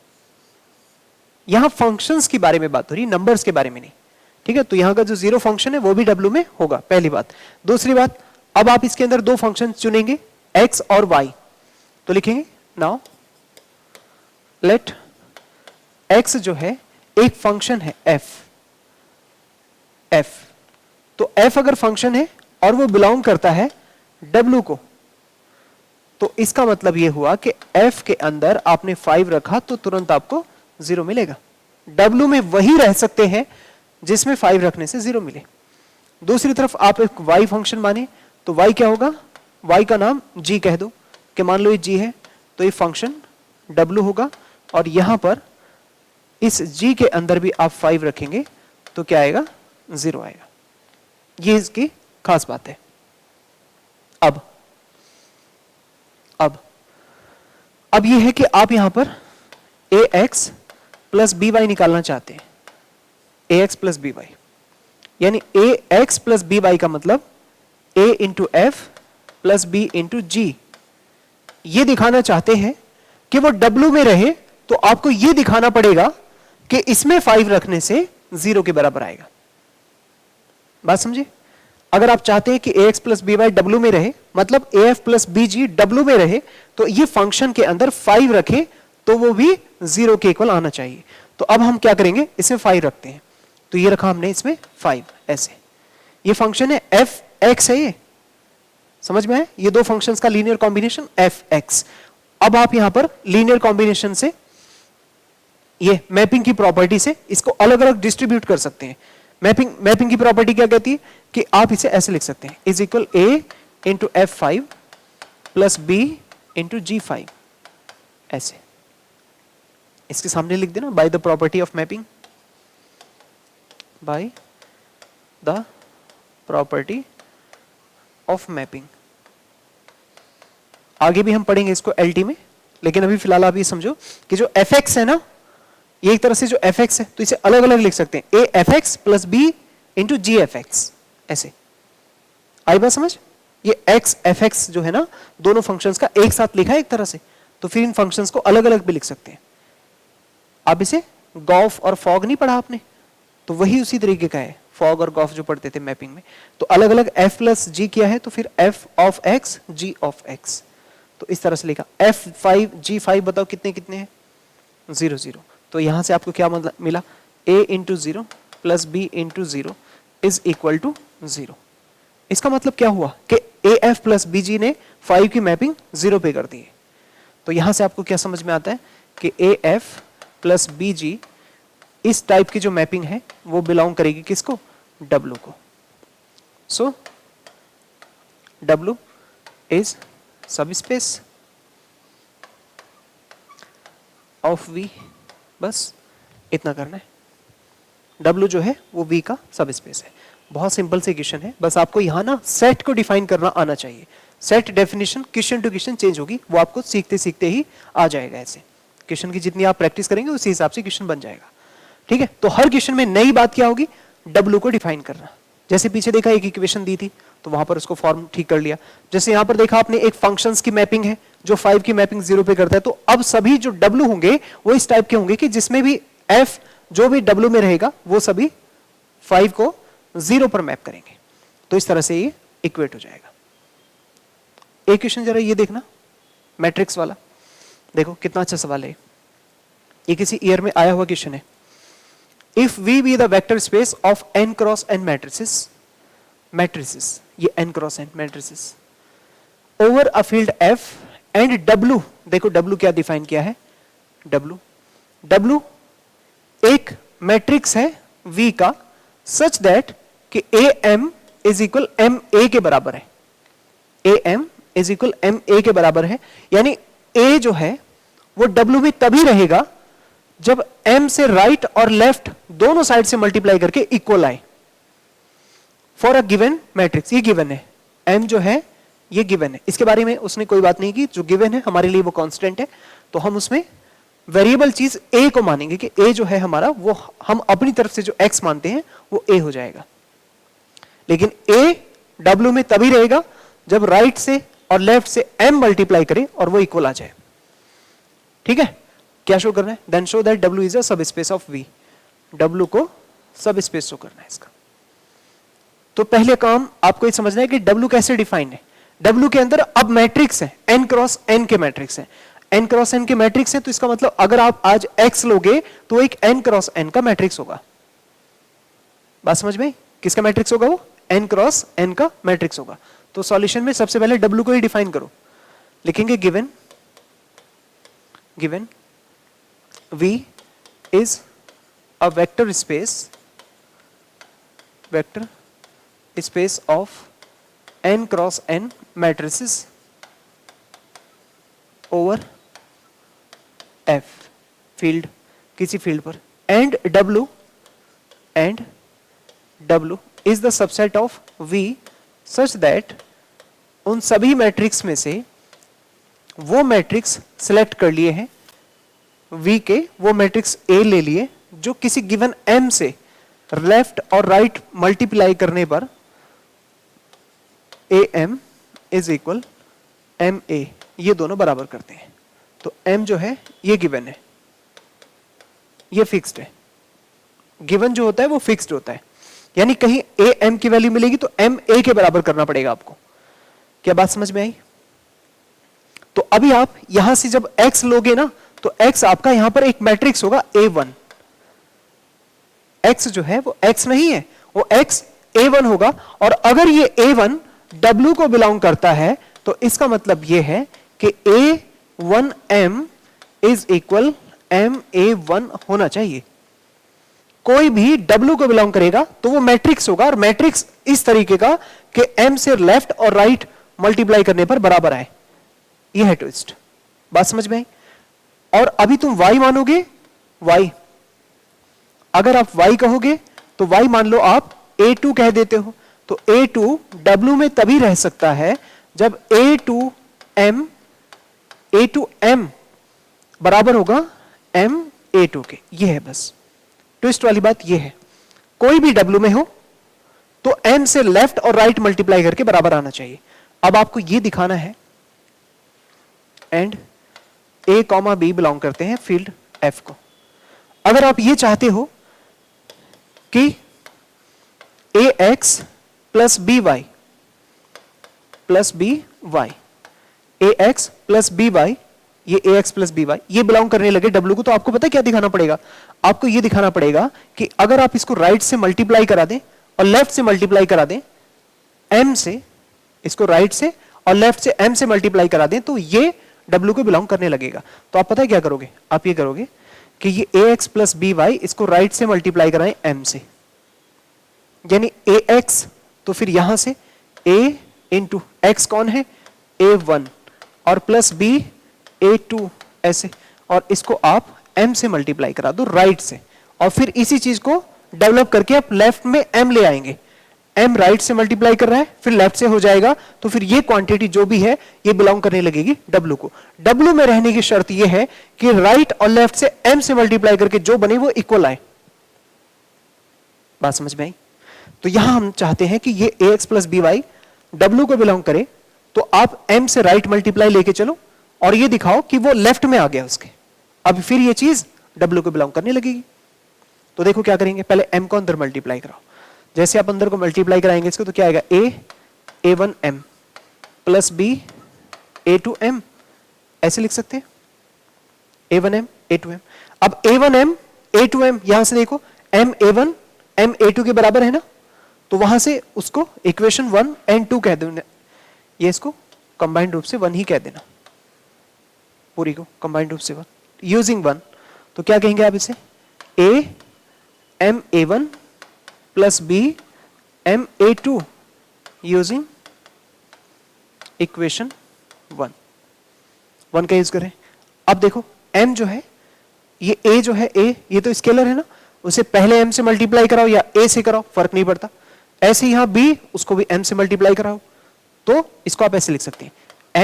यहां फंक्शंस के बारे में बात हो रही, नंबर्स के बारे में नहीं, ठीक है। तो यहां का जो 0 फंक्शन है वो भी W में होगा, पहली बात। दूसरी बात, अब आप इसके अंदर दो फंक्शन चुनेंगे x और y, तो लिखेंगे नाउ लेट x जो है एक फंक्शन है f, तो f अगर फंक्शन है और वो बिलोंग करता है W को, तो इसका मतलब ये हुआ कि f के अंदर आपने 5 रखा तो तुरंत आपको 0 मिलेगा। W में वही रह सकते हैं जिसमें 5 रखने से 0 मिले। दूसरी तरफ आप एक y फंक्शन माने तो y क्या होगा, y का नाम g कह दो कि मान लो ये g है, तो ये फंक्शन W होगा, और यहां पर इस g के अंदर भी आप 5 रखेंगे तो क्या आएगा, 0 आएगा। ये इसकी खास बात है। अब ये है कि आप यहां पर ax प्लस by निकालना चाहते हैं, ax प्लस by, यानी ax प्लस by का मतलब a into f plus b into g। ये दिखाना चाहते हैं कि वो W में रहे, तो आपको ये दिखाना पड़ेगा कि इसमें 5 रखने से 0 के बराबर आएगा। बात समझे? अगर आप चाहते हैं कि ax प्लस by W में रहे, मतलब af प्लस bg W में रहे, तो ये फंक्शन के अंदर 5 रखें तो वो भी 0 के इक्वल आना चाहिए। तो अब हम क्या करेंगे, इसमें 5 रखते हैं, तो ये रखा हमने इसमें 5 ऐसे। ये फंक्शन है fx है, ये समझ में है, ये दो फंक्शंस का लीनियर कॉम्बिनेशन fx। अब आप यहां पर लीनियर कॉम्बिनेशन से, ये मैपिंग की प्रॉपर्टी से इसको अलग अलग डिस्ट्रीब्यूट कर सकते हैं। मैपिंग की प्रॉपर्टी क्या कहती है कि आप इसे ऐसे लिख सकते हैं, इज इक्वल a into f5 plus b into g5, ऐसे इसके सामने लिख देना, by the property of mapping, by the property of mapping. आगे भी हम पढ़ेंगे इसको LT में, लेकिन अभी फिलहाल आप ये समझो कि जो fx है ना, ये एक तरह से जो fx है, तो इसे अलग अलग लिख सकते हैं, a fx plus b into g fx, ऐसे। आई बात समझ? ये x fx जो है ना, दोनों फंक्शंस का एक साथ लिखा है एक तरह से, तो फिर इन फंक्शंस को अलग अलग भी लिख सकते हैं। आप इसे गॉफ और फॉग नहीं पढ़ा आपने, तो वही उसी तरीके का है, फॉग और गॉफ जो पढ़ते थे मैपिंग में। तो अलग अलग f प्लस g किया है, तो फिर f of x g of x, तो इस तरह से लिखा। f5 g5 बताओ कितने कितने हैं, 0 0। तो यहां से आपको क्या मतलब मिला, a into 0 plus b into 0 is equal to 0। इसका मतलब क्या हुआ कि af प्लस bg ने 5 की मैपिंग 0 पे कर दी है। तो यहां से आपको क्या समझ में आता है कि af प्लस bg इस टाइप की जो मैपिंग है वो बिलोंग करेगी किसको? W को. सो W is subspace of V. बस इतना करना है. W जो है वो V का सब स्पेस है. बहुत सिंपल से क्वेश्चन है. बस आपको यहां ना सेट को डिफाइन करना आना चाहिए. Set definition question to question change होगी, वो आपको सीखते सीखते ही आ जाएगा. ऐसे क्वेश्चन की जितनी आप प्रैक्टिस करेंगे उसी हिसाब से क्वेश्चन बन जाएगा. ठीक है, तो हर क्वेश्चन में नई बात क्या होगी? W को डिफाइन करना. जैसे पीछे देखा एक इक्वेशन दी थी तो वहां पर उसको फॉर्म ठीक कर लिया. जैसे यहां पर देखा आपने एक फंक्शंस की मैपिंग है जो 5 की मैपिंग 0 पे करता है, तो अब सभी जो W होंगे वो इस टाइप के होंगे कि जिसमें भी F जो भी W में रहेगा वो सभी 5 को 0 पर मैप करेंगे. तो इस तरह से ये इक्वेट हो जाएगा. एक क्वेश्चन जरा ये देखना मैट्रिक्स वाला, देखो कितना अच्छा सवाल है. ये किसी ईयर में आया हुआ क्वेश्चन है. If V be the vector space of n cross n matrices, ये n cross n matrices over a field F and W, देखो W क्या डिफाइन किया है? W एक मैट्रिक्स है V का सच दैट कि AM इज इक्वल MA के बराबर है. AM इज इक्वल MA के बराबर है, यानी A जो है वो W में तभी रहेगा जब M से राइट और लेफ्ट दोनों साइड से मल्टीप्लाई करके इक्वल आए. फॉर अ गिवन मैट्रिक्स, ये गिवन है. M जो है ये गिवन है. इसके बारे में उसने कोई बात नहीं की. जो गिवन है हमारे लिए वो कांस्टेंट है, तो हम उसमें वेरिएबल चीज A को मानेंगे कि A जो है हमारा वो हम अपनी तरफ से जो X मानते हैं वो A हो जाएगा. लेकिन A W में तभी रहेगा जब राइट से और लेफ्ट से M मल्टीप्लाई करे और वो इक्वल आ जाए. ठीक है, क्या शो करना है? Then show that W is a subspace of V. W को सब स्पेस शो करना है इसका. तो पहले काम आपको ये समझना है कि W कैसे डिफाइन है. W के अंदर अब मैट्रिक्स है, n क्रॉस n के मैट्रिक्स है. n क्रॉस n के मैट्रिक्स है तो इसका मतलब अगर आप आज X लोगे तो एक n क्रॉस n का मैट्रिक्स होगा. बात समझ में? किसका मैट्रिक्स होगा वो? n क्रॉस n का मैट्रिक्स होगा. तो सॉल्यूशन में सबसे पहले W को ही डिफाइन करो. लिखेंगे given V is a vector space of n cross n matrices over F field, किसी फील्ड पर, and W is the subset of V such that उन सभी मैट्रिक्स में से वो मैट्रिक्स सिलेक्ट कर लिए हैं V के, वो मैट्रिक्स A ले लिए जो किसी गिवन M से लेफ्ट और राइट मल्टीप्लाई करने पर AM इज इक्वल MA, ये दोनों बराबर करते हैं. तो M जो है ये गिवन है, ये फिक्स्ड है. गिवन जो होता है वो फिक्स्ड होता है, यानी कहीं A M की वैल्यू मिलेगी तो M A के बराबर करना पड़ेगा आपको. क्या बात समझ में आई? तो अभी आप यहां से जब X लोगे ना तो X आपका यहां पर एक मैट्रिक्स होगा A1. X जो है वो X नहीं है, वो X A1 होगा. और अगर ये A1 W को बिलोंग करता है तो इसका मतलब ये है कि A1M इज इक्वल MA1 होना चाहिए. कोई भी W को बिलोंग करेगा तो वो मैट्रिक्स होगा, और मैट्रिक्स इस तरीके का कि M से लेफ्ट और राइट मल्टीप्लाई करने पर बराबर आए. ये है ट्विस्ट. बात समझ में आई? और अभी तुम Y मानोगे, Y अगर आप Y कहोगे तो Y मान लो आप A2 कह देते हो, तो A2 W में तभी रह सकता है जब A2M बराबर होगा M A2 के. ये है बस ट्विस्ट वाली बात, ये है. कोई भी W में हो तो M से लेफ्ट और राइट मल्टीप्लाई करके बराबर आना चाहिए. अब आपको ये दिखाना है एंड A, B बिलोंग करते हैं फील्ड F को. अगर आप ये चाहते हो कि AX plus BY AX plus BY, ये AX प्लस BY ये बिलोंग करने लगे W को, तो आपको पता है क्या दिखाना पड़ेगा? आपको ये दिखाना पड़ेगा कि अगर आप इसको राइट से मल्टीप्लाई करा दें और लेफ्ट से मल्टीप्लाई करा दें, M से, इसको राइट से और लेफ्ट से M से मल्टीप्लाई करा दें, तो ये W को बिलोंग करने लगेगा. तो आप पता है क्या करोगे? आप ये करोगे कि ये ax प्लस बी वाई, इसको राइट से मल्टीप्लाई कराएं m से, यानी ax, तो फिर यहां से a इंटू एक्स कौन है, a1 और प्लस b a2 ऐसे, और इसको आप m से मल्टीप्लाई करा दो राइट से, और फिर इसी चीज को डेवलप करके आप लेफ्ट में m ले आएंगे। m राइट से मल्टीप्लाई कर रहा है, फिर लेफ्ट से हो जाएगा, तो फिर ये क्वांटिटी जो भी है ये बिलोंग करने लगेगी w को। w में रहने की शर्त ये है कि राइट और लेफ्ट से m से मल्टीप्लाई करके जो बने वो इक्वल आए। बात समझ में आई? तो यहां हम चाहते हैं कि ये ax plus b y w को बिलोंग करे, तो आप m से राइट मल्टीप्लाई लेके चलो और ये दिखाओ कि वो लेफ्ट में आ गया उसके, अब फिर ये चीज w को बिलोंग करने लगेगी। तो देखो क्या करेंगे, पहले m को अंदर मल्टीप्लाई कराओ, जैसे आप अंदर को मल्टीप्लाई कराएंगे इसको, तो क्या आएगा, a1m प्लस b a2m, ऐसे लिख सकते हैं, a1m a2m। अब a1m a2m, यहां से देखो m a1 m a2 के बराबर है ना, तो वहां से उसको इक्वेशन 1 एंड 2 कह देना, ये इसको कंबाइंड रूप से 1 ही कह देना, पूरी को कंबाइंड रूप से 1 यूजिंग 1। तो क्या कहेंगे आप इसे, a m a1 plus b m a2 using equation 1 का यूज करें। अब देखो m जो है, ये a जो है, a ये तो स्केलर है ना, उसे पहले m से मल्टीप्लाई कराओ या a से कराओ, फर्क नहीं पड़ता। ऐसे यहां b, उसको भी m से मल्टीप्लाई कराओ, तो इसको आप ऐसे लिख सकते हैं,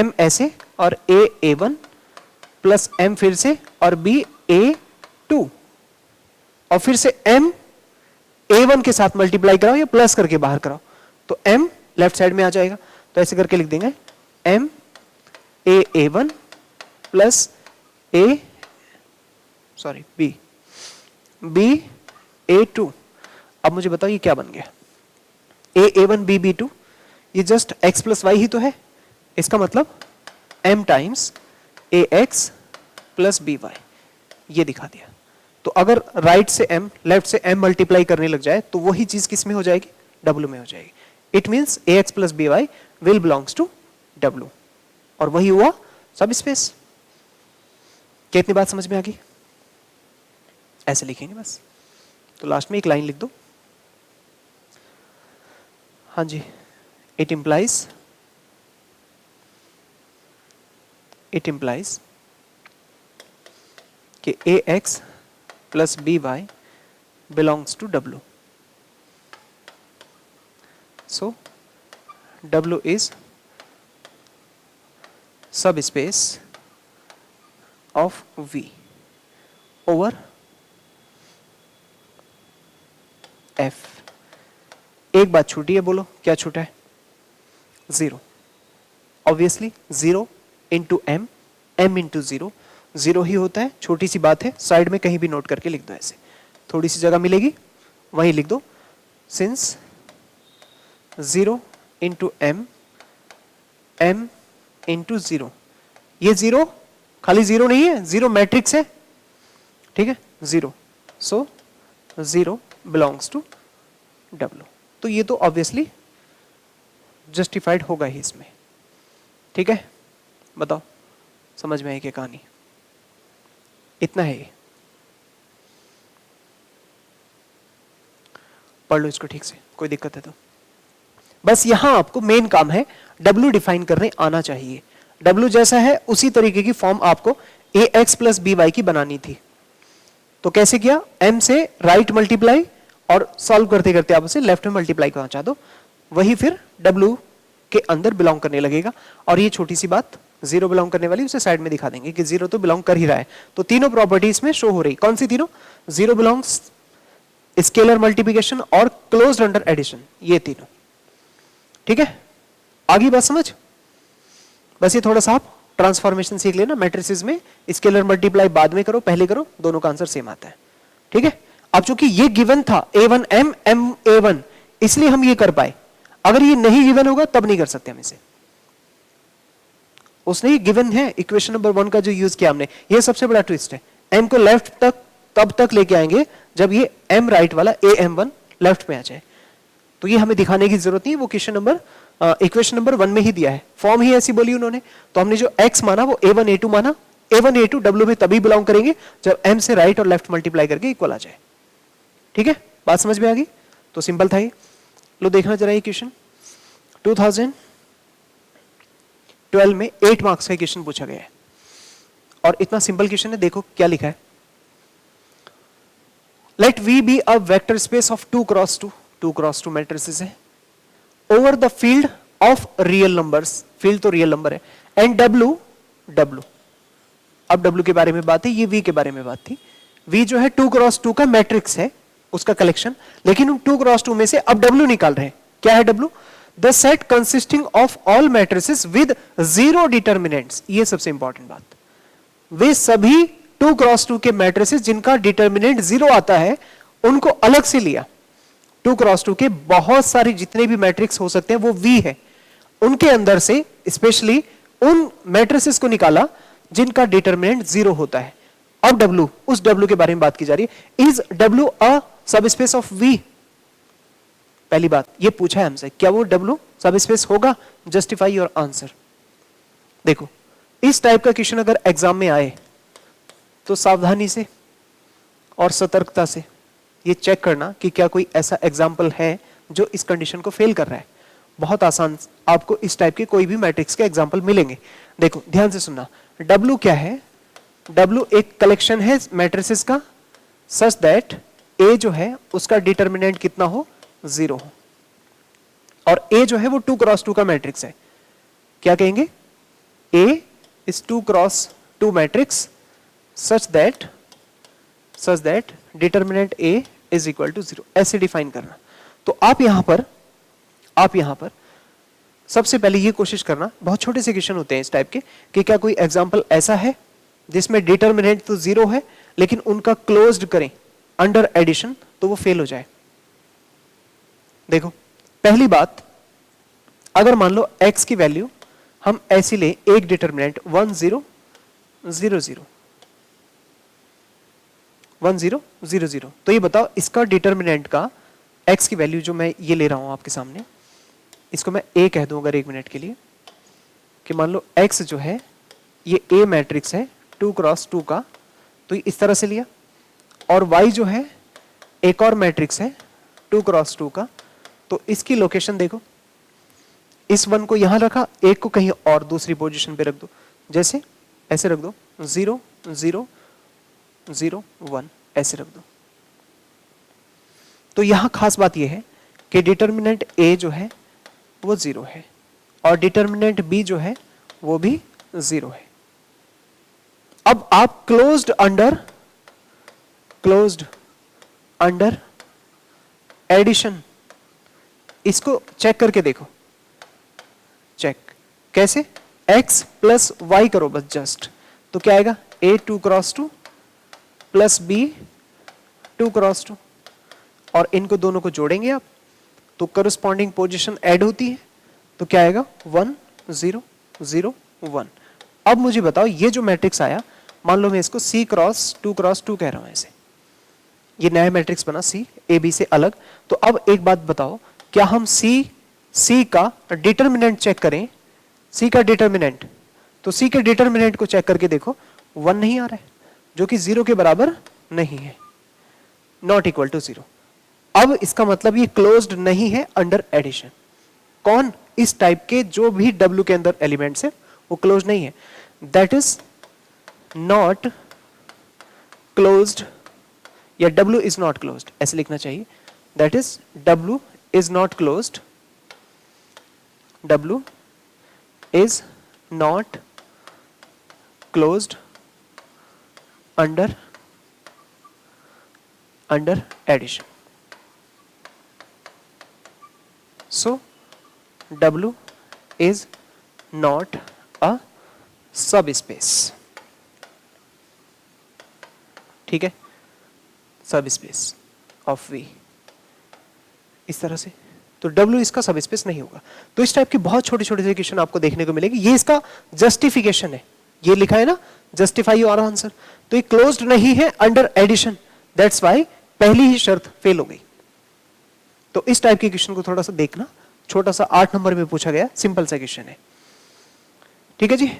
m ऐसे और a a1 प्लस m फिर से और b a2, और फिर से m a1 के साथ मल्टीप्लाई कराओ या प्लस करके बाहर कराओ, तो m लेफ्ट साइड में आ जाएगा। तो ऐसे करके लिख देंगे m a a1 plus b a2। अब मुझे बताओ ये क्या बन गया, a a1 b b2, ये जस्ट x प्लस वाई ही तो है, इसका मतलब m times ax plus b y, ये दिखा दिया। तो अगर राइट से m लेफ्ट से m मल्टीप्लाई करने लग जाए तो वही चीज किस में हो जाएगी, w में हो जाएगी। It means ax plus b y will belongs to w, और वही हुआ सब स्पेस। कितनी बात समझ में आ गई? ऐसे लिखेंगे बस। तो लास्ट में एक लाइन लिख दो, हाँ जी, इट इंप्लाइज कि ax plus b y belongs to w, so w is subspace of v over f। एक बात छूटी है, बोलो क्या छूटा है, 0। Obviously 0 into m, m into 0, 0 ही होता है, छोटी सी बात है, साइड में कहीं भी नोट करके लिख दो, ऐसे थोड़ी सी जगह मिलेगी वहीं लिख दो, since 0 into m, m into 0, ये 0 खाली 0 नहीं है, 0 मैट्रिक्स है, ठीक है, 0, सो 0 बिलोंग्स टू w। तो ये तो ऑब्वियसली जस्टिफाइड होगा ही इसमें, ठीक है। बताओ समझ में आई क्या कहानी? इतना है ये, पढ़ लो इसको ठीक से, कोई दिक्कत है तो। बस यहां आपको मेन काम है w डिफाइन करने आना चाहिए। w जैसा है उसी तरीके की फॉर्म आपको ax प्लस बी वाई की बनानी थी। तो कैसे किया, m से राइट मल्टीप्लाई और सॉल्व करते करते आप उसे लेफ्ट में मल्टीप्लाई पहुंचा दो, वही फिर w के अंदर बिलोंग करने लगेगा। और ये छोटी सी बात 0 बिलोंग करने वाली उसे साइड में दिखा देंगे कि 0 तो बिलोंग कर ही रहा है। तो तीनों प्रॉपर्टीज में शो हो रही, कौन सी तीनों, 0 बिलोंग्स, स्केलर मल्टीप्लिकेशन और क्लोज्ड अंडर एडिशन, ये तीनों, ठीक है। आगे बात समझ? बस ये थोड़ा सा आप ट्रांसफॉर्मेशन सीख लेना, मैट्रिसेस में स्केलर मल्टीप्लाई बाद में करो, पहले करो, दोनों का आंसर सेम आता है, ठीक है। अब चूंकि ये गिवन था a1m m a1, इसलिए हम ये कर पाए, अगर ये नहीं गिवन होगा तब नहीं कर सकते हम इसे। उसने ये गिवन है इक्वेशन नंबर 1 का जो यूज किया हमने, ये सबसे बड़ा ट्विस्ट है। m को लेफ्ट तक तब तक लेके आएंगे जब ये m राइट वाला am1 लेफ्ट में आ जाए। तो ये हमें दिखाने की जरूरत नहीं है, वो क्वेश्चन नंबर इक्वेशन नंबर 1 में ही दिया है, फॉर्म ही ऐसी बोली उन्होंने। तो हमने जो x माना वो a1 a2 माना, A1 A2 W में तभी बिलोंग करेंगे जब M से राइट और लेफ्ट मल्टीप्लाई करके इक्वल आ जाए। ठीक है, बात समझ में आ गई? तो सिंपल था ये। लो देखना जरा ये क्वेश्चन 2012 में 8 मार्क्स का क्वेश्चन पूछा गया है और इतना सिंपल क्वेश्चन है। देखो क्या लिखा है, let V be a vector space of 2 cross 2 matrices है over the field of real numbers, field तो रियल नंबर है, एंड W अब W के बारे में बात है, ये V के बारे में बात थी। V जो है 2 क्रॉस 2 का मैट्रिक्स है, उसका कलेक्शन, लेकिन उन 2 क्रॉस 2 में से अब W निकाल रहे हैं। क्या है W? The set consisting of all matrices with 0 determinants. ये सबसे इंपॉर्टेंट बात, वे सभी 2 क्रॉस 2 के मैट्रिसेस जिनका डिटर्मिनेंट 0 आता है उनको अलग से लिया। 2 क्रॉस 2 के बहुत सारे जितने भी मैट्रिक्स हो सकते हैं वो V है, उनके अंदर से स्पेशली उन मैट्रिसेस को निकाला जिनका डिटर्मिनेंट 0 होता है। अब W, उस W के बारे में बात की जा रही है। Is W a subspace of V? पहली बात ये पूछा है हमसे, क्या वो W सबस्पेस होगा? Justify your answer. देखो इस टाइप का क्वेश्चन अगर एग्जाम में आए तो सावधानी से और सतर्कता से ये चेक करना कि क्या कोई ऐसा एग्जाम्पल है जो इस कंडीशन को फेल कर रहा है। बहुत आसान, आपको इस टाइप के कोई भी मैट्रिक्स के एग्जाम्पल मिलेंगे। देखो ध्यान से सुनना, W क्या है? W एक कलेक्शन है मैट्रिसेस का सच दैट A जो है उसका डिटर्मिनेंट कितना हो? 0 हो, और A जो है वो 2 क्रॉस 2 का मैट्रिक्स है। क्या कहेंगे? A is 2 cross 2 matrix such that determinant A is equal to 0, ऐसे डिफाइन करना। तो आप यहां पर सबसे पहले ये कोशिश करना, बहुत छोटे से क्वेश्चन होते हैं इस टाइप के, कि क्या कोई एग्जांपल ऐसा है जिसमें डिटर्मिनेंट तो 0 है लेकिन उनका क्लोज्ड करें अंडर एडिशन तो वो फेल हो जाए। देखो पहली बात, अगर मान लो x की वैल्यू हम ऐसी ले, एक डिटर्मिनेंट 1 0 0 0 1 0 0 0, तो ये बताओ इसका डिटर्मिनेंट का x की वैल्यू जो मैं ये ले रहा हूं आपके सामने, इसको मैं a कह दूं अगर 1 मिनट के लिए, कि मान लो x जो है ये A मैट्रिक्स है 2 क्रॉस 2 का, तो इस तरह से लिया, और y जो है एक और मैट्रिक्स है 2 क्रॉस 2 का, तो इसकी लोकेशन देखो, इस 1 को यहां रखा, एक को कहीं और दूसरी पोजीशन पे रख दो, जैसे ऐसे रख दो 0 0 0 1, ऐसे रख दो। तो यहां खास बात यह है कि डिटर्मिनेंट A जो है वो 0 है और डिटर्मिनेंट B जो है वो भी 0 है। अब आप क्लोज्ड अंडर एडिशन इसको चेक करके देखो। चेक कैसे? x प्लस वाई करो बस जस्ट, तो क्या आएगा? A 2 cross 2 plus B 2 cross 2, और इनको दोनों को जोड़ेंगे आप तो करस्पॉन्डिंग पोजीशन ऐड होती है, तो क्या आएगा? 1 0 0 1। अब मुझे बताओ ये जो मैट्रिक्स आया, मान लो मैं इसको C क्रॉस 2 क्रॉस 2 कह रहा हूं, ऐसे ये नया मैट्रिक्स बना C A B से अलग। तो अब एक बात बताओ, क्या हम C का डिटर्मिनेंट चेक करें? C का डिटर्मिनेंट, तो C के डिटर्मिनेंट को चेक करके देखो, 1 नहीं आ रहा है जो कि 0 के बराबर नहीं है, नॉट इक्वल टू 0। अब इसका मतलब ये क्लोज्ड नहीं है अंडर एडिशन। कौन? इस टाइप के जो भी W के अंदर एलिमेंट्स है वो क्लोज नहीं है, दैट इज नॉट क्लोज्ड, या W इज नॉट क्लोज्ड ऐसे लिखना चाहिए, that is W is not closed, W is not closed under addition. So W is not a subspace. ठीक है, सबस्पेस ऑफ V इस तरह से, तो W इसका सबस्पेस नहीं होगा। तो इस टाइप के बहुत छोटे छोटे से क्वेश्चन आपको देखने को मिलेंगे। ये इसका जस्टिफिकेशन है, ये लिखा है ना, जस्टिफाई योर आंसर, तो ये क्लोज्ड नहीं है अंडर एडिशन, दैट्स व्हाई पहली ही शर्त फेल हो गई। तो इस टाइप के क्वेश्चन को थोड़ा सा देखना, छोटा सा 8 नंबर में पूछा गया, सिंपल सा क्वेश्चन है। ठीक है जी,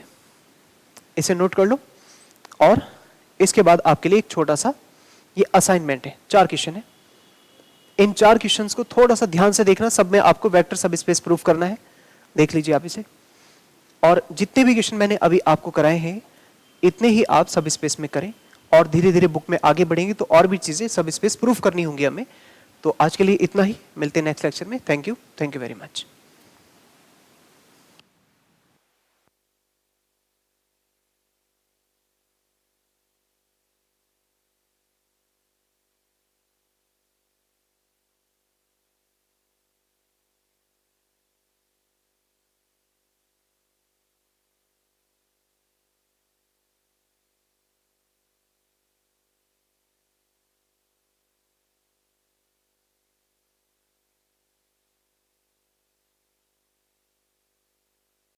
इसे नोट कर लो। और इसके बाद आपके लिए एक छोटा सा ये असाइनमेंट है, 4 क्वेश्चन है। इन 4 क्वेश्चंस को थोड़ा सा ध्यान से देखना, सब में आपको वेक्टर सब स्पेस प्रूफ करना है। देख लीजिए आप इसे, और जितने भी क्वेश्चन मैंने अभी आपको कराए हैं इतने ही आप सब स्पेस में करें, और धीरे धीरे बुक में आगे बढ़ेंगे तो और भी चीजें सब स्पेस प्रूफ करनी होंगी हमें। तो आज के लिए इतना ही, मिलते हैं नेक्स्ट लेक्चर में। Thank you very much.